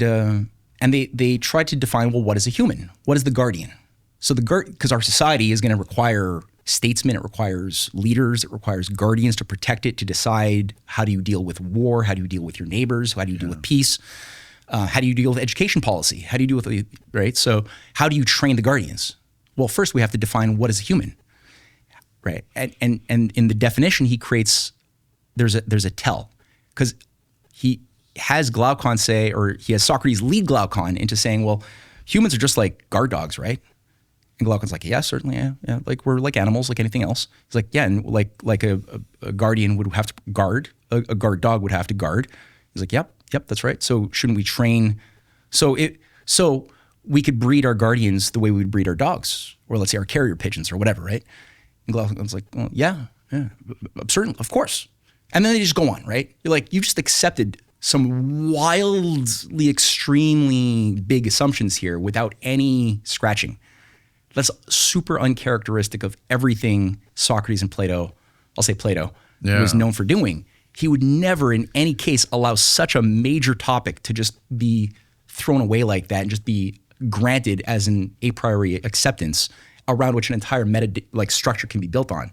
they try to define, well, what is a human? What is the guardian? So because our society is going to require statesmen, it requires leaders, it requires guardians to protect it, to decide how do you deal with war, how do you deal with your neighbors, how do you deal with peace, how do you deal with education policy, how do you deal with, right? So how do you train the guardians? Well, first we have to define what is a human. Right, and in the definition he creates, there's a tell, because he has Glaucon say, or he has Socrates lead Glaucon into saying, well, humans are just like guard dogs, right? And Glaucon's like, yeah, certainly, yeah, like we're like animals, like anything else. He's like, yeah, and like a guardian would have to guard, a guard dog would have to guard. He's like, yep, that's right. So shouldn't we train? So we could breed our guardians the way we would breed our dogs, or let's say our carrier pigeons or whatever, right? And Glaucon's like, well, yeah, certainly, of course. And then they just go on, right? You're like, you just accepted some wildly, extremely big assumptions here without any scratching. That's super uncharacteristic of everything Socrates and Plato, I'll say Plato, was known for doing. He would never in any case allow such a major topic to just be thrown away like that and just be granted as an a priori acceptance around which an entire structure can be built on.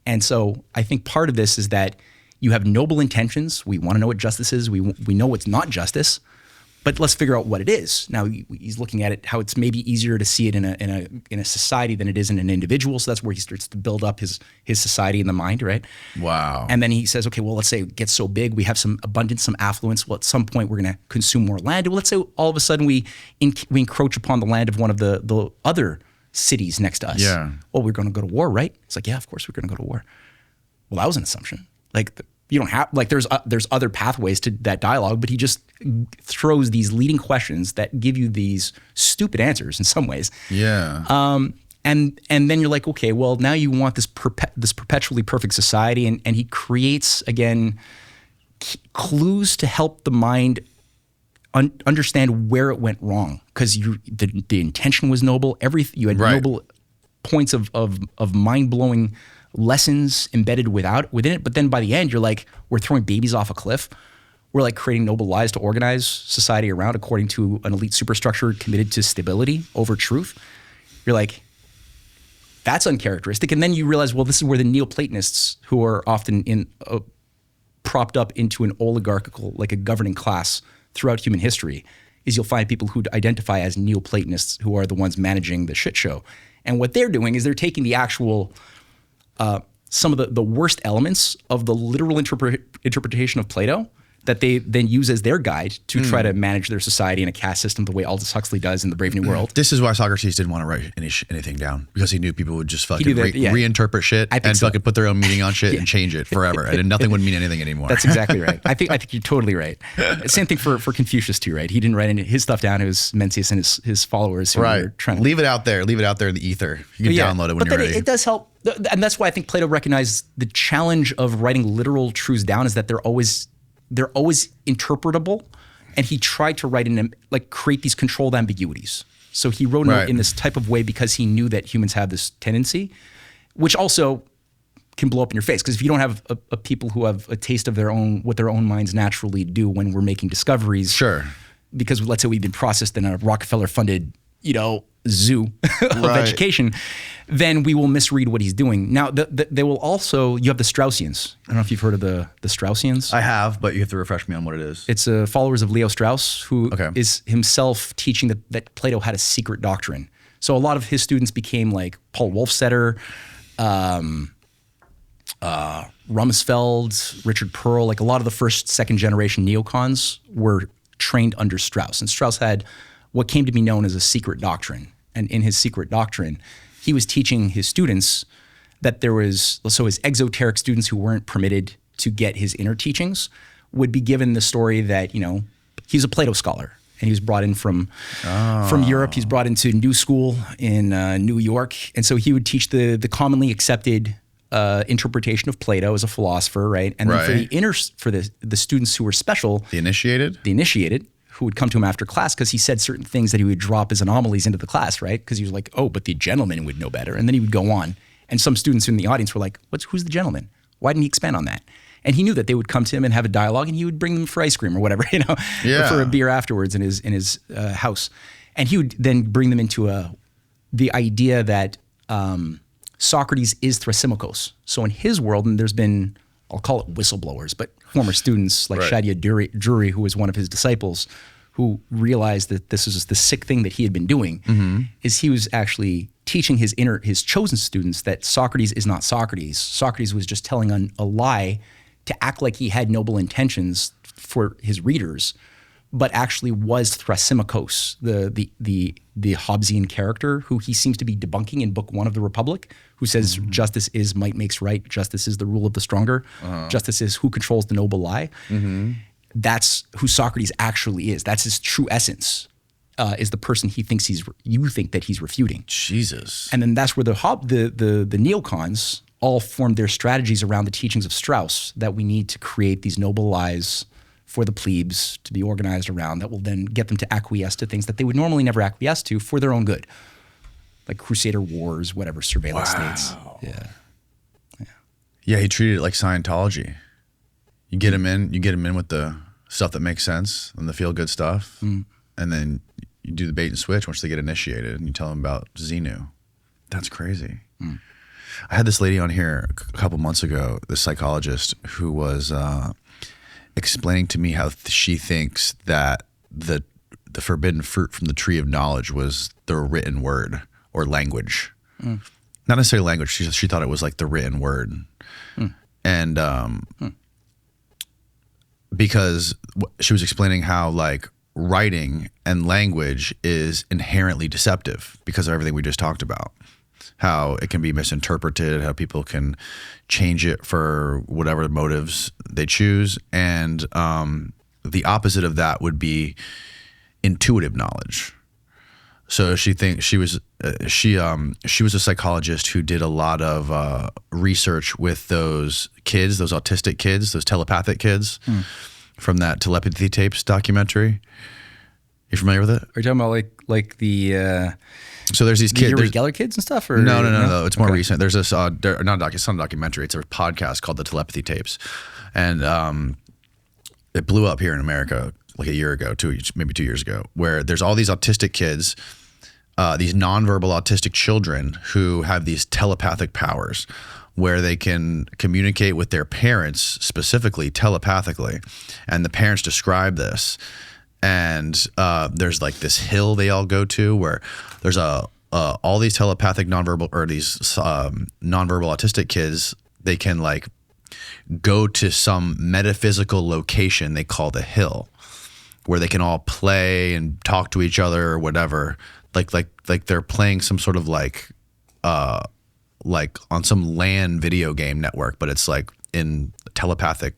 And so I think part of this is that you have noble intentions. We want to know what justice is. We know it's not justice, but let's figure out what it is. Now he's looking at it how it's maybe easier to see it in a society than it is in an individual. So that's where he starts to build up his society in the mind, right? Wow. And then he says, okay, well, let's say it gets so big, we have some abundance, some affluence. Well, at some point we're going to consume more land. Well, let's say all of a sudden we encroach upon the land of one of the other cities next to us. Yeah. Well, we're going to go to war, right? It's like, yeah, of course we're going to go to war. Well, that was an assumption. Like You don't have like there's other pathways to that dialogue, but he just throws these leading questions that give you these stupid answers in some ways. Yeah. And then you're like, okay, well now you want this perpetually perfect society, and he creates again clues to help the mind understand where it went wrong, because the intention was noble. You had noble points of mind blowing lessons embedded within it, but then by the end you're like, we're throwing babies off a cliff. We're like creating noble lies to organize society around according to an elite superstructure committed to stability over truth. You're like, that's uncharacteristic. And then you realize, well, this is where the Neoplatonists, who are often propped up into an oligarchical, like a governing class throughout human history, is you'll find people who identify as Neoplatonists who are the ones managing the shit show. And what they're doing is they're taking the actual some of the worst elements of the literal interpretation of Plato that they then use as their guide to try to manage their society in a caste system the way Aldous Huxley does in The Brave New World. This is why Socrates didn't want to write anything down, because he knew people would just fucking reinterpret shit and fucking put their own meaning on shit and change it forever, and then nothing would mean anything anymore. That's exactly right. I think you're totally right. Same thing for Confucius too, right? He didn't write any his stuff down. It was Mencius and his followers who were trying to leave it out there in the ether. You can download it when you're ready. It does help. And that's why I think Plato recognized the challenge of writing literal truths down is that they're always interpretable, and he tried to write create these controlled ambiguities. So he wrote it in this type of way because he knew that humans have this tendency, which also can blow up in your face. Because if you don't have a people who have a taste of what their own minds naturally do when we're making discoveries, sure. Because let's say we've been processed in a Rockefeller-funded, zoo of education, then we will misread what he's doing. Now, they will also, you have the Straussians. I don't know if you've heard of the Straussians. I have, but you have to refresh me on what it is. It's followers of Leo Strauss, who is himself teaching that Plato had a secret doctrine. So a lot of his students became like Paul Wolfstetter, Rumsfeld, Richard Pearl. Like a lot of the first, second generation neocons were trained under Strauss. And Strauss had what came to be known as a secret doctrine. And in his secret doctrine, he was teaching his students that his exoteric students who weren't permitted to get his inner teachings would be given the story that, he's a Plato scholar. And he was brought in from Europe. He's brought into New School in New York. And so he would teach the commonly accepted interpretation of Plato as a philosopher, right? And then for the students who were special, the initiated, who would come to him after class because he said certain things that he would drop as anomalies into the class, right? Because he was like, oh, but the gentleman would know better. And then he would go on. And some students in the audience were like, who's the gentleman? Why didn't he expand on that? And he knew that they would come to him and have a dialogue, and he would bring them for ice cream or whatever, or for a beer afterwards in his house. And he would then bring them into the idea that Socrates is Thrasymachos. So in his world, and there's been, I'll call it whistleblowers, but former students like Shadia Drury, who was one of his disciples, who realized that this was the sick thing that he had been doing, is he was actually teaching his chosen students that Socrates is not Socrates. Socrates was just telling a lie to act like he had noble intentions for his readers, but actually was Thrasymachos, the Hobbesian character who he seems to be debunking in Book 1 of the Republic, who says justice is might makes right, justice is the rule of the stronger, justice is who controls the noble lie. That's who Socrates actually is. That's his true essence, is the person you think that he's refuting. Jesus. And then that's where the neocons all formed their strategies around the teachings of Strauss, that we need to create these noble lies for the plebes to be organized around that will then get them to acquiesce to things that they would normally never acquiesce to for their own good. Like Crusader Wars, whatever, surveillance states. Yeah, he treated it like Scientology. You get him in with the stuff that makes sense and the feel-good stuff, and then you do the bait and switch once they get initiated, and you tell them about Xenu. That's crazy. I had this lady on here a couple months ago, this psychologist, who was explaining to me how she thinks that the forbidden fruit from the tree of knowledge was the written word or language. Not necessarily language. She thought it was like the written word. And because she was explaining how like writing and language is inherently deceptive because of everything we just talked about. how it can be misinterpreted, how people can change it for whatever motives they choose. And the opposite of that would be intuitive knowledge. So she was a psychologist who did a lot of research with those kids, those autistic kids, those telepathic kids from that Telepathy tapes documentary. You familiar with it? Are you talking about like the so there's these kids, Yuri Geller kids and stuff? Or no. It's more recent. There's this it's not a documentary. It's a podcast called the Telepathy tapes, and it blew up here in America like a year ago, maybe 2 years ago, where there's all these autistic kids, these nonverbal autistic children who have these telepathic powers where they can communicate with their parents specifically telepathically. And the parents describe this. And there's like this hill they all go to where there's all these telepathic nonverbal or these nonverbal autistic kids, they can like go to some metaphysical location they call the hill, where they can all play and talk to each other or whatever, like they're playing some sort of like on some LAN video game network, but it's like in a telepathic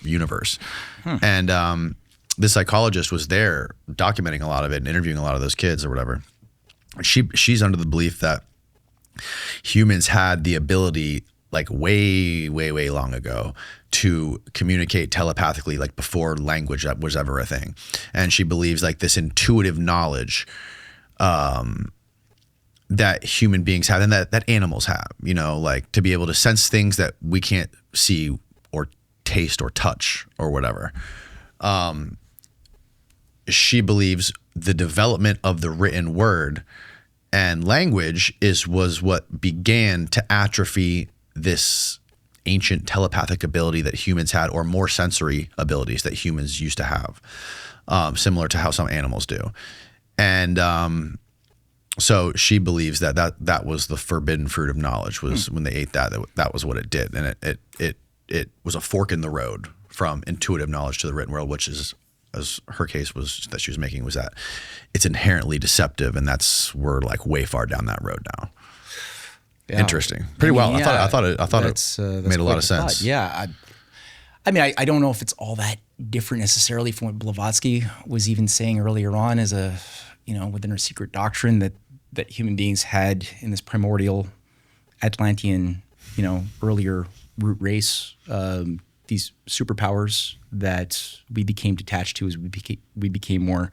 universe. And this psychologist was there documenting a lot of it and interviewing a lot of those kids or whatever. She's under the belief that humans had the ability like way long ago to communicate telepathically, like before language was ever a thing. And she believes like this intuitive knowledge that human beings have and that animals have, you know, like to be able to sense things that we can't see or taste or touch or whatever. She believes the development of the written word and language was what began to atrophy this ancient telepathic ability that humans had, or more sensory abilities that humans used to have, similar to how some animals do. And so she believes that was the forbidden fruit of knowledge, was when they ate that was what it did. And it was a fork in the road from intuitive knowledge to the written world, which is, as her case was that she was making, was that it's inherently deceptive, and we're like way far down that road now. Yeah. Interesting. Pretty well. Yeah, I thought it made a lot of sense. Yeah. I mean, I don't know if it's all that different necessarily from what Blavatsky was even saying earlier on as within her secret doctrine that human beings had in this primordial Atlantean, earlier root race, these superpowers that we became detached to as we became more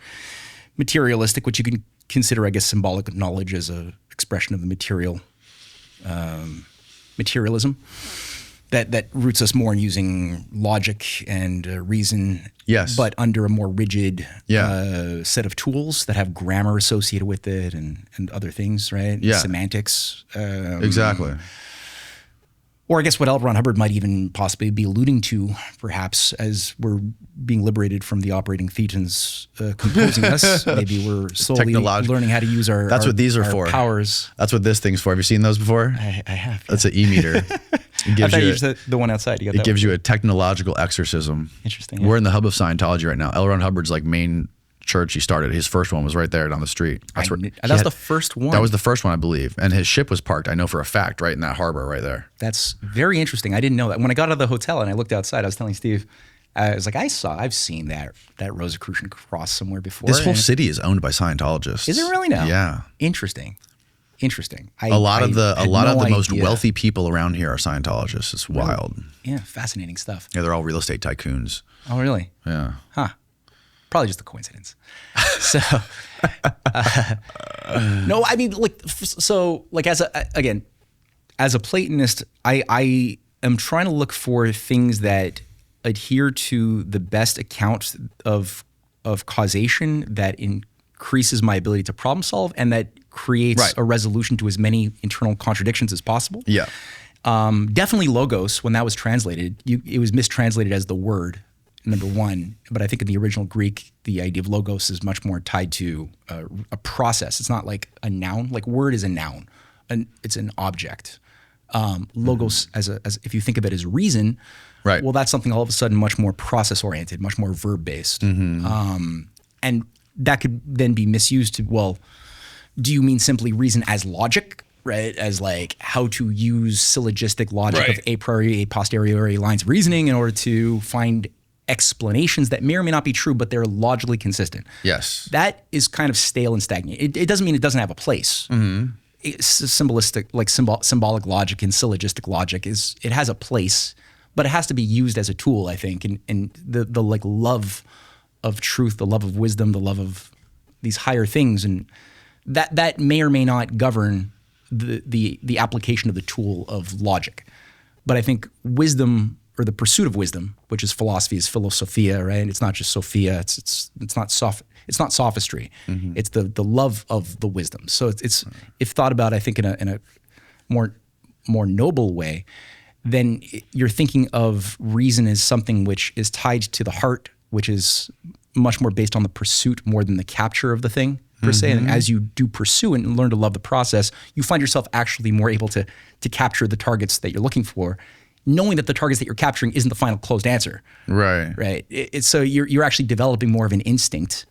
materialistic, which you can consider, I guess, symbolic knowledge as a expression of the materialism that roots us more in using logic and reason, yes, but under a more rigid set of tools that have grammar associated with it and other things, right? Yeah. Semantics. Exactly. Or I guess what L. Ron Hubbard might even possibly be alluding to, perhaps, as we're being liberated from the operating thetans composing us. Maybe we're slowly learning how to use our That's what these are for. Powers. That's what this thing's for. Have you seen those before? I have. Yeah. That's an e-meter. I thought you used the one outside. It gives you a technological exorcism. Interesting. Yeah. We're in the hub of Scientology right now. L. Ron Hubbard's like main church he started. His first one was right there down the street. That's the first one. That was the first one, I believe. And his ship was parked, I know for a fact, right in that harbor right there. That's very interesting. I didn't know that. When I got out of the hotel and I looked outside, I was telling Steve, I was like, I've seen that Rosicrucian cross somewhere before. This whole city is owned by Scientologists. Is it really now? Yeah. Interesting. A lot of the most wealthy people around here are Scientologists. It's wild. Yeah, fascinating stuff. Yeah, they're all real estate tycoons. Oh, really? Yeah. Huh. Probably just a coincidence. So, no, I mean, as a Platonist, I am trying to look for things that adhere to the best account of causation that increases my ability to problem solve and that creates a resolution to as many internal contradictions as possible. Yeah. Definitely logos, when that was translated, it was mistranslated as the word. Number one, but I think in the original Greek, the idea of logos is much more tied to a process. It's not like a noun. Like word is a noun, and it's an object. Logos, as if you think of it as reason, right? Well, that's something all of a sudden much more process oriented, much more verb based, and that could then be misused to, well, do you mean simply reason as logic? right? As like how to use syllogistic logic of a priori, a posteriori lines of reasoning in order to find explanations that may or may not be true, but they're logically consistent. Yes. That is kind of stale and stagnant. It doesn't mean it doesn't have a place. It's symbolistic, like symbolic logic and syllogistic logic it has a place, but it has to be used as a tool, I think. And the like love of truth, the love of wisdom, the love of these higher things, and that may or may not govern the application of the tool of logic. But I think wisdom, or the pursuit of wisdom, which is philosophy, is philosophia, right? It's not just Sophia. It's not sophistry. It's the love of the wisdom. So it's if thought about, I think in a more noble way, then you're thinking of reason as something which is tied to the heart, which is much more based on the pursuit more than the capture of the thing per se. And as you do pursue and learn to love the process, you find yourself actually more able to capture the targets that you're looking for, knowing that the targets that you're capturing isn't the final closed answer. Right. Right. So you're actually developing more of an instinct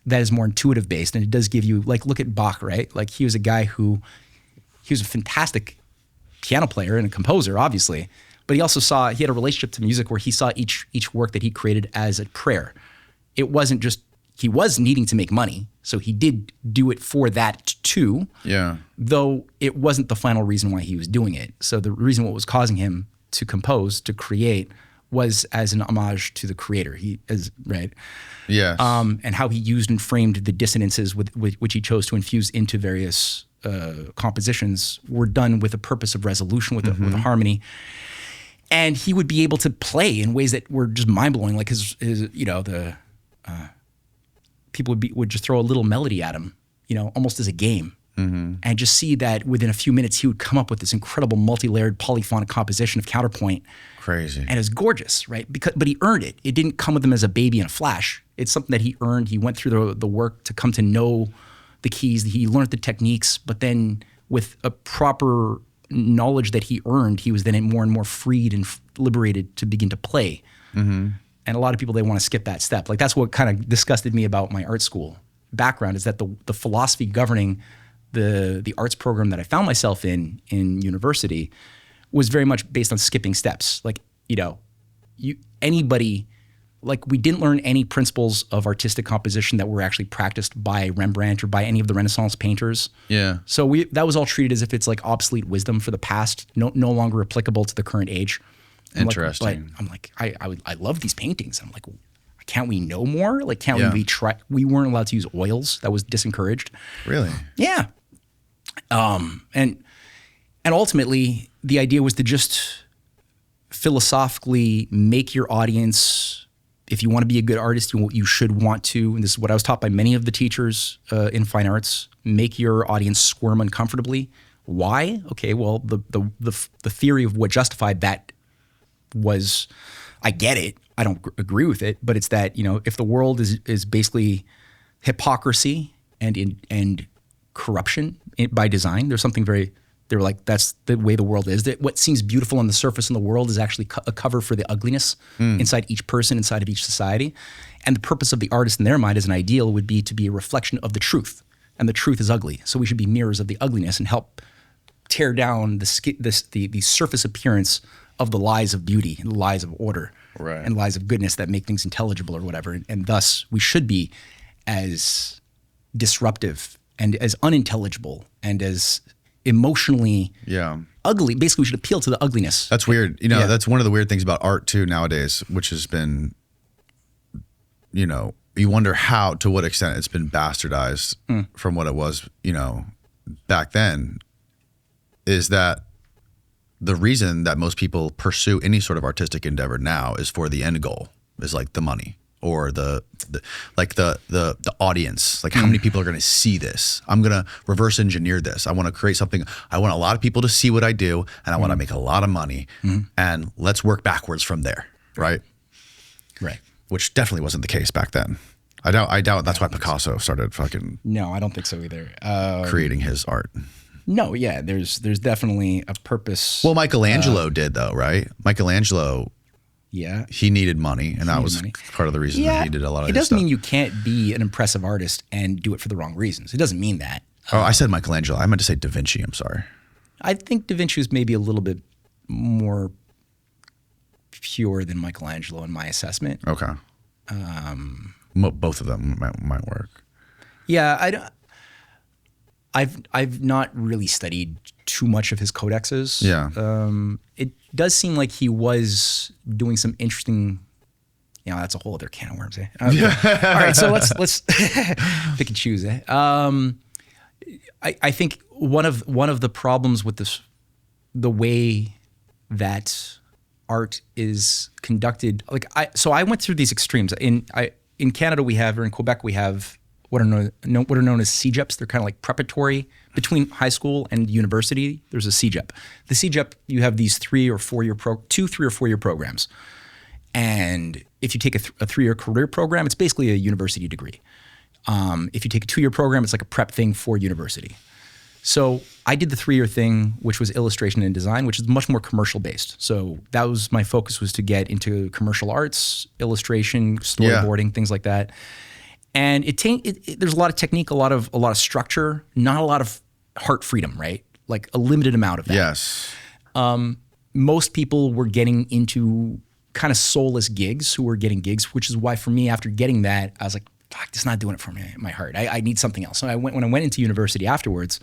that is more intuitive based. And it does give you, like, look at Bach, right? Like he was a guy he was a fantastic piano player and a composer, obviously, but he had a relationship to music where he saw each work that he created as a prayer. It wasn't just, he was needing to make money, so he did do it for that too. Yeah. Though it wasn't the final reason why he was doing it. So the reason what was causing him to compose, to create, was as an homage to the creator. Right. Yes. And how he used and framed the dissonances with which he chose to infuse into various compositions were done with a purpose of resolution, with a harmony. And he would be able to play in ways that were just mind blowing. Like his people would just throw a little melody at him, almost as a game. And just see that within a few minutes, he would come up with this incredible multi-layered polyphonic composition of counterpoint. Crazy. And it was gorgeous, right? But he earned it. It didn't come with him as a baby in a flash. It's something that he earned. He went through the work to come to know the keys. He learned the techniques, but then with a proper knowledge that he earned, he was then more and more freed and liberated to begin to play. And a lot of people, they want to skip that step. Like that's what kind of disgusted me about my art school background, is that the philosophy governing the arts program that I found myself in university was very much based on skipping steps. Like, anybody, like we didn't learn any principles of artistic composition that were actually practiced by Rembrandt or by any of the Renaissance painters. Yeah. So that was all treated as if it's like obsolete wisdom for the past, no longer applicable to the current age. Interesting. I love these paintings. I'm like, can't we know more? Like, can't we try? We weren't allowed to use oils. That was disencouraged. Really? Yeah. And ultimately, the idea was to just philosophically make your audience, if you want to be a good artist, you should want to, and this is what I was taught by many of the teachers in fine arts, make your audience squirm uncomfortably. Why? Okay, well, the theory of what justified that was, I get it. I don't agree with it, but it's that, if the world is basically hypocrisy and corruption by design, there's something they were like, that's the way the world is. That what seems beautiful on the surface in the world is actually a cover for the ugliness inside each person, inside of each society. And the purpose of the artist in their mind as an ideal would be to be a reflection of the truth. And the truth is ugly. So we should be mirrors of the ugliness and help tear down the surface appearance of the lies of beauty and the lies of order, right, and lies of goodness that make things intelligible or whatever. And thus we should be as disruptive and as unintelligible and as emotionally ugly. Basically, we should appeal to the ugliness. That's weird. That's one of the weird things about art too nowadays, which has been, you wonder to what extent it's been bastardized from what it was, back then, is that the reason that most people pursue any sort of artistic endeavor now is for the end goal, is like the money or the audience. Like how many people are going to see this? I'm going to reverse engineer this. I want to create something. I want a lot of people to see what I do, and I want to make a lot of money. And let's work backwards from there, right? Right. Which definitely wasn't the case back then. I doubt that's why Picasso started fucking. No, I don't think so either. Creating his art. No, yeah, there's definitely a purpose. Well, Michelangelo did though, right? Michelangelo, he needed money, and that was part of the reason that he did a lot of. It doesn't mean you can't be an impressive artist and do it for the wrong reasons. It doesn't mean that. Oh, I said Michelangelo. I meant to say Da Vinci. I'm sorry. I think Da Vinci was maybe a little bit more pure than Michelangelo in my assessment. Okay. Both of them might work. Yeah, I've not really studied too much of his codexes. Yeah. It does seem like he was doing some interesting. That's a whole other can of worms. Eh? All right, so let's pick and choose. Eh? I think one of the problems with the way that art is conducted. So I went through these extremes. In Canada in Quebec we have what are known as CEGEPs. They're kind of like preparatory between high school and university. There's a CEGEP. The CEGEP, you have these 3 or 4 year 3 or 4 year programs, and if you take a 3-year career program, it's basically a university degree. If you take a 2-year program, it's like a prep thing for university. So I did the 3-year thing, which was illustration and design, which is much more commercial based. So that was my focus, was to get into commercial arts, illustration, storyboarding, things like that. And there's a lot of technique, a lot of structure, not a lot of heart freedom, right? Like a limited amount of that. Yes. Most people were getting into kind of soulless gigs who were getting gigs, which is why for me, after getting that, I was like, fuck, this is not doing it for my heart. I need something else. So when I went into university afterwards,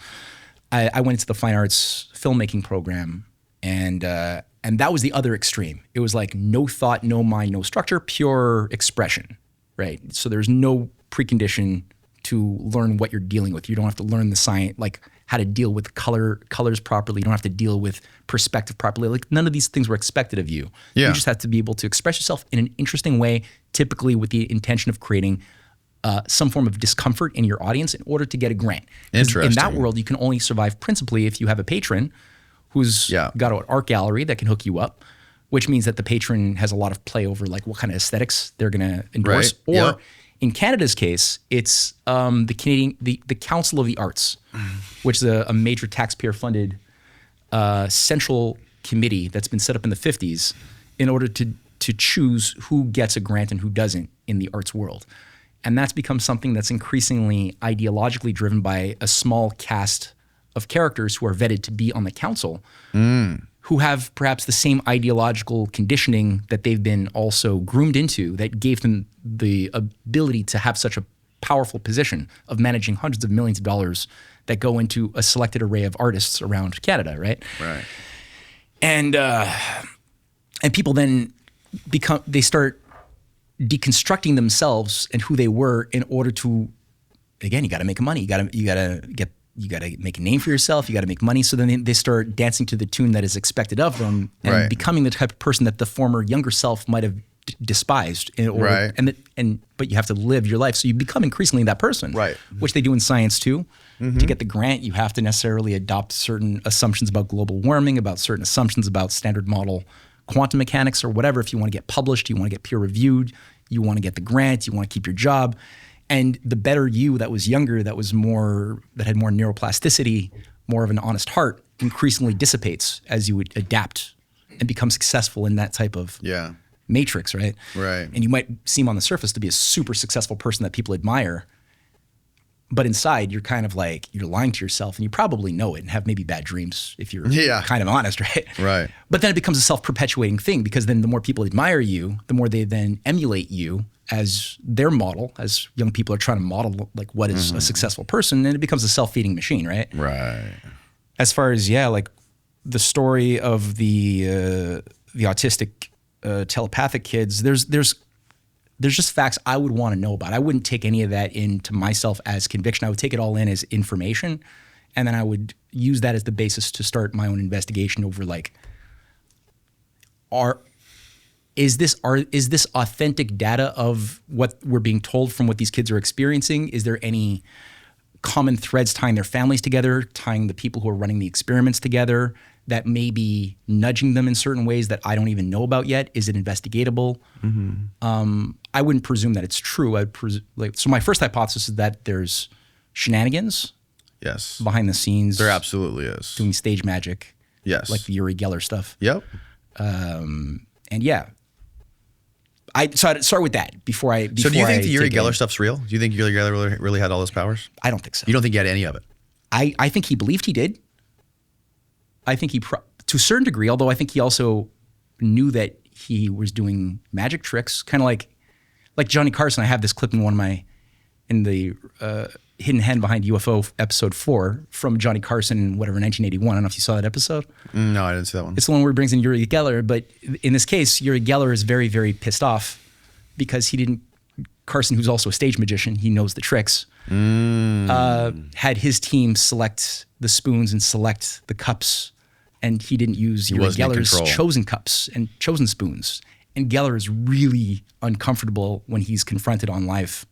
I went into the fine arts filmmaking program, and that was the other extreme. It was like no thought, no mind, no structure, pure expression, right? So there's no precondition to learn what you're dealing with. You don't have to learn the science, like how to deal with colors properly. You don't have to deal with perspective properly. Like none of these things were expected of you. Yeah. You just have to be able to express yourself in an interesting way, typically with the intention of creating some form of discomfort in your audience in order to get a grant. Interesting. In that world, you can only survive principally if you have a patron who's got an art gallery that can hook you up, which means that the patron has a lot of play over like what kind of aesthetics they're going to endorse. Right. Or in Canada's case, it's the Council of the Arts, which is a major taxpayer-funded central committee that's been set up in the 50s in order to choose who gets a grant and who doesn't in the arts world. And that's become something that's increasingly ideologically driven by a small cast of characters who are vetted to be on the council, who have perhaps the same ideological conditioning that they've been also groomed into that gave them the ability to have such a powerful position of managing hundreds of millions of dollars that go into a selected array of artists around Canada, right? Right. And people then start deconstructing themselves and who they were in order to, again, you got to make money. You got to make a name for yourself. You got to make money. So then they start dancing to the tune that is expected of them and becoming the type of person that the former younger self might have despised. But you have to live your life. So you become increasingly that person, which they do in science too. Mm-hmm. To get the grant, you have to necessarily adopt certain assumptions about global warming, about certain assumptions about standard model quantum mechanics or whatever. If you want to get published, you want to get peer reviewed, you want to get the grant, you want to keep your job. And the better you that was younger, that had more neuroplasticity, more of an honest heart, increasingly dissipates as you would adapt and become successful in that type of matrix, right? Right. And you might seem on the surface to be a super successful person that people admire, but inside you're kind of like, you're lying to yourself, and you probably know it and have maybe bad dreams if you're kind of honest, right? Right. But then it becomes a self-perpetuating thing, because then the more people admire you, the more they then emulate you as their model, as young people are trying to model like what is a successful person, and it becomes a self-feeding machine, right? Right. As far as, like the story of the autistic telepathic kids, there's just facts I would want to know about. I wouldn't take any of that into myself as conviction. I would take it all in as information, and then I would use that as the basis to start my own investigation over like, is this authentic data of what we're being told from what these kids are experiencing? Is there any common threads tying their families together, tying the people who are running the experiments together, that may be nudging them in certain ways that I don't even know about yet? Is it investigatable? Mm-hmm. I wouldn't presume that it's true. So my first hypothesis is that there's shenanigans. Yes. Behind the scenes. There absolutely is. Doing stage magic. Yes. Like the Uri Geller stuff. Yep. And I'd start with that before I. So do you think the Uri Geller stuff's real? Do you think Uri Geller really had all those powers? I don't think so. You don't think he had any of it? I think he believed he did. I think to a certain degree, although I think he also knew that he was doing magic tricks, kind of like Johnny Carson. I have this clip in the Hidden Hand Behind UFO episode 4 from Johnny Carson in 1981. I don't know if you saw that episode. No, I didn't see that one. It's the one where he brings in Uri Geller, but in this case, Uri Geller is very, very pissed off because Carson, who's also a stage magician, he knows the tricks, had his team select the spoons and select the cups, and he didn't use Uri Geller's chosen cups and chosen spoons. And Geller is really uncomfortable when he's confronted on live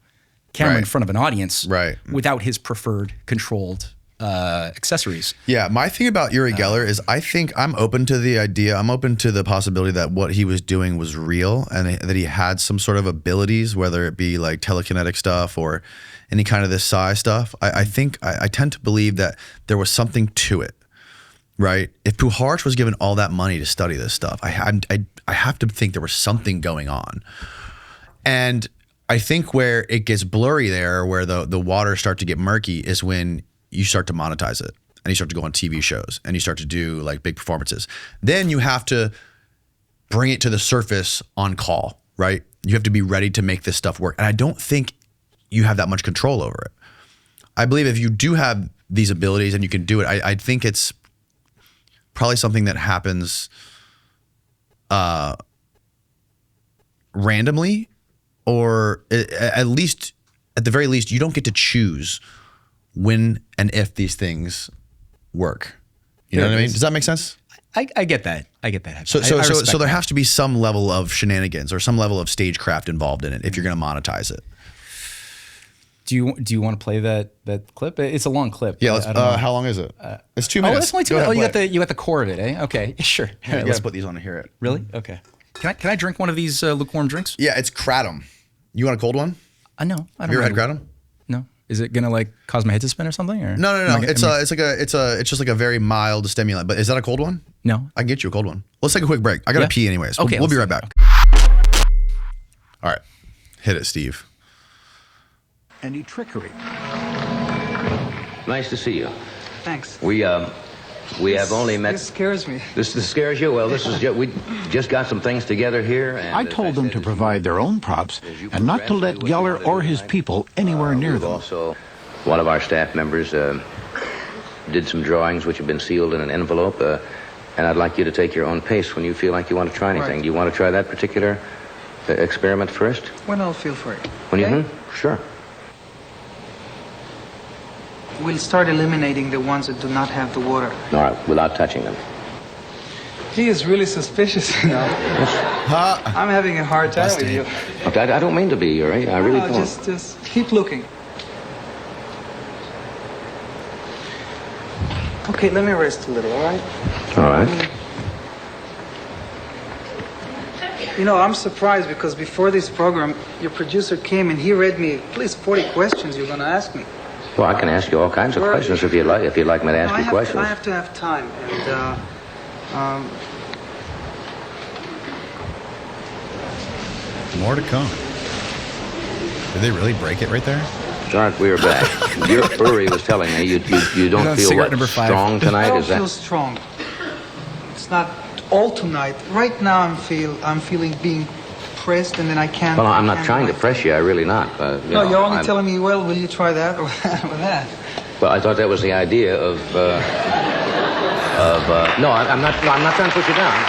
camera in front of an audience without his preferred controlled accessories. Yeah, my thing about Uri Geller is I think I'm open to the possibility that what he was doing was real and that he had some sort of abilities, whether it be like telekinetic stuff or any kind of this psi stuff. I think I tend to believe that there was something to it, right? If Puharich was given all that money to study this stuff, I have to think there was something going on. And I think where it gets blurry there, where the waters start to get murky, is when you start to monetize it and you start to go on TV shows and you start to do like big performances. Then you have to bring it to the surface on call, right? You have to be ready to make this stuff work. And I don't think you have that much control over it. I believe if you do have these abilities and you can do it, I think it's probably something that happens randomly, or at the very least, you don't get to choose when and if these things work. You know what I mean? Does that make sense? I get that. I get that. So there has to be some level of shenanigans or some level of stagecraft involved in it if you're going to monetize it. Do you want to play that clip? It's a long clip. Yeah. Let's. How long is it? It's 2 minutes. Oh, it's only 2 minutes. You got the core of it, eh? Okay, sure. All right, let's put these on here. Really? Okay. Can I drink one of these lukewarm drinks? Yeah, it's kratom. You want a cold one? No, I don't. Have you ever had kratom? No. Is it gonna like cause my head to spin or something? Or No. It's just like a very mild stimulant. But is that a cold one? No. I can get you a cold one. Let's take a quick break. I gotta pee anyways. Okay, we'll be right back. All right, hit it, Steve. Any trickery? Nice to see you. Thanks. We have only met. This scares me. This scares you? Well, we just got some things together here. And I told them to provide their own props and not to let Geller or his people anywhere near them. Also, one of our staff members did some drawings which have been sealed in an envelope, and I'd like you to take your own pace when you feel like you want to try anything. Right. Do you want to try that particular experiment first? When I'll feel for it. When okay? you? Sure. We'll start eliminating the ones that do not have the water. All right, without touching them. He is really suspicious, you know. I'm having a hard time with you. Okay, I don't mean to be, Yuri. I really don't. Just keep looking. Okay, let me rest a little, all right? All right. You know, I'm surprised because before this program, your producer came and he read me at least 40 questions you're going to ask me. Well, I can ask you all kinds of questions if you'd like. If you'd like me to ask you questions. I have to have time, and More to come. Did they really break it right there? John, we are back. Uri was telling me you don't feel what, strong tonight. I don't Is that? feel strong. It's not all tonight. Right now, I'm feeling being pressed, and then I can't. Well, I'm not trying to press you. I really not. No, you're only telling me. Well, will you try that or that? Well, I thought that was the idea of. No, I'm not. No, I'm not trying to push you down.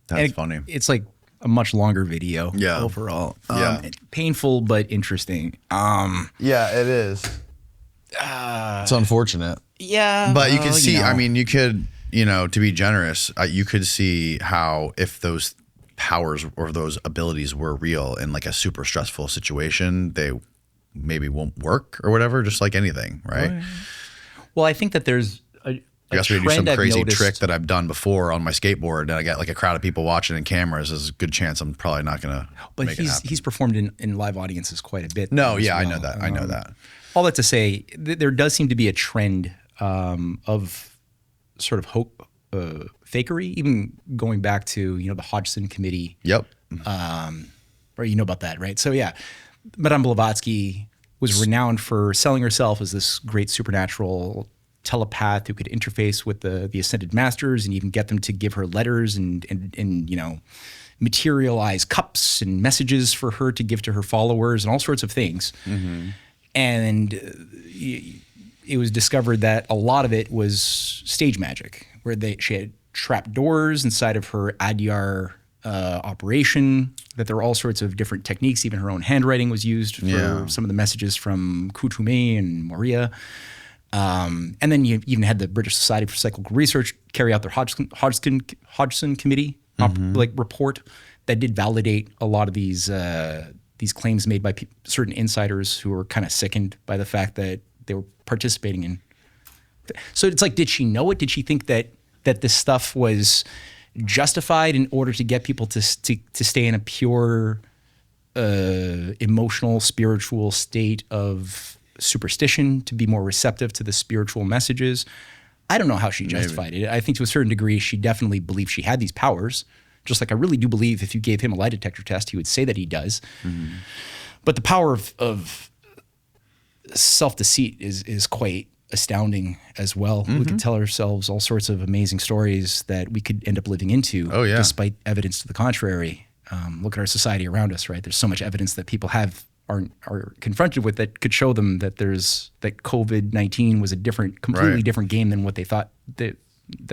That's funny. It's like a much longer video. Yeah. Overall. Yeah. Painful but interesting. Yeah, it is. It's unfortunate. Yeah. But you can see. I mean, you could. To be generous, you could see how if those powers or those abilities were real in like a super stressful situation, they maybe won't work or whatever, just like anything, right? Well, I think that there's a I guess we do some trend crazy I've noticed. trick that I've done before on my skateboard, and I got like a crowd of people watching and cameras. There's a good chance I'm probably not gonna. But make it happen. he's performed in live audiences quite a bit. No, as yeah, I well. know that. I know that. All that to say, there does seem to be a trend of sort of fakery, even going back to the Hodgson Committee. Yep. Or you know about that, right? So yeah, Madame Blavatsky was renowned for selling herself as this great supernatural telepath who could interface with the ascended masters and even get them to give her letters and materialize cups and messages for her to give to her followers and all sorts of things. Mm-hmm. And it was discovered that a lot of it was stage magic, where she had trap doors inside of her Adyar operation, that there were all sorts of different techniques. Even her own handwriting was used for some of the messages from Kutume and Moria. And then you even had the British Society for Psychical Research carry out their Hodgson Committee report that did validate a lot of these claims made by certain insiders who were kind of sickened by the fact that they were participating in. So it's like, did she know it? Did she think that this stuff was justified in order to get people to stay in a pure emotional, spiritual state of superstition, to be more receptive to the spiritual messages? I don't know how she justified it. I think to a certain degree, she definitely believed she had these powers. Just like I really do believe if you gave him a lie detector test, he would say that he does. Mm-hmm. But the power of self-deceit is quite astounding as well. Mm-hmm. We could tell ourselves all sorts of amazing stories that we could end up living into, despite evidence to the contrary. Look at our society around us, right? There's so much evidence that people are confronted with that could show them that that COVID-19 was a completely different game than what they thought that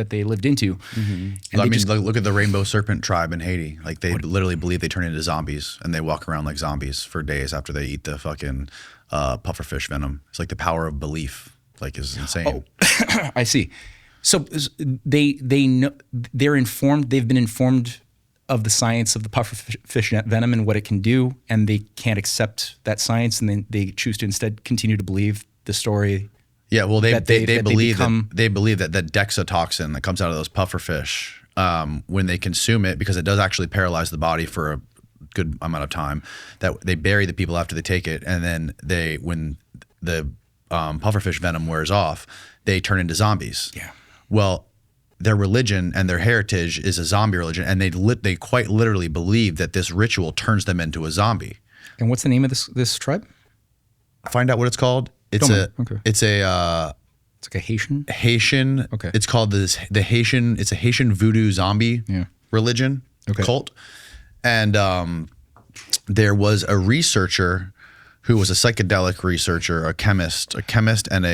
they lived into. Mm-hmm. I mean, look at the Rainbow Serpent tribe in Haiti. Like, they literally believe they turn into zombies, and they walk around like zombies for days after they eat the fucking pufferfish venom. It's like the power of belief, like, is insane. Oh, I see. So they know, they're informed. They've been informed of the science of the pufferfish venom and what it can do, and they can't accept that science, and then they choose to instead continue to believe the story. Yeah, well, they believe that dexatoxin that comes out of those pufferfish, when they consume it, because it does actually paralyze the body for a good amount of time, that they bury the people after they take it, and then when the pufferfish venom wears off, they turn into zombies. Yeah. Well, their religion and their heritage is a zombie religion, and they quite literally believe that this ritual turns them into a zombie. And what's the name of this tribe? Find out what it's called. It's like a Haitian. Okay. It's called the Haitian. It's a Haitian voodoo zombie religion cult. And there was a researcher who was a psychedelic researcher, a chemist, and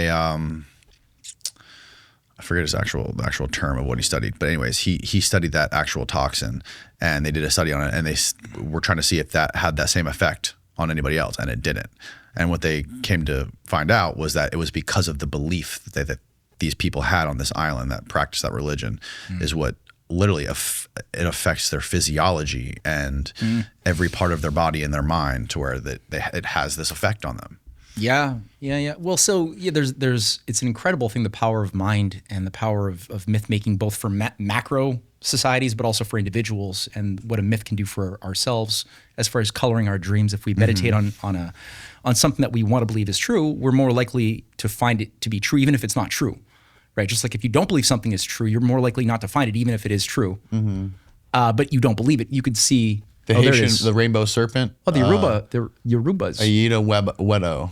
I forget the actual term of what he studied. But anyways, he studied that actual toxin, and they did a study on it, and they were trying to see if that had that same effect on anybody else, and it didn't. And what they came to find out was that it was because of the belief that these people had on this island that practiced that religion is what literally it affects their physiology and every part of their body and their mind, to where it has this effect on them. Yeah. Well, so there's it's an incredible thing, the power of mind and the power of myth making, both for macro societies, but also for individuals, and what a myth can do for ourselves as far as coloring our dreams. If we meditate on something that we want to believe is true, we're more likely to find it to be true, even if it's not true, right? Just like if you don't believe something is true, you're more likely not to find it, even if it is true. Mm-hmm. But you don't believe it. You could see the Haitian, the rainbow serpent. Oh, the Yorubas. Aida Wedo.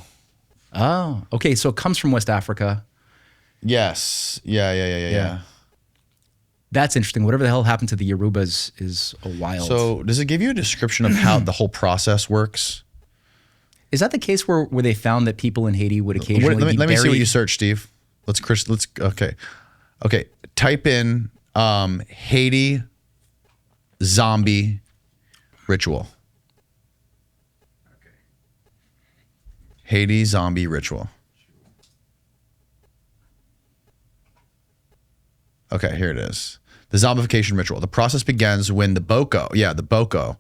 Oh, okay. So it comes from West Africa. Yes. Yeah. That's interesting. Whatever the hell happened to the Yorubas is a wild. So does it give you a description of how the whole process works? Is that the case where they found that people in Haiti would occasionally be let me see what you search, Steve. Okay. Type in Haiti zombie ritual. Haiti zombie ritual. Okay, here it is. The zombification ritual. The process begins when the Boko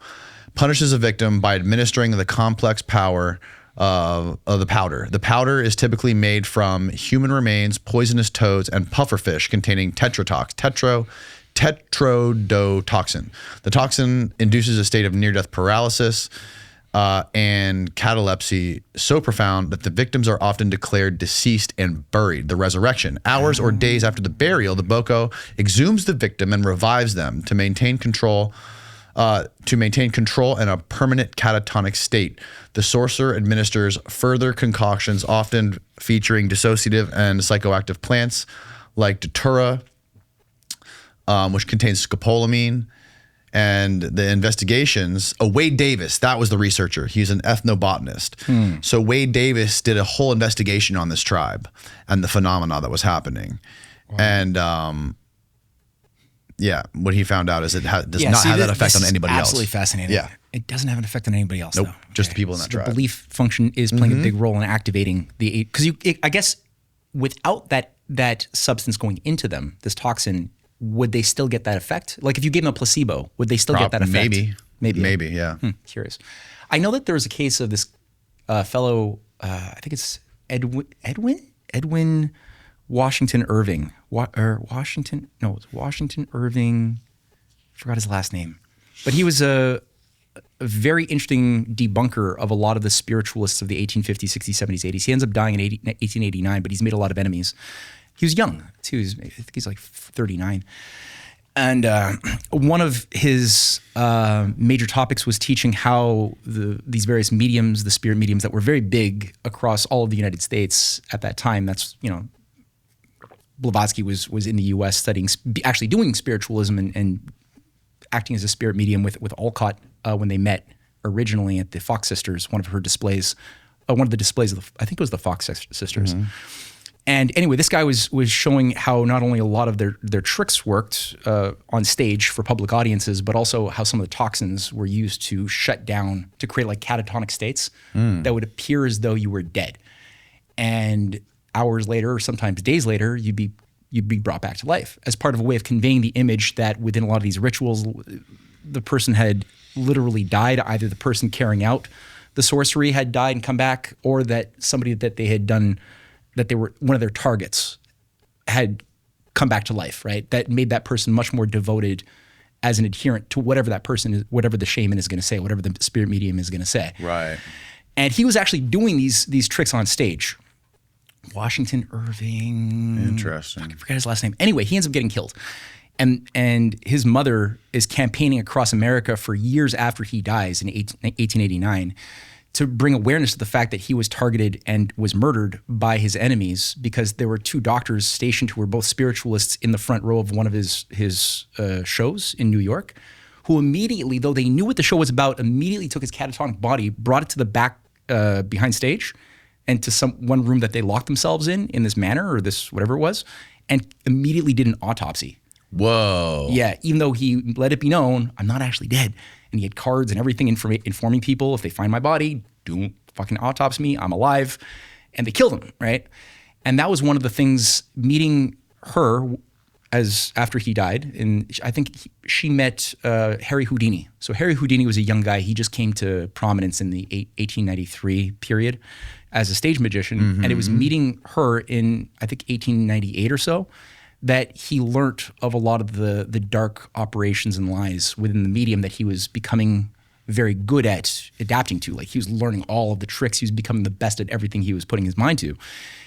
punishes a victim by administering the complex power of the powder. The powder is typically made from human remains, poisonous toads, and pufferfish containing tetrodotoxin. The toxin induces a state of near-death paralysis and catalepsy so profound that the victims are often declared deceased and buried. The resurrection. Hours or days after the burial, the Boko exhumes the victim and revives them to maintain control to maintain control in a permanent catatonic state. The sorcerer administers further concoctions, often featuring dissociative and psychoactive plants like datura, which contains scopolamine. And the investigations, Wade Davis, that was the researcher. He's an ethnobotanist. So Wade Davis did a whole investigation on this tribe and the phenomena that was happening. Wow. And yeah, what he found out is it does not have that effect on anybody else. Absolutely fascinating. Yeah. It doesn't have an effect on anybody else. Nope, though. just the people in that tribe. The belief function is playing a big role in activating the, because I guess without that substance going into them, this toxin, would they still get that effect? Like if you gave them a placebo, would they still get that effect? Maybe, yeah. Curious. I know that there was a case of this fellow, I think it's Edwin Washington Irving. Washington Irving. I forgot his last name. But he was a very interesting debunker of a lot of the spiritualists of the 1850s, 60s, 70s, 80s. He ends up dying in 1889, but he's made a lot of enemies. He was young too. I think he's like 39. And one of his major topics was teaching how these various mediums, the spirit mediums that were very big across all of the United States at that time. That's, Blavatsky was in the U.S. studying, actually doing spiritualism and acting as a spirit medium with Olcott when they met originally at the Fox Sisters, one of her displays, one of the displays of I think it was the Fox Sisters. Mm-hmm. And anyway, this guy was showing how not only a lot of their tricks worked on stage for public audiences, but also how some of the toxins were used to shut down, to create like catatonic states that would appear as though you were dead. And hours later, or sometimes days later, you'd be brought back to life as part of a way of conveying the image that within a lot of these rituals, the person had literally died. Either the person carrying out the sorcery had died and come back, or that somebody that they had done, that they were one of their targets, had come back to life, right? That made that person much more devoted as an adherent to whatever that person is, whatever the shaman is going to say, whatever the spirit medium is going to say. Right. And he was actually doing these tricks on stage. Washington Irving. Interesting. I forget his last name. Anyway, he ends up getting killed. And his mother is campaigning across America for years after he dies in 1889 to bring awareness to the fact that he was targeted and was murdered by his enemies, because there were two doctors stationed who were both spiritualists in the front row of one of his shows in New York, who immediately, though they knew what the show was about, immediately took his catatonic body, brought it to the back behind stage and to one room that they locked themselves in this manor or this whatever it was, and immediately did an autopsy. Whoa. Yeah, even though he let it be known, I'm not actually dead. And he had cards and everything informing people, if they find my body, don't fucking autopsy me, I'm alive. And they killed him, right? And that was one of the things, meeting her as after he died. And I think she met Harry Houdini. So Harry Houdini was a young guy. He just came to prominence in the 1893 period as a stage magician. Mm-hmm. And it was meeting her in, I think, 1898 or so, that he learnt of a lot of the dark operations and lies within the medium that he was becoming very good at adapting to. Like, he was learning all of the tricks. He was becoming the best at everything he was putting his mind to.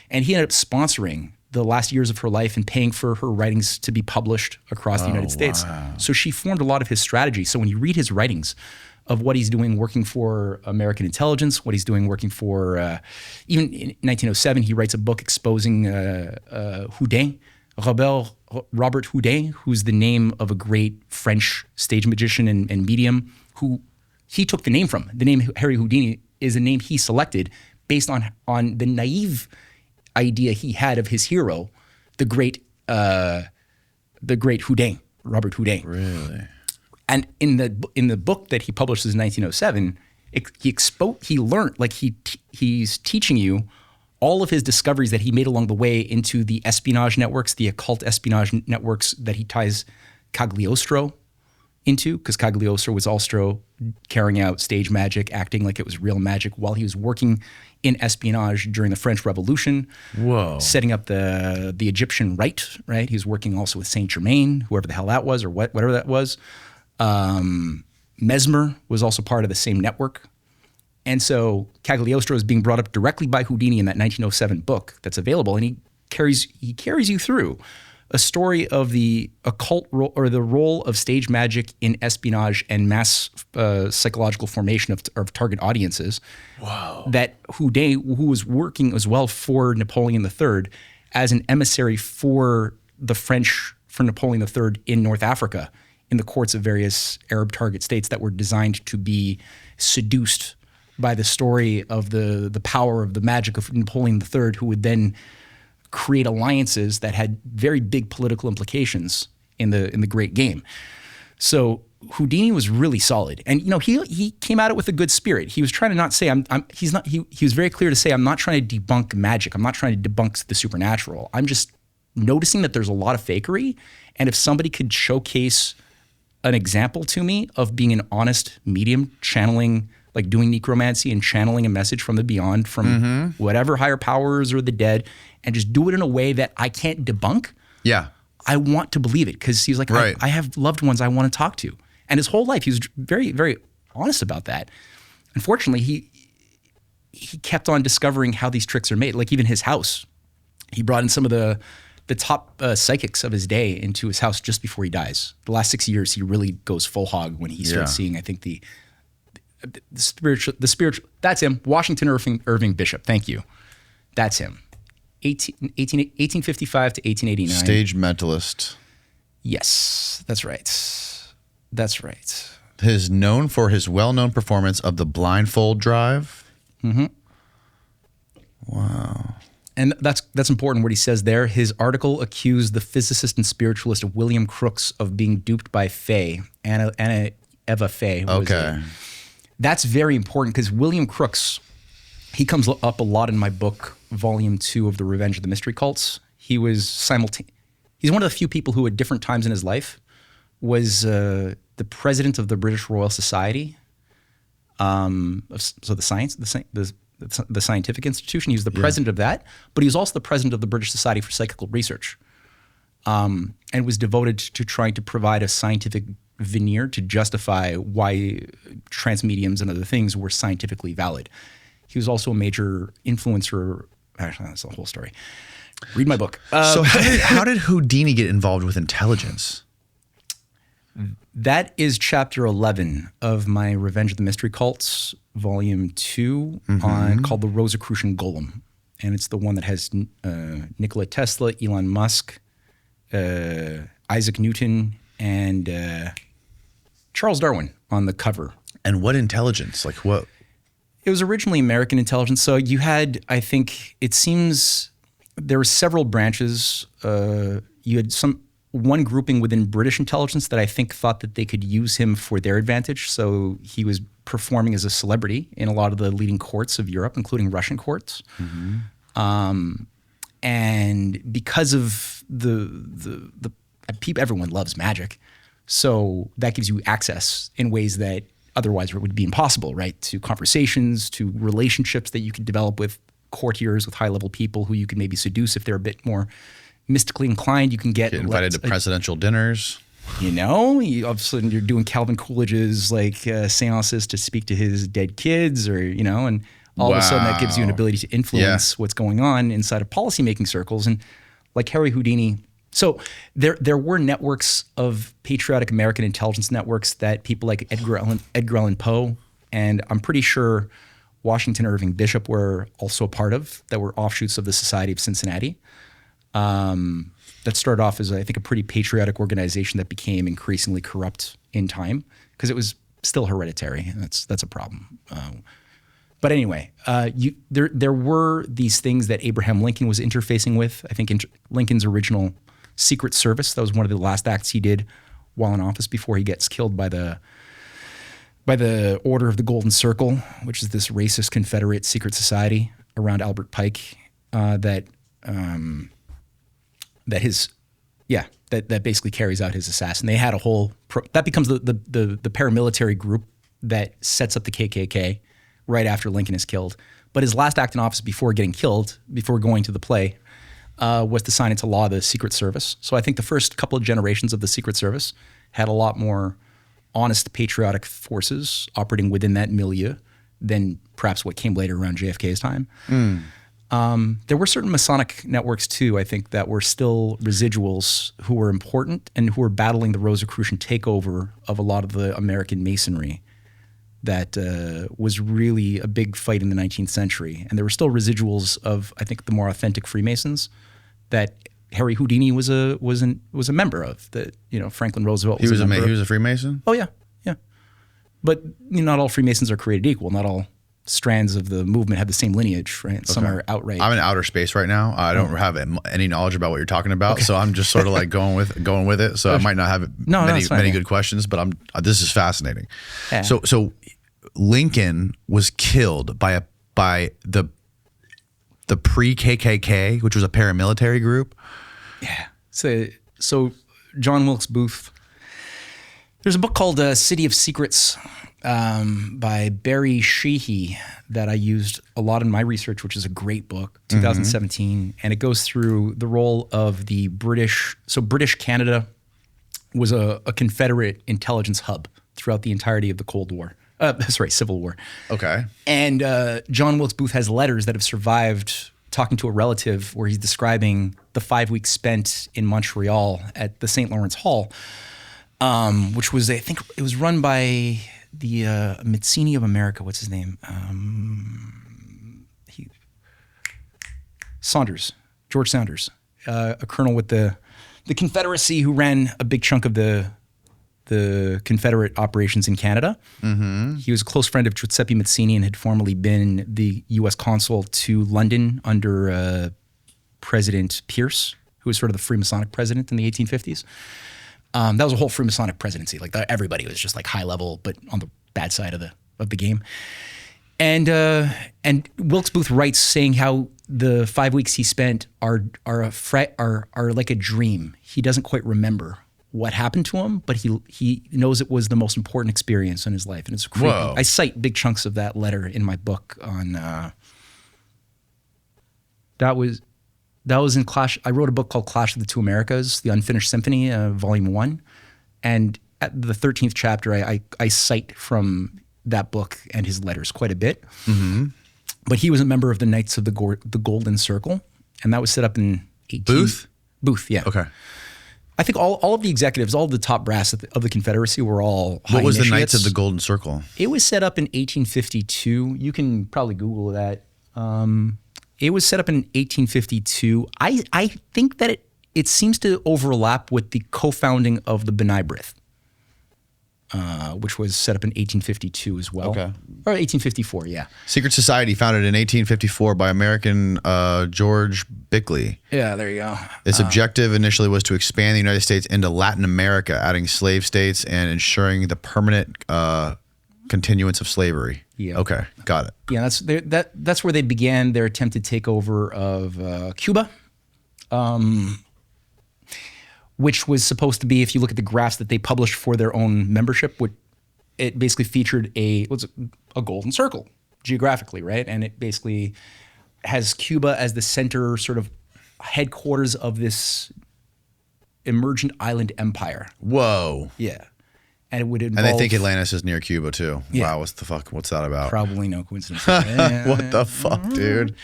And he ended up sponsoring the last years of her life and paying for her writings to be published across the United States. So she formed a lot of his strategy. So when you read his writings of what he's doing working for American intelligence, what he's doing working for, even in 1907, he writes a book exposing Houdin, Robert Houdin, who's the name of a great French stage magician and medium who he took the name from. The name Harry Houdini is a name he selected based on the naive idea he had of his hero, the great Houdin, Robert Houdin. Really? And in the book that he publishes in 1907, he learned, like he's teaching you all of his discoveries that he made along the way into the espionage networks, the occult espionage networks that he ties Cagliostro into, because Cagliostro was also carrying out stage magic, acting like it was real magic while he was working in espionage during the French Revolution. Whoa. Setting up the Egyptian Rite, right? He was working also with Saint Germain, whoever the hell that was, or whatever that was. Mesmer was also part of the same network. And so Cagliostro is being brought up directly by Houdini in that 1907 book that's available, and he carries you through a story of the occult role or the role of stage magic in espionage and mass psychological formation of target audiences. Wow. That Houdini, who was working as well for Napoleon III as an emissary for the French, for Napoleon III in North Africa, in the courts of various Arab target states that were designed to be seduced by the story of the power of the magic of Napoleon III, who would then create alliances that had very big political implications in the Great Game. So Houdini was really solid, and he came at it with a good spirit. He was trying to not say he was very clear to say, I'm not trying to debunk magic. I'm not trying to debunk the supernatural. I'm just noticing that there's a lot of fakery, and if somebody could showcase an example to me of being an honest medium, channeling, like doing necromancy and channeling a message from the beyond, from whatever higher powers or the dead, and just do it in a way that I can't debunk. Yeah. I want to believe it, because he's like, right. I have loved ones I want to talk to. And his whole life, he was very, very honest about that. Unfortunately, he kept on discovering how these tricks are made. Like even his house, he brought in some of the top psychics of his day into his house just before he dies. The last 6 years, he really goes full hog when he starts seeing, I think, the spiritual, that's him, Washington Irving Bishop. Thank you. That's him. 1855 to 1889. Stage mentalist. Yes, that's right. That's right. Is known for his well-known performance of the blindfold drive. Mm-hmm. Wow. And that's important what he says there. His article accused the physicist and spiritualist William Crookes of being duped by Faye, Anna Eva Faye. Okay. That's very important, because William Crookes, he comes up a lot in my book, Volume 2 of The Revenge of the Mystery Cults. He was he's one of the few people who at different times in his life was the president of the British Royal Society, so the scientific institution. He was the president of that, but he was also the president of the British Society for Psychical Research, and was devoted to trying to provide a scientific veneer to justify why trance mediums and other things were scientifically valid. He was also a major influencer. Actually, that's the whole story. Read my book. So how did Houdini get involved with intelligence? That is chapter 11 of my Revenge of the Mystery Cults, volume 2, called the Rosicrucian Golem. And it's the one that has Nikola Tesla, Elon Musk, Isaac Newton, and Charles Darwin on the cover. And what intelligence? Like what? It was originally American intelligence. So you had, I think, it seems there were several branches. You had one grouping within British intelligence that I think thought that they could use him for their advantage. So he was performing as a celebrity in a lot of the leading courts of Europe, including Russian courts. And because of the people, everyone loves magic. So that gives you access in ways that otherwise would be impossible, right? To conversations, to relationships that you can develop with courtiers, with high-level people who you can maybe seduce if they're a bit more mystically inclined. You can get invited to presidential dinners. All of a sudden you're doing Calvin Coolidge's seances to speak to his dead kids, and all of a sudden that gives you an ability to influence what's going on inside of policymaking circles. And like Harry Houdini, so there were networks of patriotic American intelligence networks that people like Edgar Allan Poe, and I'm pretty sure Washington Irving Bishop were also a part of, that were offshoots of the Society of Cincinnati. That started off as, I think, a pretty patriotic organization that became increasingly corrupt in time because it was still hereditary. And that's a problem. But anyway, there were these things that Abraham Lincoln was interfacing with. I think Lincoln's original Secret Service, that was one of the last acts he did while in office before he gets killed by the Order of the Golden Circle, which is this racist Confederate secret society around Albert Pike that basically carries out his assassin. They had a whole that becomes the paramilitary group that sets up the KKK right after Lincoln is killed. But his last act in office before getting killed, before going to the play, was to sign into law the Secret Service. So I think the first couple of generations of the Secret Service had a lot more honest patriotic forces operating within that milieu than perhaps what came later around JFK's time. There were certain Masonic networks too, I think, that were still residuals who were important and who were battling the Rosicrucian takeover of a lot of the American Masonry that was really a big fight in the 19th century. And there were still residuals of, I think, the more authentic Freemasons that Harry Houdini was a member of. That, you know, Franklin Roosevelt was a member He was a Freemason? Oh, yeah. But not all Freemasons are created equal. Not all strands of the movement have the same lineage, right? Some are outright. I'm in outer space right now. I don't have any knowledge about what you're talking about, so I'm just sort of like going with it. So I might not have many good questions, but this is fascinating. Yeah. So Lincoln was killed by the pre-KKK, which was a paramilitary group. Yeah. So John Wilkes Booth. There's a book called City of Secrets by Barry Sheehy that I used a lot in my research, which is a great book, 2017. And it goes through the role of the British. So British Canada was a Confederate intelligence hub throughout the entirety of the Civil War. Okay. And John Wilkes Booth has letters that have survived, talking to a relative where he's describing the 5 weeks spent in Montreal at the St. Lawrence Hall, which was, I think it was run by the Mazzini of America. What's his name? George Saunders, a colonel with the Confederacy who ran a big chunk of the Confederate operations in Canada. Mm-hmm. He was a close friend of Giuseppe Mazzini and had formerly been the U.S. consul to London under President Pierce, who was sort of the Freemasonic president in the 1850s. That was a whole Freemasonic presidency. Like everybody was just like high level, but on the bad side of the game. And Wilkes Booth writes saying how the 5 weeks he spent are like a dream. He doesn't quite remember what happened to him, but he knows it was the most important experience in his life, and it's creepy. Whoa. I cite big chunks of that letter in my book on. That was in Clash. I wrote a book called Clash of the Two Americas, The Unfinished Symphony, Volume 1. And at the 13th chapter, I cite from that book and his letters quite a bit. Mm-hmm. But he was a member of the Knights of the Golden Circle, and that was set up in Booth, yeah. Okay. I think all of the executives, all of the top brass of the Confederacy were all high What was initiates. the Knights of the Golden Circle? It was set up in 1852. You can probably Google that. It was set up in 1852. I think that it seems to overlap with the co-founding of the B'nai B'rith, which was set up in 1852 as well. Okay. Or 1854, yeah. Secret Society founded in 1854 by American George Bickley. Yeah, there you go. Its objective initially was to expand the United States into Latin America, adding slave states and ensuring the permanent continuance of slavery. Yeah. Okay, got it. Yeah, that's where they began their attempted takeover of Cuba, which was supposed to be, if you look at the graphs that they published for their own membership, it basically featured a golden circle geographically, right? And it basically has Cuba as the center, sort of headquarters of this emergent island empire. Whoa. Yeah. And it would involve... And they think Atlantis is near Cuba too. Yeah. Wow, what's that about? Probably no coincidence. What the fuck, dude?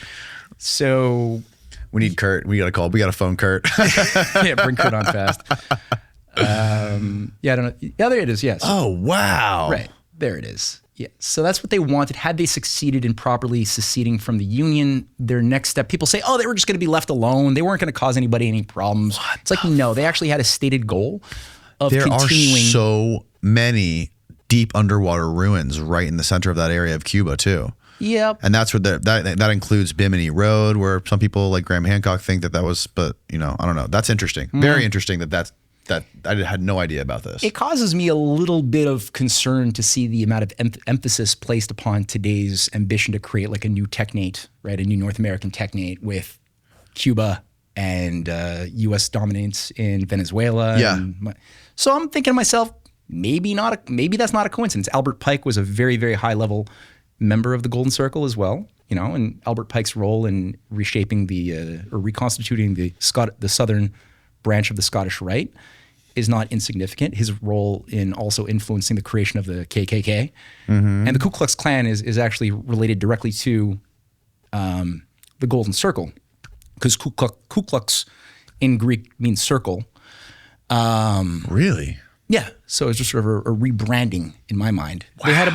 So... We need Kurt. We got to phone Kurt. Yeah, bring Kurt on fast. Yeah, I don't know. Yeah, there it is, yes. Oh, wow. Right, there it is. Yeah, so that's what they wanted. Had they succeeded in properly seceding from the Union, their next step, people say, oh, they were just going to be left alone. They weren't going to cause anybody any problems. It's like, no, they actually had a stated goal of continuing. There are so many deep underwater ruins right in the center of that area of Cuba, too. Yep. And that's where that includes Bimini Road, where some people like Graham Hancock think that was, but I don't know. That's interesting. Very interesting that I had no idea about this. It causes me a little bit of concern to see the amount of emphasis placed upon today's ambition to create like a new technate, right? A new North American technate with Cuba and U.S. dominance in Venezuela. Yeah. So I'm thinking to myself, maybe that's not a coincidence. Albert Pike was a very, very high level member of the Golden Circle as well, and Albert Pike's role in reshaping or reconstituting the southern branch of the Scottish Rite is not insignificant. His role in also influencing the creation of the KKK. Mm-hmm. And the Ku Klux Klan is actually related directly to the Golden Circle, because Ku Klux in Greek means circle. Really? Yeah, so it's just sort of a rebranding in my mind. Wow. They had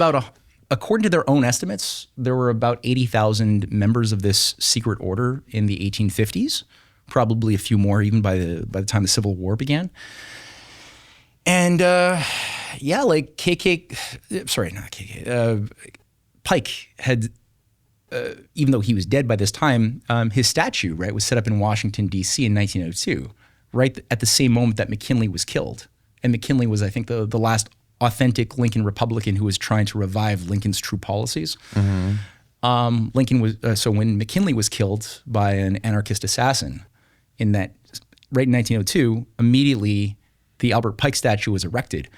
according to their own estimates, there were about 80,000 members of this secret order in the 1850s, probably a few more even by the time the Civil War began. And like Pike had, even though he was dead by this time, his statue, right, was set up in Washington, D.C. in 1902, right at the same moment that McKinley was killed. And McKinley was, I think, the last authentic Lincoln Republican who was trying to revive Lincoln's true policies. Mm-hmm. Lincoln was so when McKinley was killed by an anarchist assassin in that right in 1902, immediately the Albert Pike statue was erected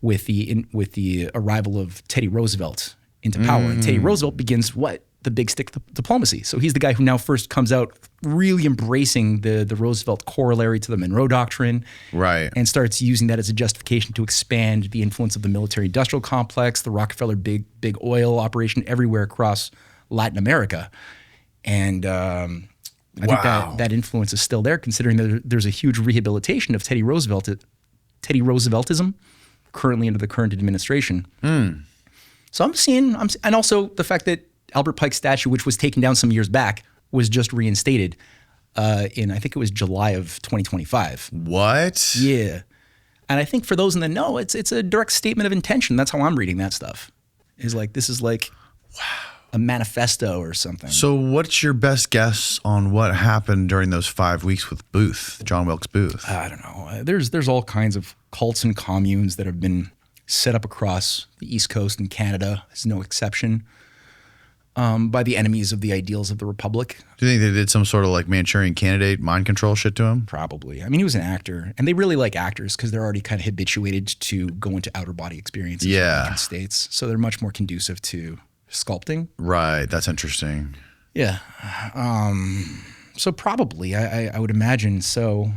with the arrival of Teddy Roosevelt into power. And Teddy Roosevelt begins what? The big stick diplomacy. So he's the guy who now first comes out really embracing the Roosevelt corollary to the Monroe Doctrine. Right. And starts using that as a justification to expand the influence of the military-industrial complex, the Rockefeller big oil operation everywhere across Latin America. And I think that influence is still there, considering that there's a huge rehabilitation of Teddy Rooseveltism currently under the current administration. So and also the fact that Albert Pike's statue, which was taken down some years back, was just reinstated in, I think it was July of 2025. What? Yeah. And I think for those in the know, it's a direct statement of intention. That's how I'm reading that stuff. Is like, this is like a manifesto or something. So what's your best guess on what happened during those 5 weeks with Booth, John Wilkes Booth? I don't know. There's all kinds of cults and communes that have been set up across the East Coast and Canada, is no exception. By the enemies of the ideals of the Republic. Do you think they did some sort of like Manchurian Candidate mind control shit to him? Probably. I mean, he was an actor, and they really like actors because they're already kind of habituated to go into outer body experiences in the United States. So they're much more conducive to sculpting. Right. That's interesting. Yeah. So probably, I would imagine. So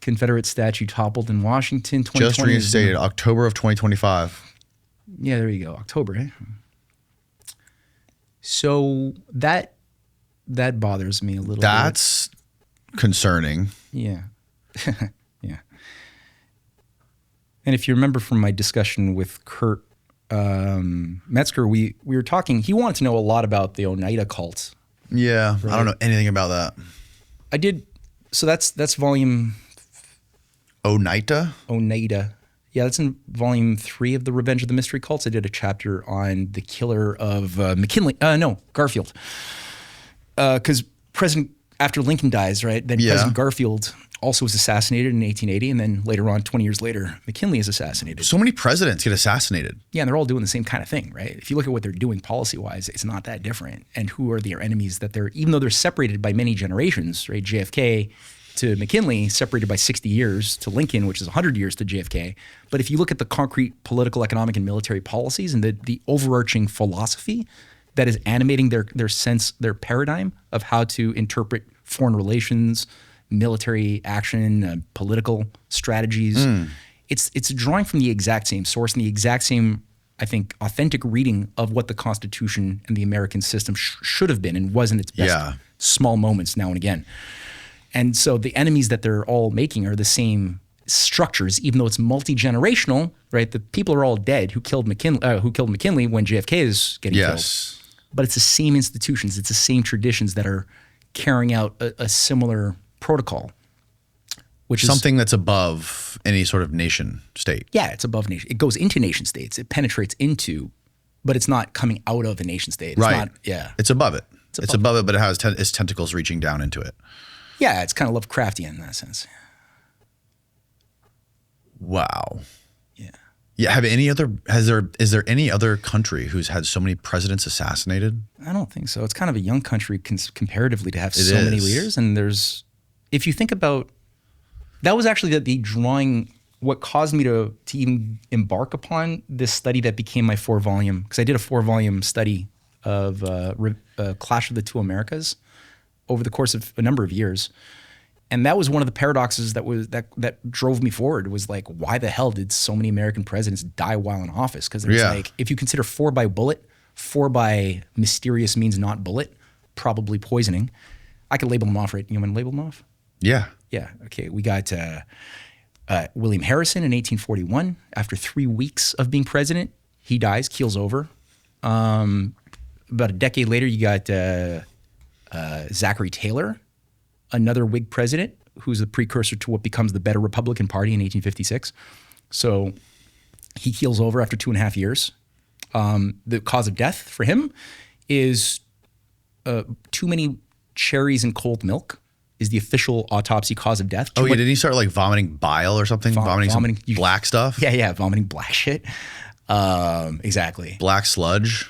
Confederate statue toppled in Washington. Just reinstated, October of 2025. Yeah, there you go. October, eh? So that bothers me a little bit. That's concerning. Yeah. Yeah. And if you remember from my discussion with Kurt Metzger, we were talking, he wanted to know a lot about the Oneida cult. Yeah, right? I don't know anything about that. I did. So that's volume... Oneida? Yeah, that's in volume 3 of the Revenge of the Mystery Cults. I did a chapter on the killer of Garfield. Because after Lincoln dies, right, then President Garfield also was assassinated in 1880, and then later on, 20 years later, McKinley is assassinated. So many presidents get assassinated. Yeah, and they're all doing the same kind of thing, right? If you look at what they're doing policy-wise, it's not that different. And who are their enemies that even though they're separated by many generations, right, JFK to McKinley, separated by 60 years to Lincoln, which is 100 years to JFK. But if you look at the concrete political, economic, and military policies and the overarching philosophy that is animating their paradigm of how to interpret foreign relations, military action, political strategies, it's drawing from the exact same source and the exact same, I think, authentic reading of what the Constitution and the American system should have been and was in its best small moments now and again. And so the enemies that they're all making are the same structures, even though it's multi-generational, right? The people are all dead who killed McKinley when JFK is getting killed. But it's the same institutions, it's the same traditions that are carrying out a similar protocol. Which is something that's above any sort of nation state. Yeah, it's above nation. It goes into nation states. It penetrates into, but it's not coming out of a nation state. It's not, It's above it. It's above it, but it has its tentacles reaching down into it. Yeah, it's kind of Lovecraftian in that sense. Wow. Yeah. Yeah. Is there any other country who's had so many presidents assassinated? I don't think so. It's kind of a young country comparatively to have so many leaders. And if you think about, that was actually the drawing, what caused me to even embark upon this study that became my 4-volume, because I did a 4-volume study of Clash of the Two Americas over the course of a number of years. And that was one of the paradoxes that drove me forward, was like, why the hell did so many American presidents die while in office? Because there's like, if you consider 4 by bullet, 4 by mysterious means not bullet, probably poisoning. I could label them off, right? You want me to label them off? Yeah. Yeah. Okay. We got William Harrison in 1841. After 3 weeks of being president, he dies, keels over. About a decade later, you got Zachary Taylor, another Whig president, who's the precursor to what becomes the better Republican Party in 1856. So he keels over after 2.5 years. The cause of death for him is too many cherries and cold milk is the official autopsy cause of death. Oh, yeah. Did he start like vomiting bile or something? Vomiting some black stuff? Yeah, vomiting black shit. Exactly. Black sludge?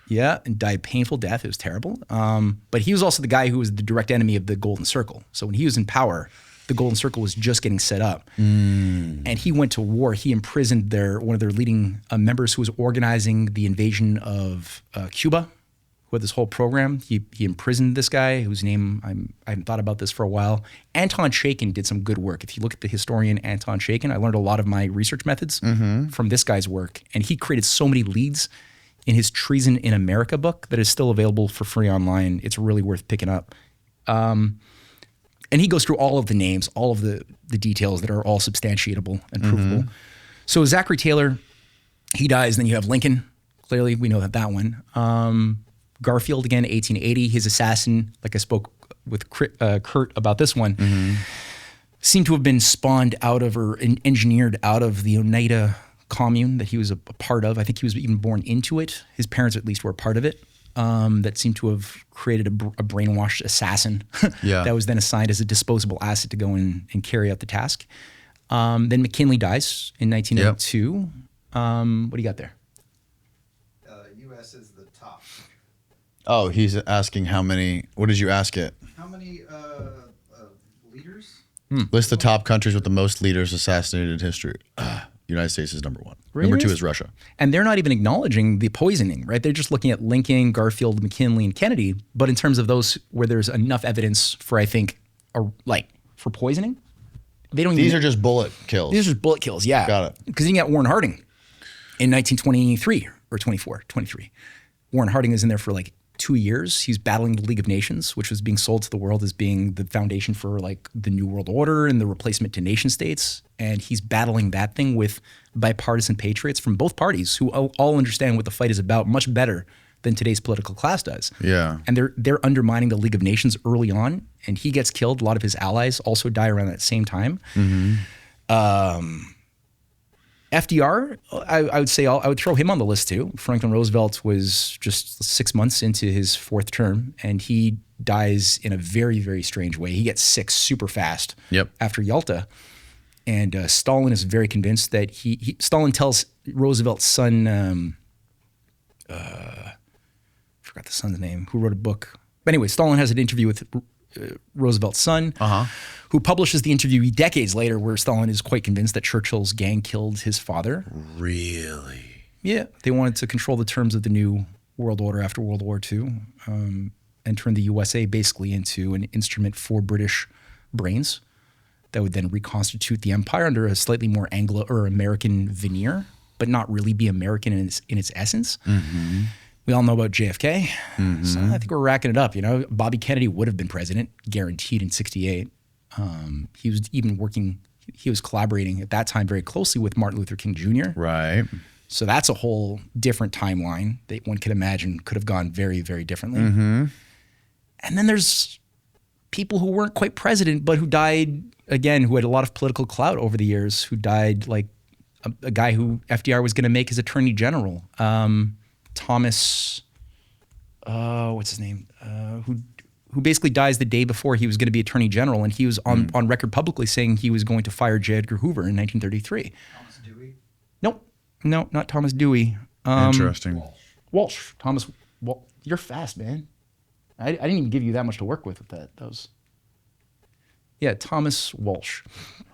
Yeah, and died painful death. It was terrible. But he was also the guy who was the direct enemy of the Golden Circle. So when he was in power, the Golden Circle was just getting set up. And he went to war. He imprisoned one of their leading members who was organizing the invasion of Cuba, who had this whole program. He imprisoned this guy whose name I haven't thought about this for a while. Anton Chaikin did some good work. If you look at the historian Anton Chaikin, I learned a lot of my research methods from this guy's work. And he created so many leads in his Treason in America book that is still available for free online. It's really worth picking up. And he goes through all of the names, all of the details that are all substantiatable and provable. So Zachary Taylor, he dies. Then you have Lincoln. Clearly, we know that one. Garfield, again, 1880. His assassin, like I spoke with Kurt about this one, seemed to have been spawned out of or engineered out of the Oneida commune that he was a part of. I think he was even born into it. His parents at least were a part of it. That seemed to have created a brainwashed assassin that was then assigned as a disposable asset to go and carry out the task. Then McKinley dies in 1902. What do you got there? U.S. is the top. Oh, he's asking how many. What did you ask it? How many leaders? List the top countries with the most leaders assassinated in history. United States is number 1. Really? Number 2 is Russia. And they're not even acknowledging the poisoning, right? They're just looking at Lincoln, Garfield, McKinley, and Kennedy. But in terms of those where there's enough evidence for, I think, for poisoning, they don't. These are just bullet kills. These are just bullet kills. Yeah, got it. Because you got Warren Harding in 1923 or 23. Warren Harding is in there for 2 years. He's battling the League of Nations, which was being sold to the world as being the foundation for the New World Order and the replacement to nation states. And he's battling that thing with bipartisan patriots from both parties who all understand what the fight is about much better than today's political class does. Yeah. And they're undermining the League of Nations early on, and he gets killed. A lot of his allies also die around that same time. FDR, I would say I would throw him on the list too. Franklin Roosevelt was just 6 months into his 4th term, and he dies in a very, very strange way. He gets sick super fast after Yalta. And Stalin is very convinced that Stalin tells Roosevelt's son, I forgot the son's name, who wrote a book. But anyway, Stalin has an interview with Roosevelt's son, who publishes the interview decades later, where Stalin is quite convinced that Churchill's gang killed his father. Really? Yeah. They wanted to control the terms of the new world order after World War II, and turn the USA basically into an instrument for British brains that would then reconstitute the empire under a slightly more Anglo or American veneer, but not really be American in its essence. We all know about JFK. So I think we're racking it up. Bobby Kennedy would have been president, guaranteed in 1968. He was even he was collaborating at that time very closely with Martin Luther King Jr. Right. So that's a whole different timeline that one could imagine could have gone very, very differently. And then there's people who weren't quite president, but who died, again, who had a lot of political clout over the years, who died like a guy who FDR was going to make his attorney general. Thomas, what's his name? Who basically dies the day before he was going to be attorney general, and he was on record publicly saying he was going to fire J. Edgar Hoover in 1933. Thomas Dewey? Nope. No, not Thomas Dewey. Interesting. Walsh. Thomas. You're fast, man. I didn't even give you that much to work with that. Yeah, Thomas Walsh.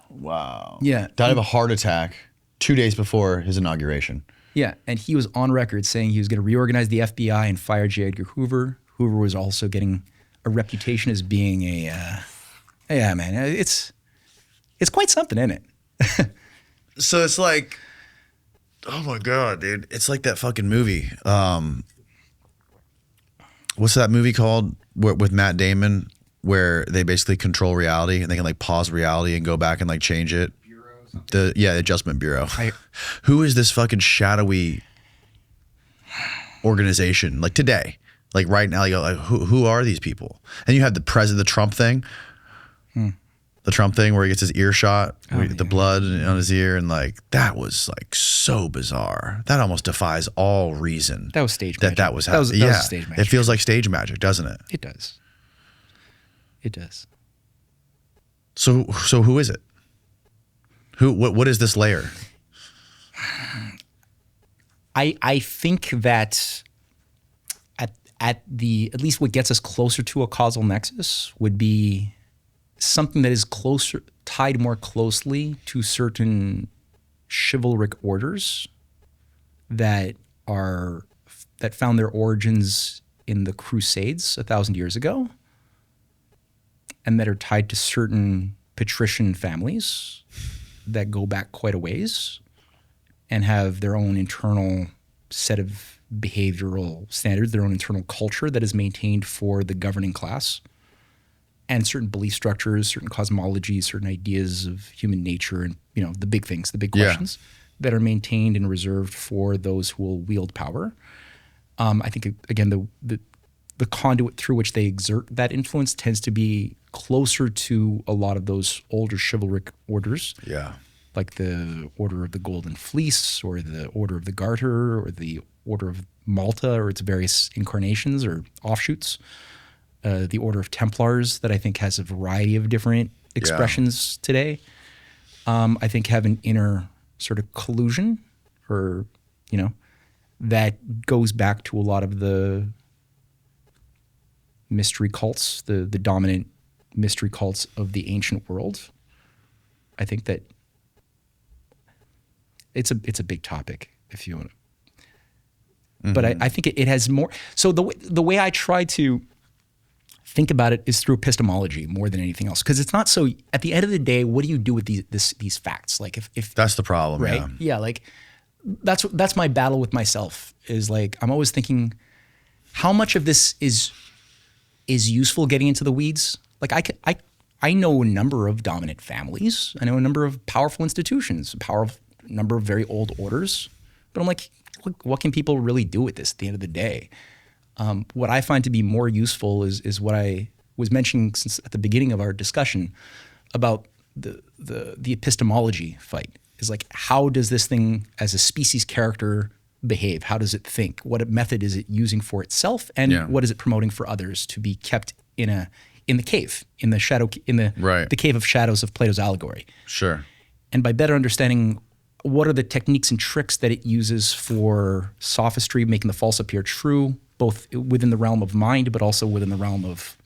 Wow. Yeah. Died of a heart attack 2 days before his inauguration. Yeah, and he was on record saying he was going to reorganize the FBI and fire J. Edgar Hoover. Hoover was also getting a reputation as being yeah, man, it's quite something, isn't it? So it's like, oh my God, dude. It's like that fucking movie. what's that movie called with Matt Damon where they basically control reality and they can like pause reality and go back and like change it? The Adjustment Bureau. Who is this fucking shadowy organization like today? Like right now, you go like, who are these people? And you have the president, the Trump thing, the Trump thing where he gets his ear shot, the blood on his ear, and like that was like so bizarre. That almost defies all reason. That was stage magic. That was happening. That was stage magic. It feels like stage magic, doesn't it? It does. It does. So who is it? What is this layer? I think that at least what gets us closer to a causal nexus would be something that is tied more closely to certain chivalric orders that found their origins in the Crusades 1,000 years ago, and that are tied to certain patrician families that go back quite a ways and have their own internal set of behavioral standards, their own internal culture that is maintained for the governing class, and certain belief structures, certain cosmologies, certain ideas of human nature, and the big things, the big questions that are maintained and reserved for those who will wield power. I think again the conduit through which they exert that influence tends to be closer to a lot of those older chivalric orders. Yeah. Like the Order of the Golden Fleece, or the Order of the Garter, or the Order of Malta, or its various incarnations or offshoots. The Order of Templars, that I think has a variety of different expressions today. I think have an inner sort of collusion, or that goes back to a lot of the mystery cults, the dominant mystery cults of the ancient world. I think that it's a big topic, if you want to. Mm-hmm. But I think it has more. So the way I try to think about it is through epistemology more than anything else, because it's not so. At the end of the day, what do you do with these facts? Like if that's the problem, right? Yeah, like that's my battle with myself. Is like I'm always thinking, how much of this is useful getting into the weeds? Like I know a number of dominant families. I know a number of powerful institutions, a number of very old orders. But I'm like, what can people really do with this at the end of the day? What I find to be more useful is what I was mentioning since at the beginning of our discussion about the epistemology fight. Is like, how does this thing as a species character behave? How does it think? What method is it using for itself? And what is it promoting for others to be kept in the cave, in the shadow, the cave of shadows of Plato's allegory? Sure. And by better understanding what are the techniques and tricks that it uses for sophistry, making the false appear true, both within the realm of mind, but also within the realm of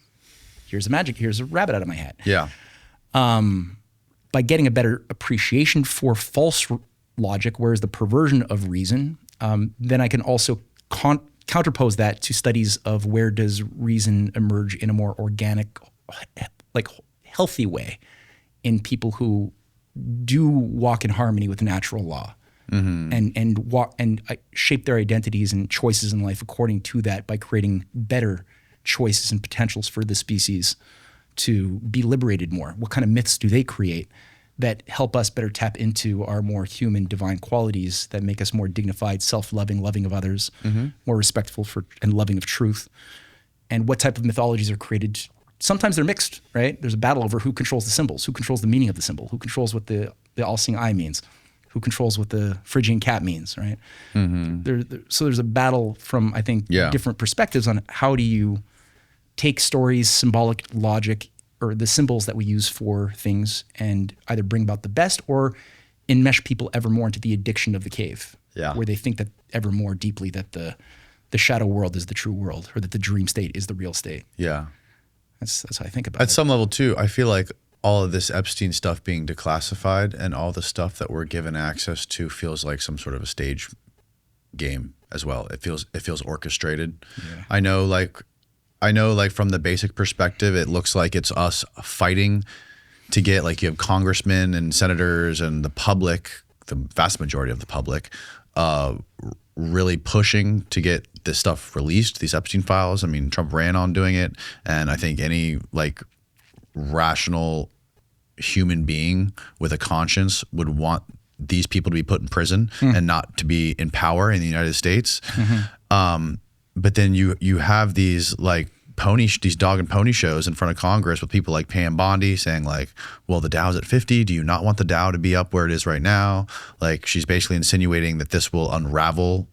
here's a rabbit out of my hat. Yeah. By getting a better appreciation for false logic, whereas the perversion of reason, then I can also counterpose that to studies of where does reason emerge in a more organic, like healthy way in people who do walk in harmony with natural law, and shape their identities and choices in life according to that by creating better choices and potentials for the species to be liberated more. What kind of myths do they create that help us better tap into our more human divine qualities that make us more dignified, self-loving, loving of others, more respectful for and loving of truth? And what type of mythologies are created? Sometimes they're mixed, right? There's a battle over who controls the symbols, who controls the meaning of the symbol, who controls what the all-seeing eye means, who controls what the Phrygian cat means, right? So there's a battle from, I think, different perspectives on how do you take stories, symbolic logic, or the symbols that we use for things and either bring about the best or enmesh people ever more into the addiction of the cave, where they think that ever more deeply that the shadow world is the true world, or that the dream state is the real state. Yeah. That's how I think about it. At some level too, I feel like all of this Epstein stuff being declassified and all the stuff that we're given access to feels like some sort of a stage game as well. It feels orchestrated. Yeah. I know like from the basic perspective, it looks like it's us fighting to get, like, you have congressmen and senators and the public, the vast majority of the public, really pushing to get this stuff released, these Epstein files. I mean, Trump ran on doing it, and I think any like rational human being with a conscience would want these people to be put in prison and not to be in power in the United States. But then you have these like these dog and pony shows in front of Congress with people like Pam Bondi saying like, well, the Dow's at 50. Do you not want the Dow to be up where it is right now? Like, she's basically insinuating that this will unravel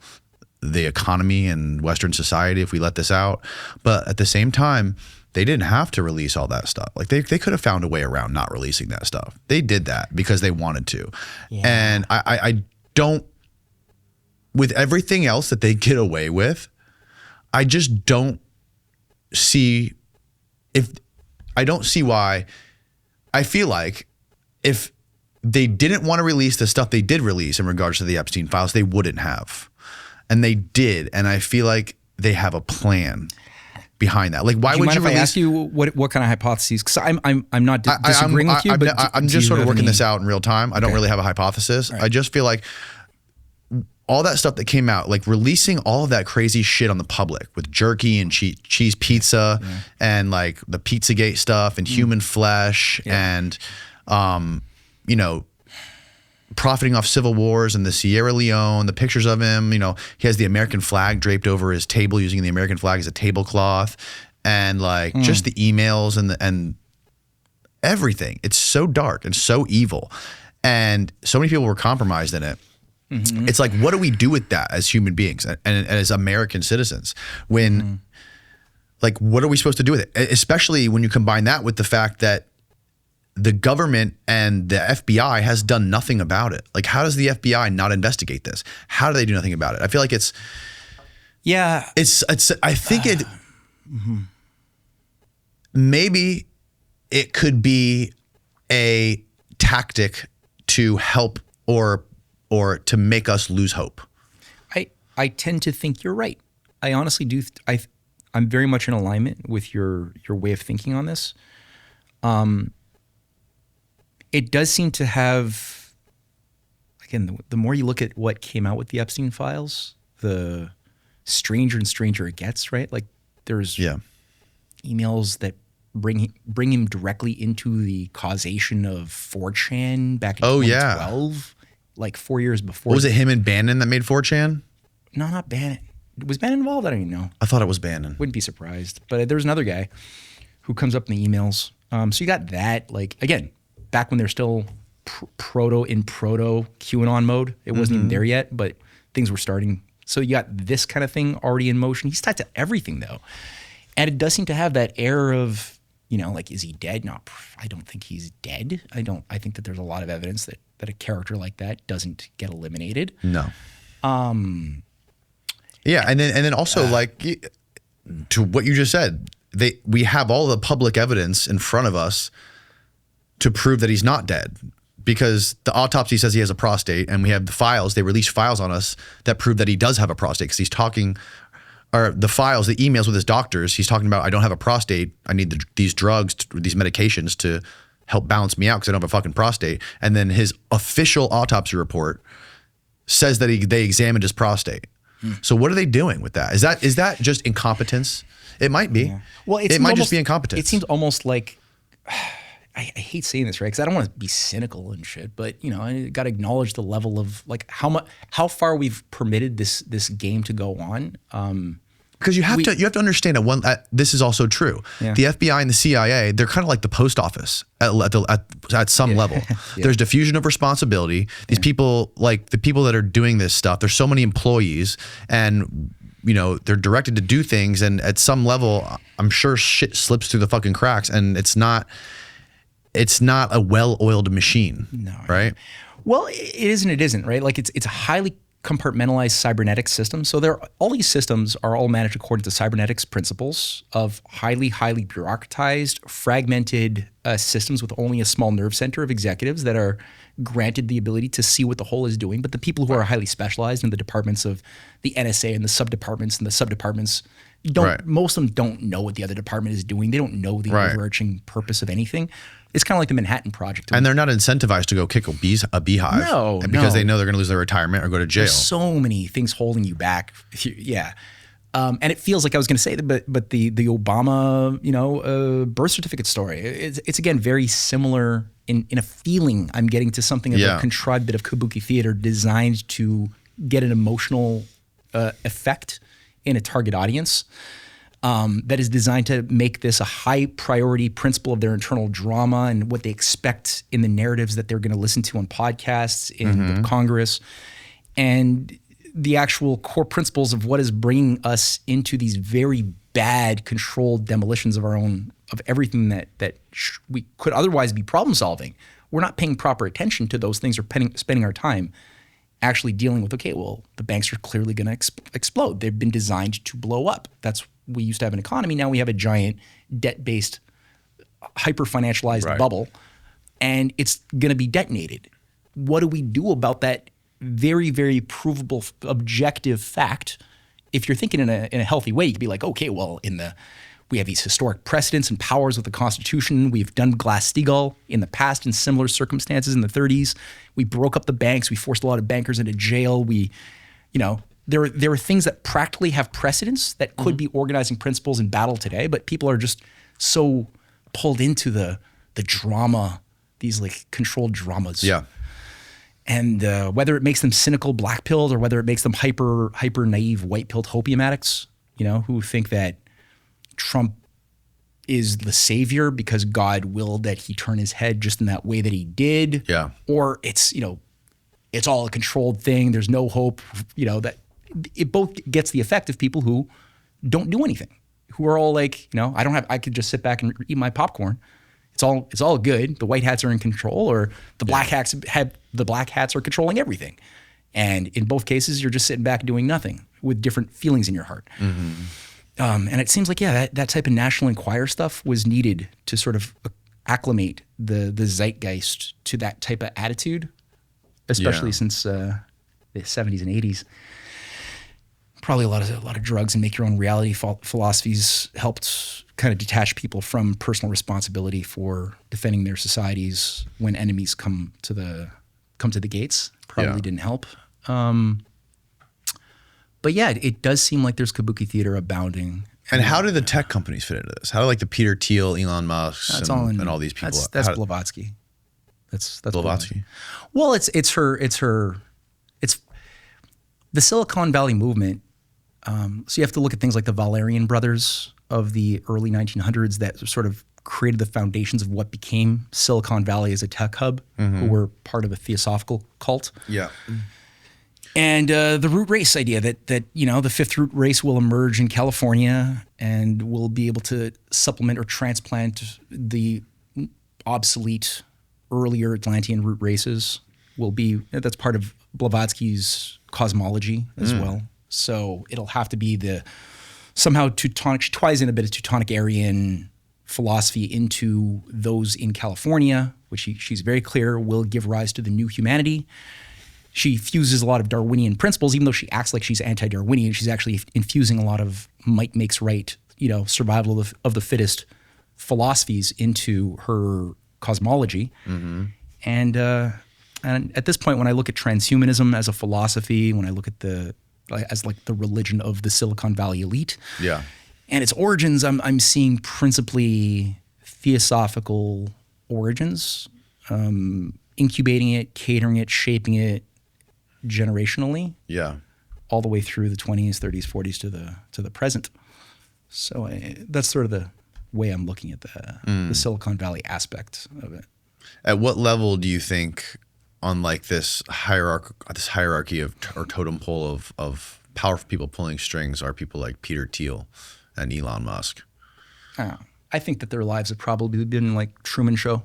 the economy and Western society if we let this out. But at the same time, they didn't have to release all that stuff. Like, they could have found a way around not releasing that stuff. They did that because they wanted to. Yeah. And I don't, with everything else that they get away with, I just don't see why. I feel like if they didn't want to release the stuff they did release in regards to the Epstein files, they wouldn't have. And they did. And I feel like they have a plan behind that. Like, why would you release? If I ask you what kind of hypotheses? Because I'm not disagreeing with you, but I'm just sort of working this out in real time. I don't really have a hypothesis. Right. I just feel like all that stuff that came out, like releasing all of that crazy shit on the public with jerky and cheese pizza and like the Pizzagate stuff and human flesh and, you know, profiting off civil wars and the Sierra Leone, the pictures of him, you know, he has the American flag draped over his table, using the American flag as a tablecloth, and like just the emails and everything. It's so dark and so evil. And so many people were compromised in it. It's like, what do we do with that as human beings and as American citizens when, like, what are we supposed to do with it? Especially when you combine that with the fact that the government and the FBI has done nothing about it. Like, how does the FBI not investigate this? How do they do nothing about it? I feel like I think maybe it could be a tactic to help or to make us lose hope. I tend to think you're right. I honestly do. I'm very much in alignment with your way of thinking on this. It does seem to have, again, the more you look at what came out with the Epstein files, the stranger and stranger it gets, right? Like, there's emails that bring him directly into the causation of 4chan back in 2012. Like 4 years before. Was it him and Bannon that made 4chan? No, not Bannon. Was Bannon involved? I don't even know. I thought it was Bannon. Wouldn't be surprised. But there was another guy who comes up in the emails. So you got that, like, again, back when they're still proto QAnon mode. It wasn't even there yet, but things were starting. So you got this kind of thing already in motion. He's tied to everything, though. And it does seem to have that air of, you know, like, is he dead? No, I don't think he's dead. I think that there's a lot of evidence that a character like that doesn't get eliminated. No. Yeah, and then also, like, to what you just said, we have all the public evidence in front of us to prove that he's not dead, because the autopsy says he has a prostate, and we have the files. They release files on us that prove that he does have a prostate, because he's talking, or the files, the emails with his doctors, he's talking about, I don't have a prostate. I need these drugs, these medications to help balance me out because I don't have a fucking prostate. And then his official autopsy report says that they examined his prostate. So what are they doing with that? Is that just incompetence? It might be. Yeah. Well, it might just be incompetence. It seems almost like, I hate saying this, right? Because I don't want to be cynical and shit, but, you know, I got to acknowledge the level of, like, how far we've permitted this game to go on. Because you have to understand this is also true. Yeah. The FBI and the CIA, they're kind of like the post office at some level. There's diffusion of responsibility. These people, like the people that are doing this stuff, there's so many employees, and, you know, they're directed to do things, and at some level, I'm sure shit slips through the fucking cracks, and it's not a well-oiled machine. No. Right? Well, it is and it isn't, right? Like, it's a highly compartmentalized cybernetic system. So all these systems are all managed according to cybernetics principles of highly, highly bureaucratized, fragmented systems with only a small nerve center of executives that are granted the ability to see what the whole is doing. But the people who are highly specialized in the departments of the NSA and the sub-departments most of them don't know what the other department is doing. They don't know the Right. overarching purpose of anything. It's kind of like the Manhattan Project. And they're not incentivized to go kick a beehive. No, because no. they know they're going to lose their retirement or go to jail. There's so many things holding you back. Yeah. And it feels like I was going to say that, but the Obama, birth certificate story, it's again very similar in a feeling I'm getting to something of a contrived bit of kabuki theater designed to get an emotional effect in a target audience that is designed to make this a high priority principle of their internal drama and what they expect in the narratives that they're going to listen to on podcasts in Congress. And the actual core principles of what is bringing us into these very bad controlled demolitions of our own, of everything that we could otherwise be problem solving. We're not paying proper attention to those things or spending our time actually dealing with, okay, well, the banks are clearly going to explode. They've been designed to blow up. We used to have an economy. Now we have a giant debt-based, hyper-financialized bubble, and it's going to be detonated. What do we do about that very, very provable, objective fact? If you're thinking in a healthy way, you could be like, okay, well, we have these historic precedents and powers with the Constitution. We've done Glass-Steagall in the past in similar circumstances in the 30s. We broke up the banks. We forced a lot of bankers into jail. There are things that practically have precedents that could be organizing principles in battle today, but people are just so pulled into the drama, these like controlled dramas. Yeah. And whether it makes them cynical black-pilled or whether it makes them hyper naive white-pilled hopium addicts, who think that Trump is the savior because God willed that he turn his head just in that way that he did. Yeah. Or it's all a controlled thing. There's no hope, that it both gets the effect of people who don't do anything, who are all like, I could just sit back and eat my popcorn. It's all good. The white hats are in control, or the black hats are controlling everything. And in both cases, you're just sitting back doing nothing with different feelings in your heart. And it seems like, that type of National Enquirer stuff was needed to sort of acclimate the zeitgeist to that type of attitude, especially since the 70s and 80s. Probably a lot of drugs and make your own reality philosophies helped kind of detach people from personal responsibility for defending their societies when enemies come to the gates. Probably didn't help. But yeah, it does seem like there's kabuki theater abounding. And how do the tech companies fit into this? How do like the Peter Thiel, Elon Musk, and all these people? That's Blavatsky. That's Blavatsky. Well, it's the Silicon Valley movement. So you have to look at things like the Valerian brothers of the early 1900s that sort of created the foundations of what became Silicon Valley as a tech hub, who were part of a theosophical cult. Yeah. And the root race idea that the fifth root race will emerge in California and will be able to supplement or transplant the obsolete earlier Atlantean root races that's part of Blavatsky's cosmology as well. So it'll have to be somehow Teutonic, she ties in a bit of Teutonic Aryan philosophy into those in California, which she's very clear will give rise to the new humanity. She fuses a lot of Darwinian principles, even though she acts like she's anti-Darwinian. She's actually infusing a lot of might makes right, survival of the fittest philosophies into her cosmology. And at this point, when I look at transhumanism as a philosophy, when I look at as the religion of the Silicon Valley elite, and its origins, I'm seeing principally theosophical origins, incubating it, catering it, shaping it generationally, all the way through the 20s, 30s, 40s to the present. So that's sort of the way I'm looking at the Silicon Valley aspect of it. At what level do you think, on like this hierarchy of or totem pole of powerful people pulling strings, are people like Peter Thiel and Elon Musk? I think that their lives have probably been like Truman Show.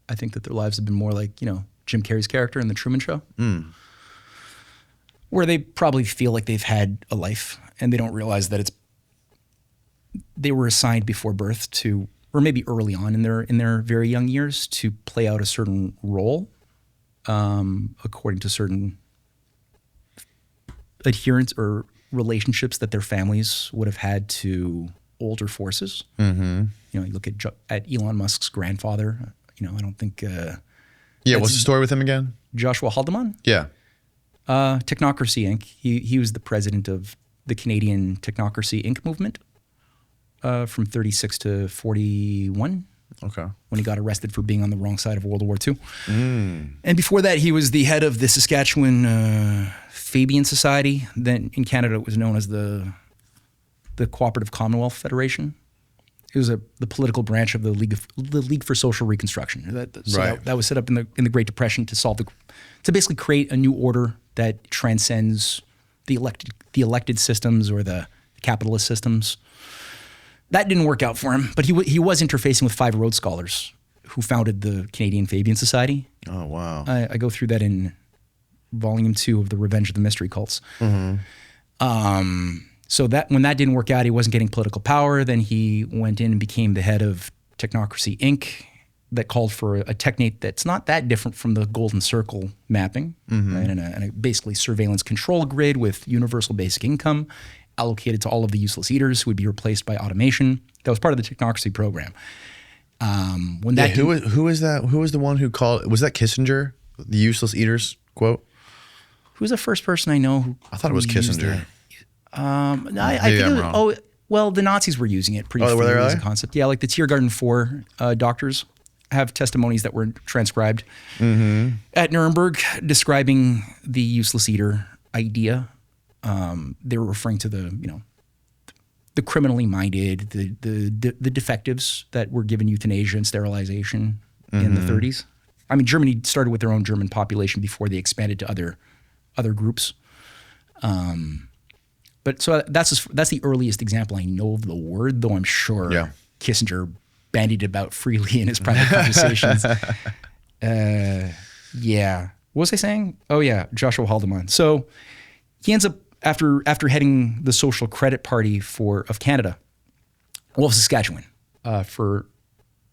I think that their lives have been more like, Jim Carrey's character in the Truman Show, where they probably feel like they've had a life and they don't realize that they were assigned before birth to, or maybe early on in their very young years, to play out a certain role, according to certain adherence or relationships that their families would have had to older forces. Mm-hmm. You know, you look at Elon Musk's grandfather. You know, I don't think. What's the story with him again? Joshua Haldeman? Yeah. Technocracy Inc. He was the president of the Canadian Technocracy Inc. movement from 36 to 41. Okay. When he got arrested for being on the wrong side of World War II. And before that, he was the head of the Saskatchewan Fabian Society. Then in Canada, it was known as the Cooperative Commonwealth Federation. It was the political branch of the League for Social Reconstruction. That was set up in the Great Depression to basically create a new order that transcends the elected systems or the capitalist systems. That didn't work out for him, but he was interfacing with 5 Rhodes Scholars who founded the Canadian Fabian Society. Oh, wow. I go through that in Volume 2 of The Revenge of the Mystery Cults. So that when that didn't work out, he wasn't getting political power. Then he went in and became the head of Technocracy Inc. that called for a technique that's not that different from the Golden Circle mapping, right? and a basically surveillance control grid with universal basic income allocated to all of the useless eaters who would be replaced by automation. That was part of the Technocracy program. Who was that? Who was the one who called? Was that Kissinger? The useless eaters quote? Who was the first person I know? I thought it was Kissinger. I think I'm wrong. Oh, well, the Nazis were using it pretty freely as a concept. Yeah, like the Tiergarten 4 doctors have testimonies that were transcribed at Nuremberg describing the useless eater idea. They were referring to the criminally minded, the defectives that were given euthanasia and sterilization in the 30s. I mean, Germany started with their own German population before they expanded to other groups. But so that's the earliest example I know of the word, though I'm sure Kissinger bandied about freely in his private conversations. What was I saying? Oh yeah, Joshua Haldeman. So he ends up after heading the Social Credit Party of Canada, Saskatchewan, for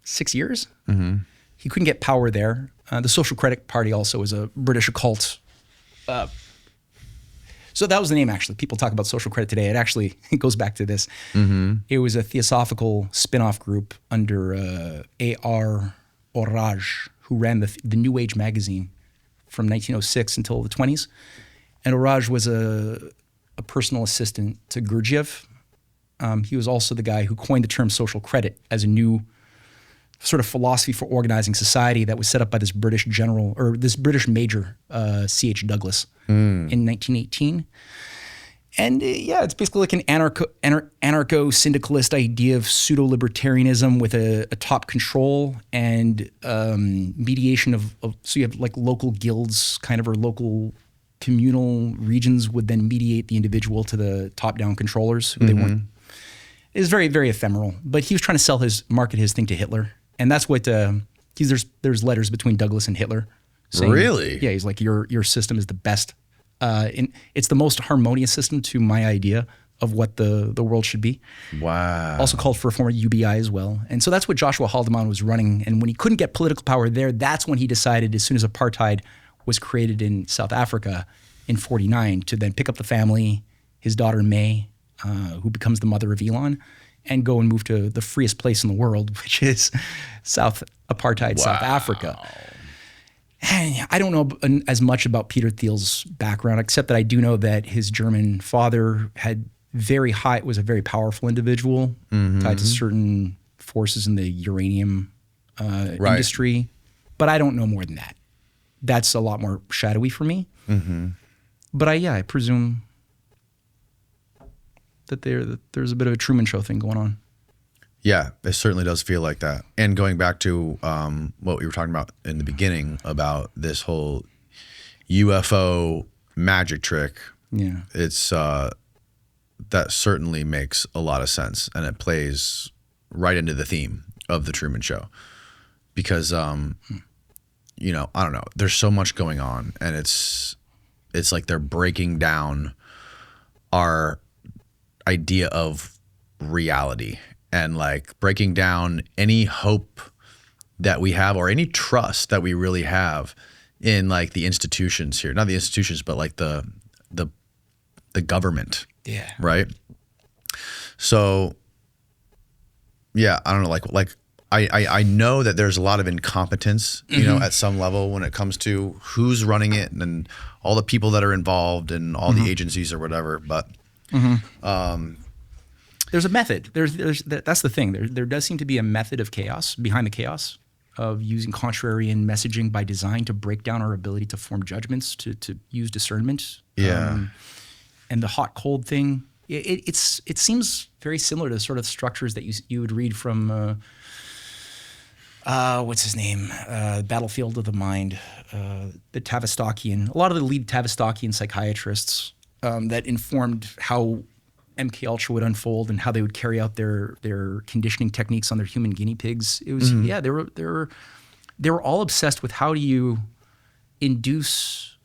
6 years. He couldn't get power there. The Social Credit Party also is a British occult. So that was the name, actually. People talk about social credit today. It goes back to this. It was a theosophical spin-off group under A.R. Orage, who ran the New Age magazine from 1906 until the 20s. And Orage was a personal assistant to Gurdjieff. He was also the guy who coined the term social credit as a new sort of philosophy for organizing society that was set up by this British general, or this British major, C.H. Douglas, in 1918. And it's basically like an anarcho-syndicalist idea of pseudo-libertarianism with a top control and mediation of so you have like local guilds kind of, or local communal regions would then mediate the individual to the top-down controllers who they weren't. It was very, very ephemeral. But he was trying to market his thing to Hitler. And that's what there's letters between Douglas and Hitler saying, really? Yeah, he's like, your system is the best. It's the most harmonious system to my idea of what the world should be. Wow. Also called for a form of UBI as well. And so that's what Joshua Haldeman was running. And when he couldn't get political power there, that's when he decided, as soon as apartheid was created in South Africa in 1949, to then pick up the family, his daughter May, who becomes the mother of Elon, and go and move to the freest place in the world, which is South Africa. And I don't know as much about Peter Thiel's background, except that I do know that his German father was a very powerful individual tied to certain forces in the uranium industry. But I don't know more than that. That's a lot more shadowy for me. But I presume that there's a bit of a Truman Show thing going on. Yeah, it certainly does feel like that. And going back to what we were talking about in the beginning about this whole UFO magic trick, it's that certainly makes a lot of sense, and it plays right into the theme of the Truman Show, because I don't know, there's so much going on, and it's like they're breaking down our idea of reality, and like breaking down any hope that we have or any trust that we really have in like the institutions here, not the institutions, but like the government Yeah. Right. So, yeah, I don't know. I know that there's a lot of incompetence, you know, at some level when it comes to who's running it and all the people that are involved and all the agencies or whatever. But there's a method. That's the thing. There does seem to be a method of chaos behind the chaos of using contrarian messaging by design to break down our ability to form judgments, to use discernment. Yeah. And the hot cold thing, it seems very similar to sort of structures that you would read from what's his name? Battlefield of the Mind, the Tavistockian. A lot of the lead Tavistockian psychiatrists that informed how MK Ultra would unfold and how they would carry out their conditioning techniques on their human guinea pigs. It was they were all obsessed with how do you induce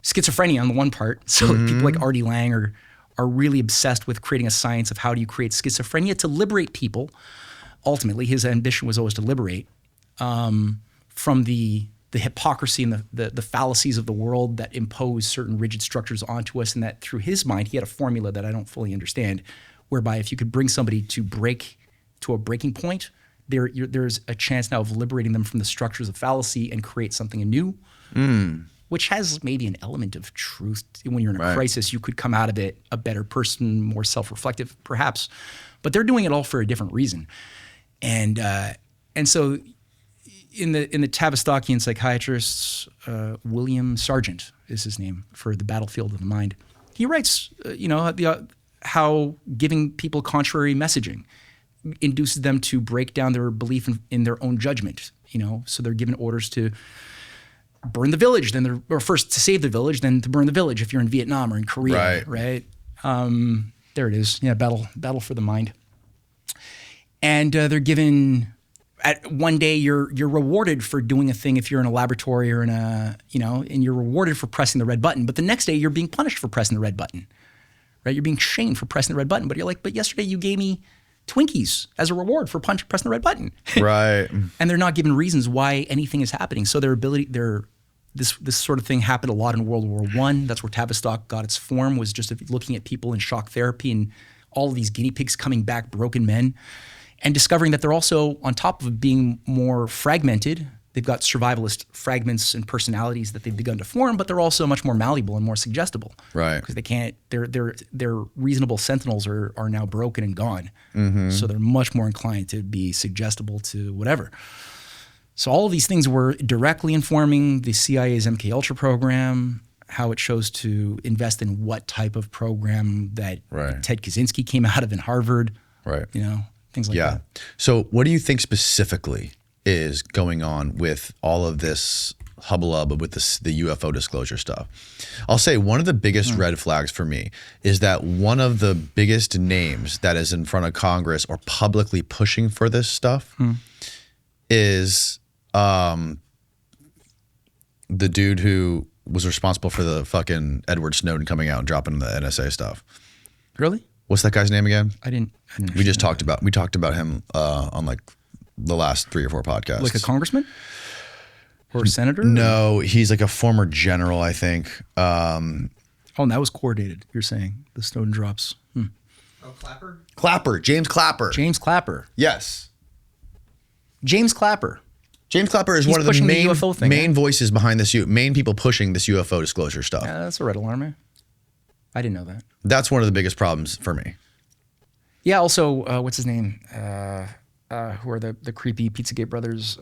schizophrenia on the one part. So people like Artie Lang are really obsessed with creating a science of how do you create schizophrenia to liberate people. Ultimately, his ambition was always to liberate from the hypocrisy and the fallacies of the world that impose certain rigid structures onto us, and that through his mind, he had a formula that I don't fully understand, whereby if you could bring somebody to a breaking point, there's a chance now of liberating them from the structures of fallacy and create something anew, which has maybe an element of truth. When you're in a crisis, you could come out of it a better person, more self-reflective, perhaps. But they're doing it all for a different reason. And so in the Tavistockian psychiatrists, William Sargent is his name for the Battlefield of the Mind. He writes, how giving people contrary messaging induces them to break down their belief in their own judgment. So they're given orders to burn the village, or first to save the village, then to burn the village if you're in Vietnam or in Korea, right? There it is. Yeah, battle for the mind. And they're given. One day you're rewarded for doing a thing if you're in a laboratory or and you're rewarded for pressing the red button. But the next day you're being punished for pressing the red button, right? You're being shamed for pressing the red button. But you're like, but yesterday you gave me Twinkies as a reward for pressing the red button, Right. And they're not given reasons why anything is happening. So this sort of thing happened a lot in World War I. That's where Tavistock got its form, was just looking at people in shock therapy and all of these guinea pigs coming back broken men. And discovering that they're also, on top of being more fragmented, they've got survivalist fragments and personalities that they've begun to form, but they're also much more malleable and more suggestible. Right. Because they can't, their reasonable sentinels are now broken and gone. So they're much more inclined to be suggestible to whatever. So all of these things were directly informing the CIA's MK Ultra program, how it chose to invest in what type of program that Ted Kaczynski came out of in Harvard. Right. Things like that. So what do you think specifically is going on with all of this hubbub with the UFO disclosure stuff? I'll say one of the biggest red flags for me is that one of the biggest names that is in front of Congress or publicly pushing for this stuff is the dude who was responsible for the fucking Edward Snowden coming out and dropping the NSA stuff. Really? What's that guy's name again? I didn't We talked about him on like the last 3 or 4 podcasts. Like a congressman or a senator? No, he's like a former general, I think. And that was coordinated. You're saying the Snowden drops. Oh, Clapper? Clapper, James Clapper. James Clapper. Yes. James Clapper. James Clapper is He's one of the pushing the main UFO thing, main right? voices behind this, main people pushing this UFO disclosure stuff. Yeah, that's a red alarm, man. I didn't know that. That's one of the biggest problems for me. Yeah. Also, what's his name? Who are the creepy Pizzagate brothers?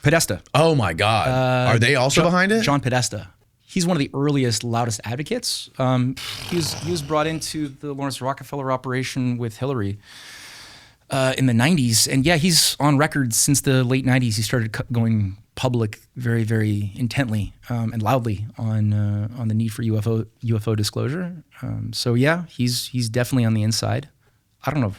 Podesta. Oh my God. Are they also behind it? John Podesta. He's one of the earliest, loudest advocates. He was brought into the Lawrence Rockefeller operation with Hillary in the 90s. And yeah, he's on record since the late 90s. He started going public very, very intently and loudly on the need for UFO disclosure. So yeah, he's definitely on the inside. I don't know.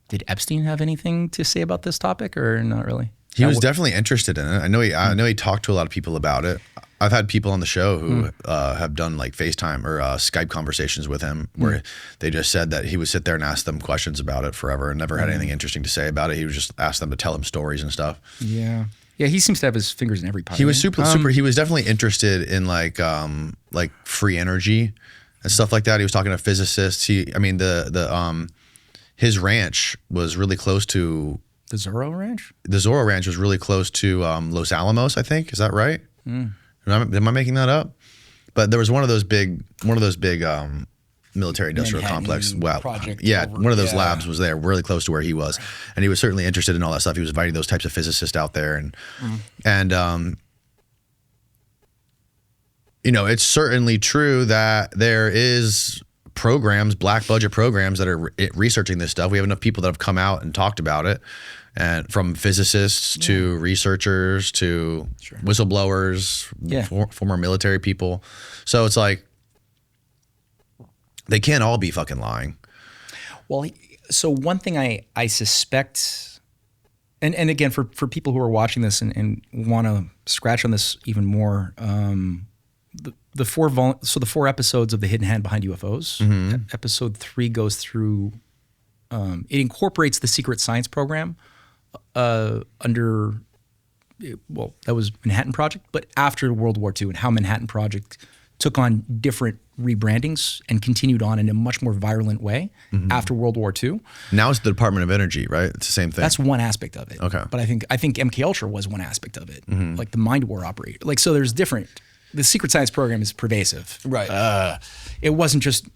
Did Epstein have anything to say about this topic or not really? He was definitely interested in it. I know he talked to a lot of people about it. I've had people on the show who have done like FaceTime or Skype conversations with him where they just said that he would sit there and ask them questions about it forever and never had anything interesting to say about it. He would just ask them to tell him stories and stuff. Yeah. Yeah, he seems to have his fingers in every pie. He was super. He was definitely interested in like free energy and stuff like that. He was talking to physicists. His ranch was really close to The Zorro Ranch? The Zorro Ranch was really close to Los Alamos, I think. Is that right? Am I making that up? But there was one of those big military industrial Manhattan complex. Wow. project Yeah, over- one of those yeah. labs was there, really close to where he was, and he was certainly interested in all that stuff. He was inviting those types of physicists out there, and it's certainly true that there is programs, black budget programs that are researching this stuff. We have enough people that have come out and talked about it, and from physicists to researchers to whistleblowers, former military people. So it's like they can't all be fucking lying. Well, so one thing I suspect, and again, for people who are watching this and want to scratch on this even more, the four episodes of The Hidden Hand Behind UFOs. Episode 3 goes through. It incorporates the secret science program under. Well, that was Manhattan Project, but after World War II, and how Manhattan Project took on different rebrandings and continued on in a much more virulent way after World War II. Now it's the Department of Energy, right? It's the same thing. That's one aspect of it. Okay. But I think MK Ultra was one aspect of it, like the mind war operator. Like, so there's different. The secret science program is pervasive. Right. It wasn't just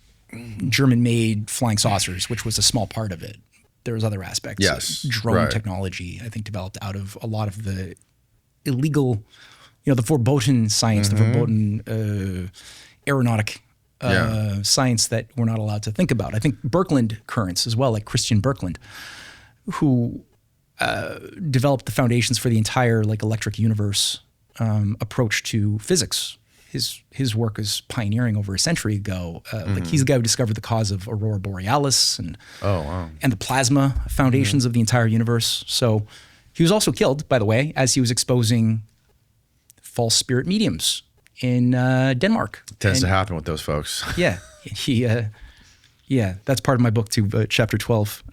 German-made flying saucers, which was a small part of it. There was other aspects. Yes. Drone technology, I think, developed out of a lot of the illegal, the verboten science, the verboten aeronautic science that we're not allowed to think about. I think Birkeland currents as well, like Christian Birkeland, who developed the foundations for the entire electric universe approach to physics. His work is pioneering over a century ago. Like, he's the guy who discovered the cause of aurora borealis and the plasma foundations of the entire universe. So he was also killed, by the way, as he was exposing false spirit mediums in Denmark. It tends to happen with those folks. Yeah, that's part of my book too, chapter 12.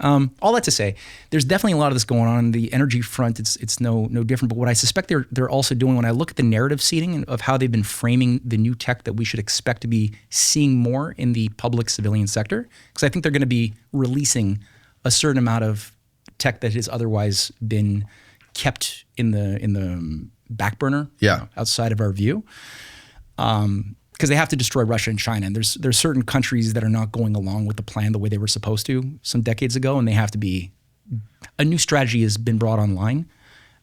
All that to say, there's definitely a lot of this going on. The energy front, it's no different. But what I suspect they're also doing, when I look at the narrative seeding of how they've been framing the new tech that we should expect to be seeing more in the public civilian sector, because I think they're going to be releasing a certain amount of tech that has otherwise been kept in the back burner, outside of our view. Because they have to destroy Russia and China. And there's certain countries that are not going along with the plan the way they were supposed to some decades ago, and they have to be. A new strategy has been brought online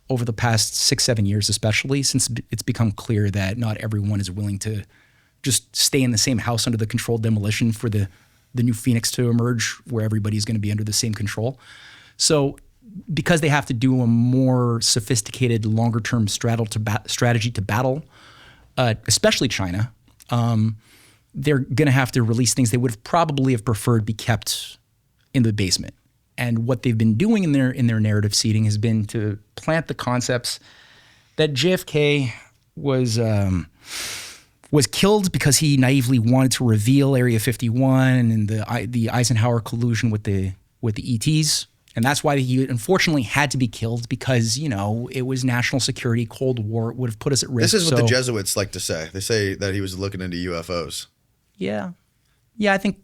over the past 6-7 years, especially since it's become clear that not everyone is willing to just stay in the same house under the controlled demolition for the new Phoenix to emerge, where everybody's going to be under the same control. So, because they have to do a more sophisticated, longer-term strategy to battle, especially China. They're going to have to release things they would have probably preferred be kept in the basement. And what they've been doing in their narrative seeding has been to plant the concepts that JFK was killed because he naively wanted to reveal Area 51 and the Eisenhower collusion with the ETs. And that's why he unfortunately had to be killed, because, it was national security, Cold War. It would have put us at risk. This is what the Jesuits like to say. They say that he was looking into UFOs. Yeah. Yeah, I think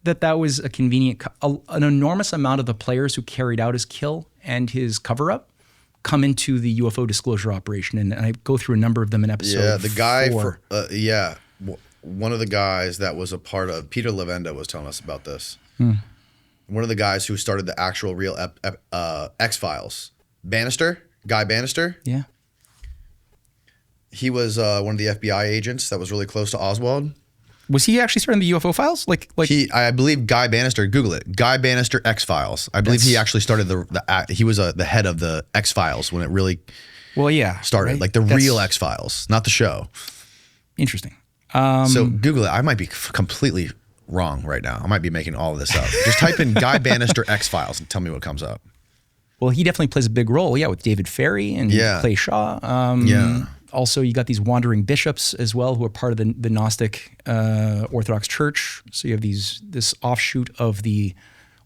that was a convenient... an enormous amount of the players who carried out his kill and his cover-up come into the UFO disclosure operation. And I go through a number of them in episode 4. Yeah, the guy... one of the guys that was a part of... Peter Levenda was telling us about this. One of the guys who started the actual real X-Files. Guy Bannister. Yeah. He was one of the FBI agents that was really close to Oswald. Was he actually starting the UFO files? I believe Guy Bannister, Google it. Guy Bannister X-Files. I believe he actually started he was the head of the X-Files when it really started. Right? Like the real X-Files, not the show. Interesting. So Google it. I might be completely wrong right now. I might be making all of this up. Just type in Guy Bannister X-Files and tell me what comes up. Well, he definitely plays a big role, with David Ferry and Clay Shaw. Also, you got these wandering bishops as well, who are part of the Gnostic Orthodox Church. So you have this offshoot of you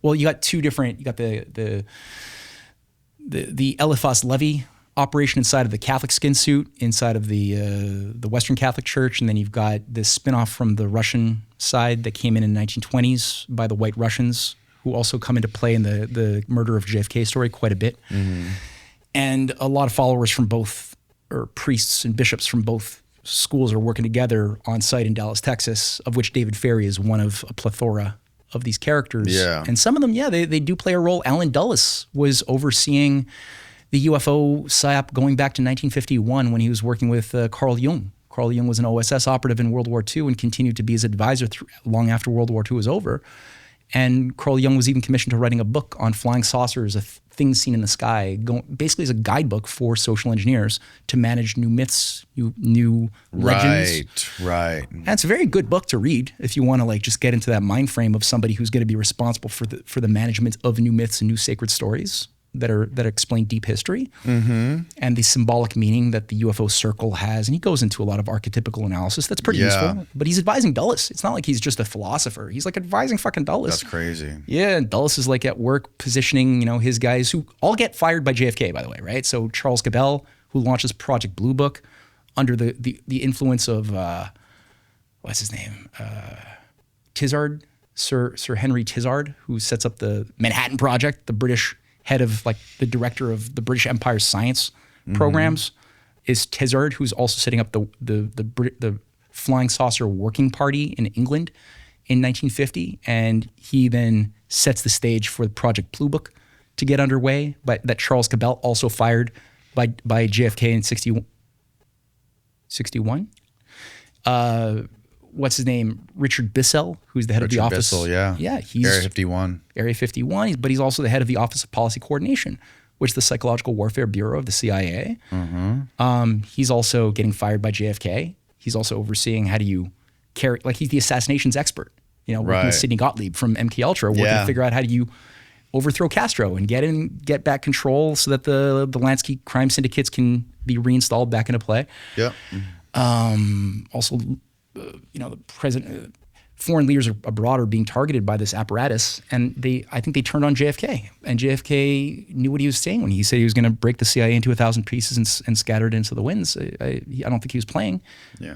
got two different. You got the Eliphas Levi operation inside of the Catholic skin suit, inside of the Western Catholic Church, and then you've got this spinoff from the Russian side that came in the 1920s by the White Russians, who also come into play in the murder of JFK story quite a bit. And a lot of followers from both, or priests and bishops from both schools are working together on site in Dallas, Texas, of which David Ferry is one of a plethora of these characters. Yeah. And some of them, they do play a role. Alan Dulles was overseeing the UFO psy-op going back to 1951 when he was working with Carl Jung. Carl Jung was an OSS operative in World War II and continued to be his advisor long after World War II was over. And Carl Jung was even commissioned to writing a book on flying saucers, things seen in the sky, basically as a guidebook for social engineers to manage new myths, new legends. Right. And it's a very good book to read if you want to just get into that mind frame of somebody who's going to be responsible for the management of new myths and new sacred stories that explain deep history and the symbolic meaning that the UFO circle has. And he goes into a lot of archetypical analysis that's pretty useful. But he's advising Dulles. It's not like he's just a philosopher. He's advising fucking Dulles. That's crazy. Yeah, and Dulles is at work positioning, his guys who all get fired by JFK, by the way, right? So Charles Cabell, who launches Project Blue Book under the influence of, what's his name? Tizard, Sir Henry Tizard, who sets up the Manhattan Project, the British head of the director of the British Empire's science programs, is Tizard, who's also setting up the Flying Saucer Working Party in England in 1950, and he then sets the stage for the Project Blue Book to get underway. But that Charles Cabell also fired by JFK in 61. What's his name? Richard Bissell, who's the head of the office. Bissell, yeah, he's Area 51. Area 51, but he's also the head of the Office of Policy Coordination, which is the Psychological Warfare Bureau of the CIA. He's also getting fired by JFK. He's also overseeing how do you carry, he's the assassinations expert, working with Sidney Gottlieb from MKUltra, working to figure out how do you overthrow Castro and get back control so that the Lansky crime syndicates can be reinstalled back into play. Yep. Also, the president, foreign leaders abroad are being targeted by this apparatus, and I think they turned on JFK, and JFK knew what he was saying when he said he was going to break the CIA into 1,000 pieces and scatter it into the winds. I don't think he was playing,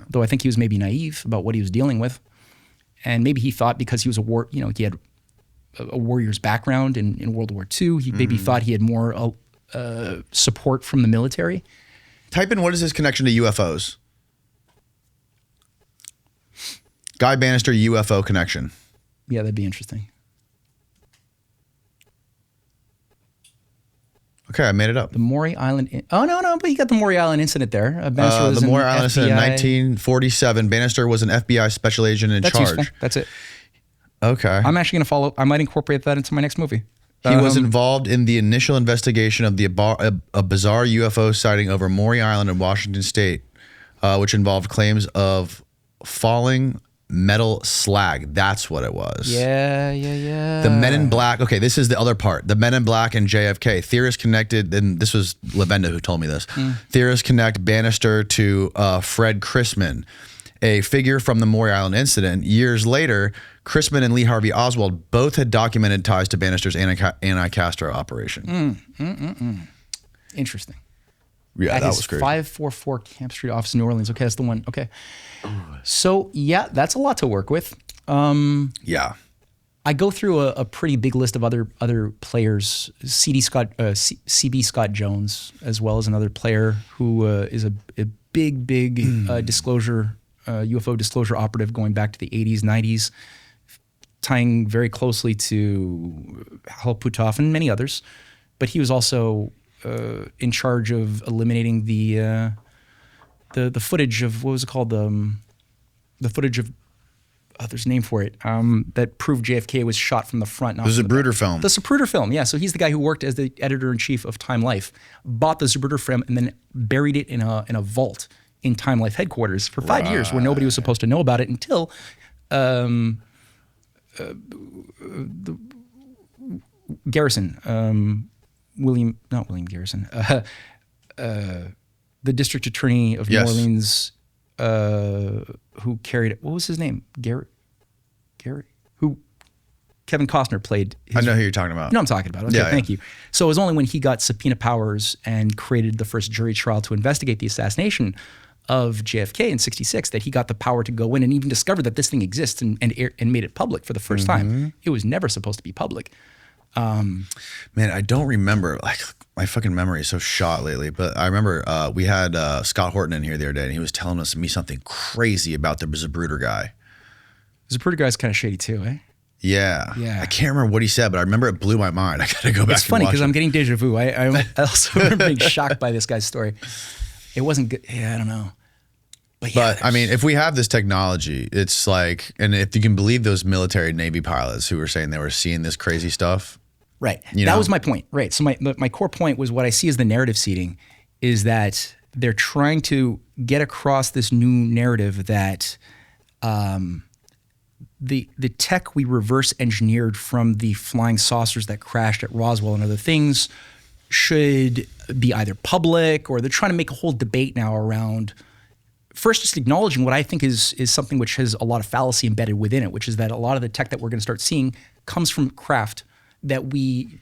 though I think he was maybe naive about what he was dealing with, and maybe he thought because he was he had a warrior's background in World War II, he maybe thought he had more support from the military. Type in what is his connection to UFOs? Guy Bannister UFO connection. Yeah, that'd be interesting. Okay, I made it up. The Maury Island. But you got the Maury Island incident there. Bannister was the Maury an Island incident in FBI 1947. Bannister was an FBI special agent in That's charge. useful. That's it. Okay. I'm actually going to follow. I might incorporate that into my next movie. He was involved in the initial investigation of a bizarre UFO sighting over Maury Island in Washington State, which involved claims of falling metal slag. That's what it was. Yeah. The Men in Black. Okay, this is the other part. The Men in Black and JFK. Theorists connected, and this was Lavenda who told me this. Theorists connect Bannister to Fred Chrisman, a figure from the Maury Island incident. Years later, Chrisman and Lee Harvey Oswald both had documented ties to Bannister's anti-Castro operation. Interesting. Yeah, At that his was crazy. 544 Camp Street office in New Orleans. Okay, that's the one. Okay. So, yeah, that's a lot to work with. Yeah. I go through a pretty big list of other players. CB Scott Jones, as well as another player who is a big disclosure, UFO disclosure operative going back to the 80s, 90s, tying very closely to Hal Puthoff and many others. But he was also in charge of eliminating the footage of, what was it called? The footage of, there's a name for it, that proved JFK was shot from the front. The Zapruder film. The Zapruder film, yeah. So he's the guy who worked as the editor-in-chief of Time Life, bought the Zapruder film, and then buried it in a vault in Time Life headquarters for 5 years, where nobody was supposed to know about it until Garrison, not William Garrison, the district attorney of New Orleans, who carried it. What was his name? Garrett, who Kevin Costner played. I know who you're talking about. You know what I'm talking about. Okay, Yeah, thank you. So it was only when he got subpoena powers and created the first jury trial to investigate the assassination of JFK in '66 that he got the power to go in and even discover that this thing exists and made it public for the first time. It was never supposed to be public. Man, I don't remember. Like, my fucking memory is so shot lately. But I remember we had Scott Horton in here the other day, and he was telling me something crazy about the Zapruder guy. The Zapruder guy's kind of shady too, eh? Yeah. Yeah. I can't remember what he said, but I remember it blew my mind. I gotta go back. It's funny because and I'm watch getting deja vu. I also remember being shocked by this guy's story. It wasn't good. Yeah, I don't know. But yeah, I mean, if we have this technology, it's like, and if you can believe those military Navy pilots who were saying they were seeing this crazy stuff. Right. You That know? was my point. Right. So my core point was what I see as the narrative seeding is that they're trying to get across this new narrative that the tech we reverse engineered from the flying saucers that crashed at Roswell and other things should be either public, or they're trying to make a whole debate now around first just acknowledging what I think is something which has a lot of fallacy embedded within it, which is that a lot of the tech that we're going to start seeing comes from craft that we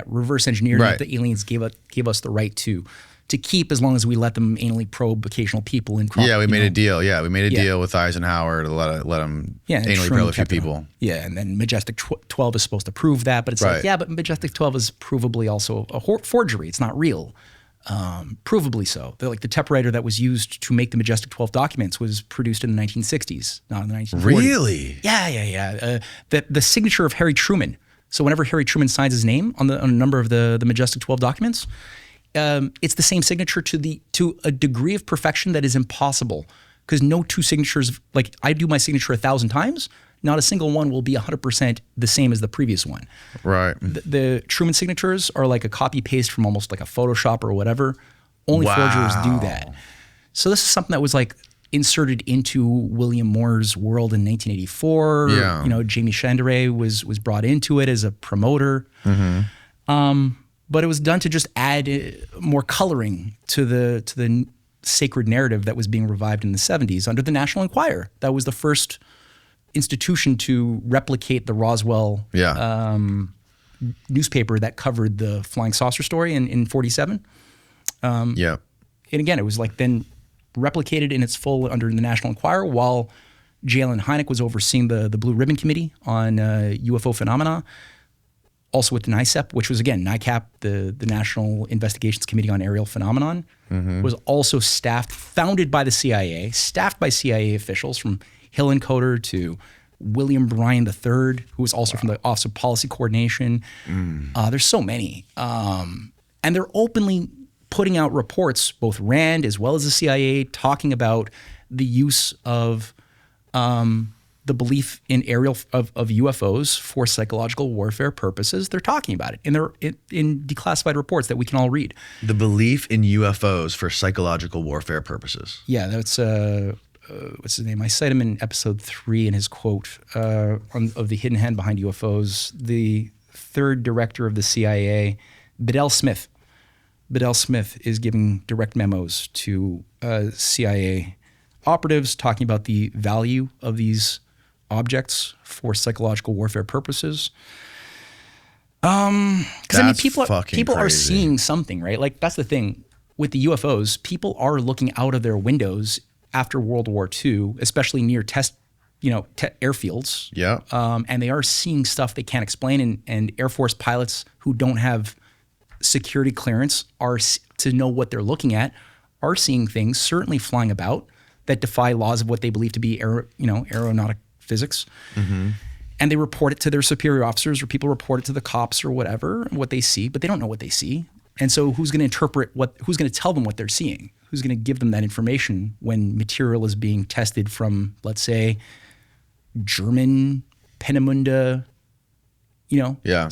reverse engineered, Right. that the aliens gave us the right to keep as long as we let them anally probe occasional people in Yeah, we made a deal. Yeah, we made a Yeah. deal with Eisenhower to let him and anally Truman probe a few kept it on. people. Yeah, and then Majestic 12 is supposed to prove that, but it's Right. like, yeah, but Majestic 12 is provably also a forgery. It's not real. Provably so. Like the typewriter that was used to make the Majestic 12 documents was produced in the 1960s, not in the 1940s. Really? Yeah. The signature of Harry Truman. So whenever Harry Truman signs his name on a number of the Majestic 12 documents, it's the same signature to a degree of perfection that is impossible, because no two signatures, like I do my signature 1,000 times, not a single one will be 100% the same as the previous one. Right. The Truman signatures are like a copy paste from almost like a Photoshop or whatever. Only forgers do that. So this is something that was like inserted into William Moore's world in 1984. Yeah. You know, Jamie Chandray was brought into it as a promoter. But it was done to just add more coloring to the sacred narrative that was being revived in the 70s under the National Enquirer. That was the first institution to replicate the Roswell newspaper that covered the flying saucer story in 47. Yeah. And again, it was like then replicated in its full under the National Enquirer while J. Allen Hynek was overseeing the Blue Ribbon Committee on UFO phenomena. Also with the NICEP, which was again, NICAP, the National Investigations Committee on Aerial Phenomenon, was also founded by the CIA, staffed by CIA officials from Hillenkoetter to William Bryan III, who was also from the Office of Policy Coordination. There's so many. And they're openly putting out reports, both RAND as well as the CIA, talking about the use of the belief in of UFOs for psychological warfare purposes. They're talking about it in declassified reports that we can all read. The belief in UFOs for psychological warfare purposes. Yeah, that's what's his name? I cite him in episode 3 in his quote of the hidden hand behind UFOs. The third director of the CIA, Bedell Smith. Bedell Smith is giving direct memos to CIA operatives talking about the value of these objects for psychological warfare purposes. Because I mean, people are seeing something, right? Like that's the thing with the UFOs. People are looking out of their windows after World War II, especially near airfields. Yeah. And they are seeing stuff they can't explain. And Air Force pilots who don't have security clearance to know what they're looking at are seeing things certainly flying about that defy laws of what they believe to be aeronautic physics. And they report it to their superior officers, or people report it to the cops or whatever, what they see, but they don't know what they see. And so who's going to interpret who's going to tell them what they're seeing? Who's going to give them that information when material is being tested from, let's say, German Peenemünde,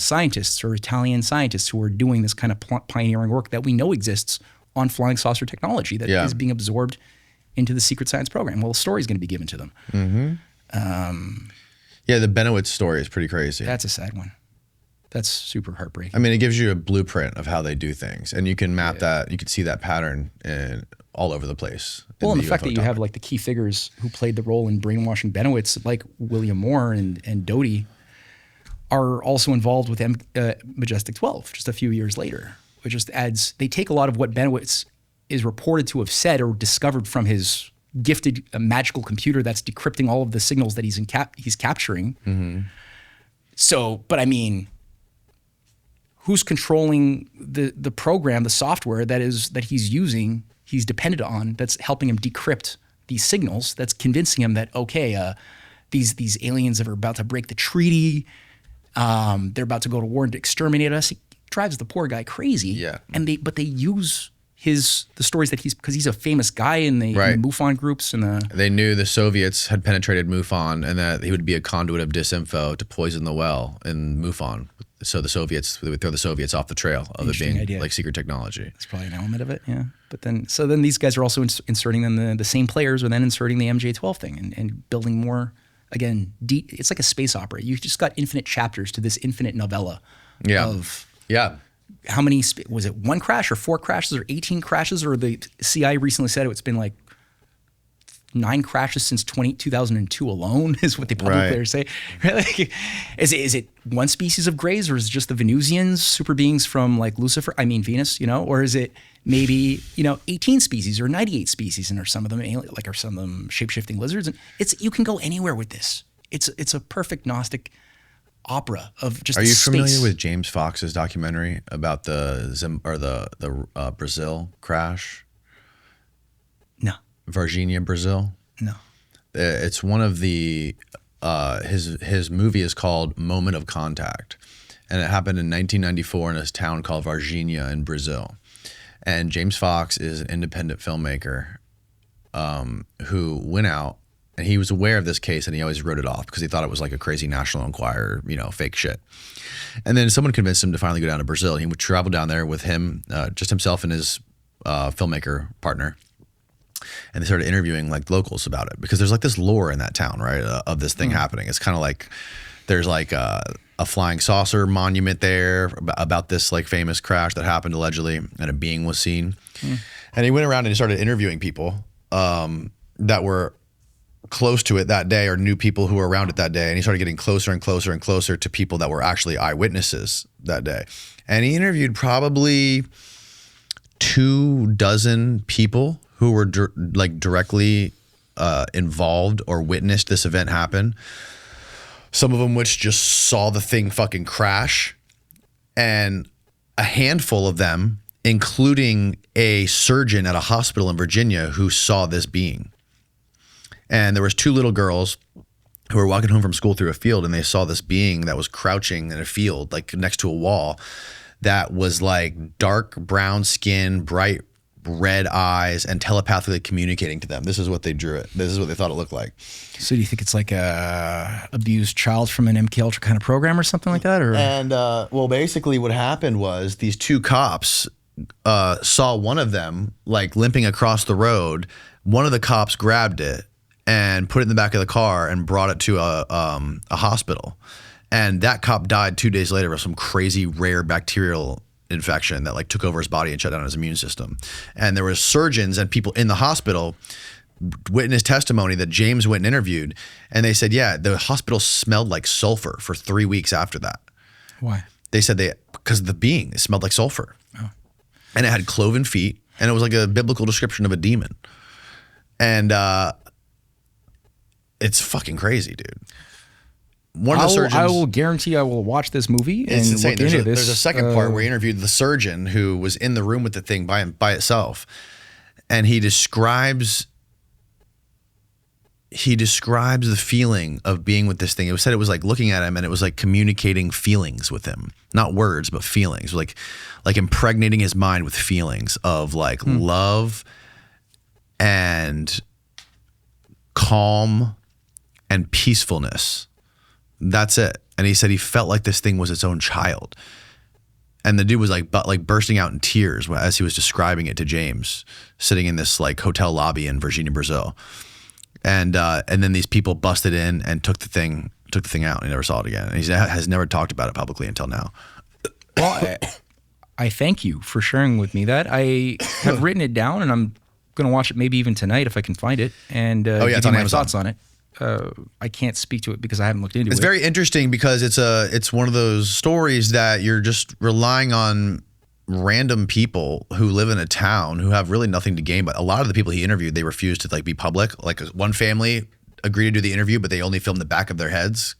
scientists or Italian scientists who are doing this kind of pioneering work that we know exists on flying saucer technology that is being absorbed into the secret science program. Well, the story is going to be given to them. The Benowitz story is pretty crazy. That's a sad one. That's super heartbreaking. I mean, it gives you a blueprint of how they do things, and you can map that. You can see that pattern all over the place. Well, and the fact that you have like the key figures who played the role in brainwashing Benowitz, like William Moore and Doty, are also involved with Majestic 12 just a few years later, which just adds, they take a lot of what Benowitz is reported to have said or discovered from his gifted magical computer that's decrypting all of the signals that he's capturing. Mm-hmm. So, but I mean, who's controlling the program, the software that he's using, he's dependent on, that's helping him decrypt these signals, that's convincing him that, okay, these aliens are about to break the treaty, they're about to go to war and exterminate us. It drives the poor guy crazy. Yeah. But they use the stories that because he's a famous guy in the MUFON groups they knew the Soviets had penetrated MUFON and that he would be a conduit of disinfo to poison the well in MUFON. So the Soviets, they would throw the Soviets off the trail of it being like secret technology. That's probably an element of it, yeah. But then these guys are also inserting them, the same players are then inserting the MJ12 thing and building more, again, it's like a space opera. You just got infinite chapters to this infinite novella of how many, was it 1 crash or 4 crashes or 18 crashes? Or the CI recently said it's been like 9 crashes since 2002 alone is what they publicly say. Like, is it one species of grays, or is it just the Venusians, super beings from like Lucifer? I mean Venus, or is it maybe 18 species or 98 species, and are some of them are some of them shape-shifting lizards? And you can go anywhere with this. It's a perfect Gnostic opera of just. Are you space. familiar with James Fox's documentary about the Brazil crash? No. Varginha, Brazil? No. It's one of the his movie is called Moment of Contact, and it happened in 1994 in a town called Varginha in Brazil. And James Fox is an independent filmmaker who went out, and he was aware of this case, and he always wrote it off because he thought it was like a crazy National Enquirer, fake shit. And then someone convinced him to finally go down to Brazil. He would travel down there with him, just himself and his filmmaker partner. And they started interviewing like locals about it, because there's like this lore in that town, right, of this thing happening. It's kind of like there's like a flying saucer monument there about this like famous crash that happened allegedly, and a being was seen. And he went around and he started interviewing people that were close to it that day, or knew people who were around it that day. And he started getting closer and closer and closer to people that were actually eyewitnesses that day. And he interviewed probably 24 people who were directly involved or witnessed this event happen. Some of them which just saw the thing fucking crash, and a handful of them, including a surgeon at a hospital in Virginia, who saw this being. And there was 2 little girls who were walking home from school through a field, and they saw this being that was crouching in a field, like next to a wall, that was like dark brown skin, bright red eyes, and telepathically communicating to them. This is what they drew it. This is what they thought it looked like. So do you think it's like a abused child from an MK Ultra kind of program or something like that? Or? And well, basically what happened was these 2 cops saw one of them like limping across the road. One of the cops grabbed it and put it in the back of the car and brought it to a hospital. And that cop died 2 days later of some crazy rare bacterial infection that like took over his body and shut down his immune system. And there was surgeons and people in the hospital witness testimony that James went and interviewed, and they said, yeah, the hospital smelled like sulfur for 3 weeks after that. Why? They said because of the being, it smelled like sulfur. Oh. And it had cloven feet, and it was like a biblical description of a demon. And it's fucking crazy, dude. One of the surgeons. I will guarantee I will watch this movie and look into this. There's a second part where he interviewed the surgeon who was in the room with the thing by itself, and he describes the feeling of being with this thing. It said it was like looking at him, and it was like communicating feelings with him, not words but feelings, like impregnating his mind with feelings of like love and calm and peacefulness. That's it. And he said he felt like this thing was its own child. And the dude was like bursting out in tears as he was describing it to James, sitting in this like hotel lobby in Varginha, Brazil. And then these people busted in and took the thing out, and he never saw it again. And he has never talked about it publicly until now. Well, I thank you for sharing with me that. I have written it down, and I'm going to watch it maybe even tonight if I can find it, and give you my thoughts on it. I can't speak to it because I haven't looked into it. It's very interesting because it's one of those stories that you're just relying on random people who live in a town who have really nothing to gain. But a lot of the people he interviewed, they refused to like be public. Like one family agreed to do the interview, but they only filmed the back of their heads.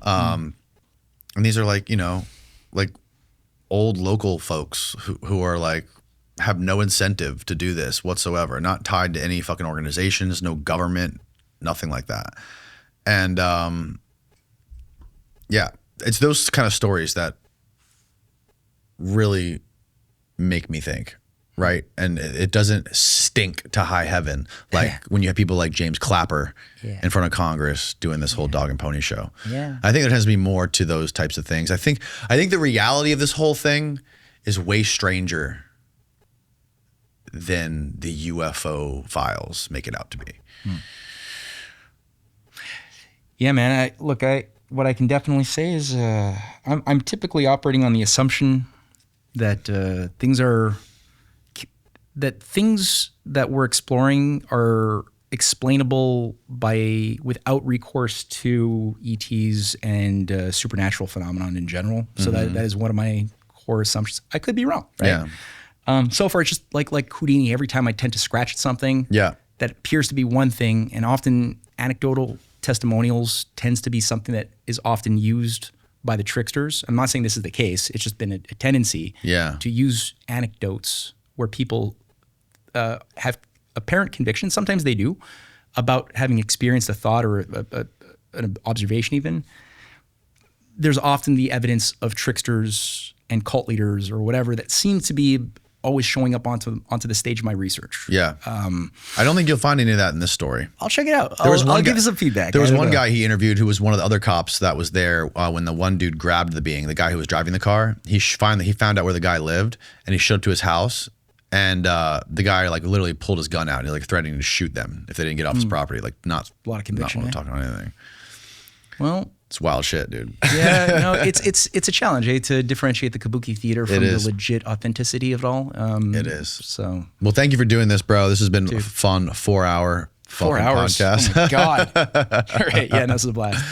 And these are like, you know, like old local folks who are like, have no incentive to do this whatsoever, not tied to any fucking organizations, no government, nothing like that. And yeah, it's those kind of stories that really make me think, right? And it doesn't stink to high heaven like when you have people like James Clapper in front of Congress doing this whole dog and pony show. Yeah. I think there tends to be more to those types of things. I think the reality of this whole thing is way stranger than the UFO files make it out to be. Yeah, man. What I can definitely say is I'm typically operating on the assumption that things that we're exploring are explainable without recourse to ETs and supernatural phenomenon in general. So that is one of my core assumptions. I could be wrong, right? Yeah. So far, it's just like Houdini. Every time I tend to scratch at something that appears to be one thing, and often anecdotal testimonials tends to be something that is often used by the tricksters. I'm not saying this is the case. It's just been a tendency to use anecdotes where people have apparent conviction. Sometimes they do about having experienced a thought or an observation even. There's often the evidence of tricksters and cult leaders or whatever that seems to be always showing up onto the stage of my research. Yeah. I don't think you'll find any of that in this story. I'll check it out. I'll give you some feedback. There was one guy he interviewed who was one of the other cops that was there when the one dude grabbed the guy who was driving the car. He found out where the guy lived and he showed up to his house. And the guy like literally pulled his gun out and like threatening to shoot them if they didn't get off his property. Like not a lot of conviction. Not talking about anything. Well, it's wild shit, dude. Yeah, no, it's a challenge to differentiate the kabuki theater from the legit authenticity of it all. It is. So, well, thank you for doing this, bro. This has been a fun 4 hour 4 hours podcast. Oh my God. All right. Yeah, no, this is a blast.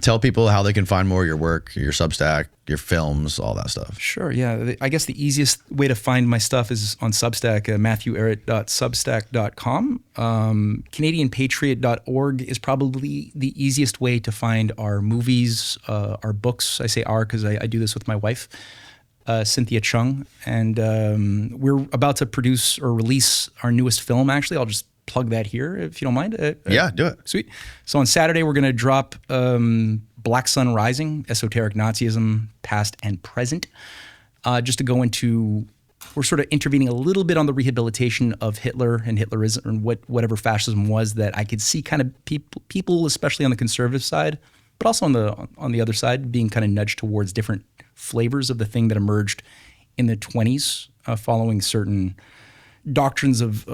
Tell people how they can find more of your work, your Substack, your films, all that stuff. Sure. Yeah. I guess the easiest way to find my stuff is on Substack, matthewehret.substack.com. CanadianPatriot.org is probably the easiest way to find our movies, our books. I say our because I do this with my wife, Cynthia Chung. And we're about to produce or release our newest film, actually. I'll just plug that here if you don't mind. Yeah, do it. Sweet. So on Saturday, we're going to drop Black Sun Rising, Esoteric Nazism, Past and Present. Just to go into, we're sort of intervening a little bit on the rehabilitation of Hitler and Hitlerism and whatever fascism was that I could see kind of people, especially on the conservative side, but also on the other side, being kind of nudged towards different flavors of the thing that emerged in the 20s following certain doctrines of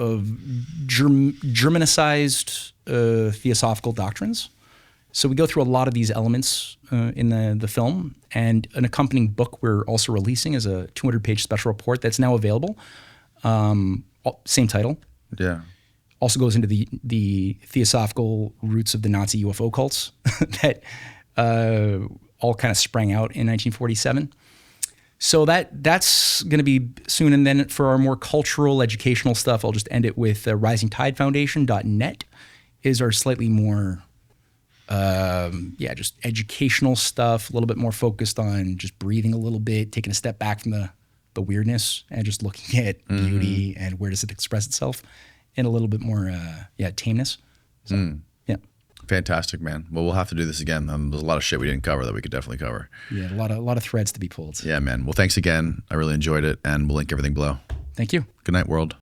Germanicized theosophical doctrines. So we go through a lot of these elements in the film, and an accompanying book we're also releasing is a 200-page special report that's now available. Same title. Yeah. Also goes into the theosophical roots of the Nazi UFO cults that all kind of sprang out in 1947. So that's going to be soon. And then for our more cultural, educational stuff, I'll just end it with risingtidefoundation.net is our slightly more, just educational stuff, a little bit more focused on just breathing a little bit, taking a step back from the weirdness and just looking at beauty and where does it express itself in a little bit more, tameness. So, yeah. Fantastic, man. Well, we'll have to do this again. There's a lot of shit we didn't cover that we could definitely cover. Yeah, a lot of threads to be pulled. Yeah, man. Well, thanks again. I really enjoyed it, and we'll link everything below. Thank you. Good night, world.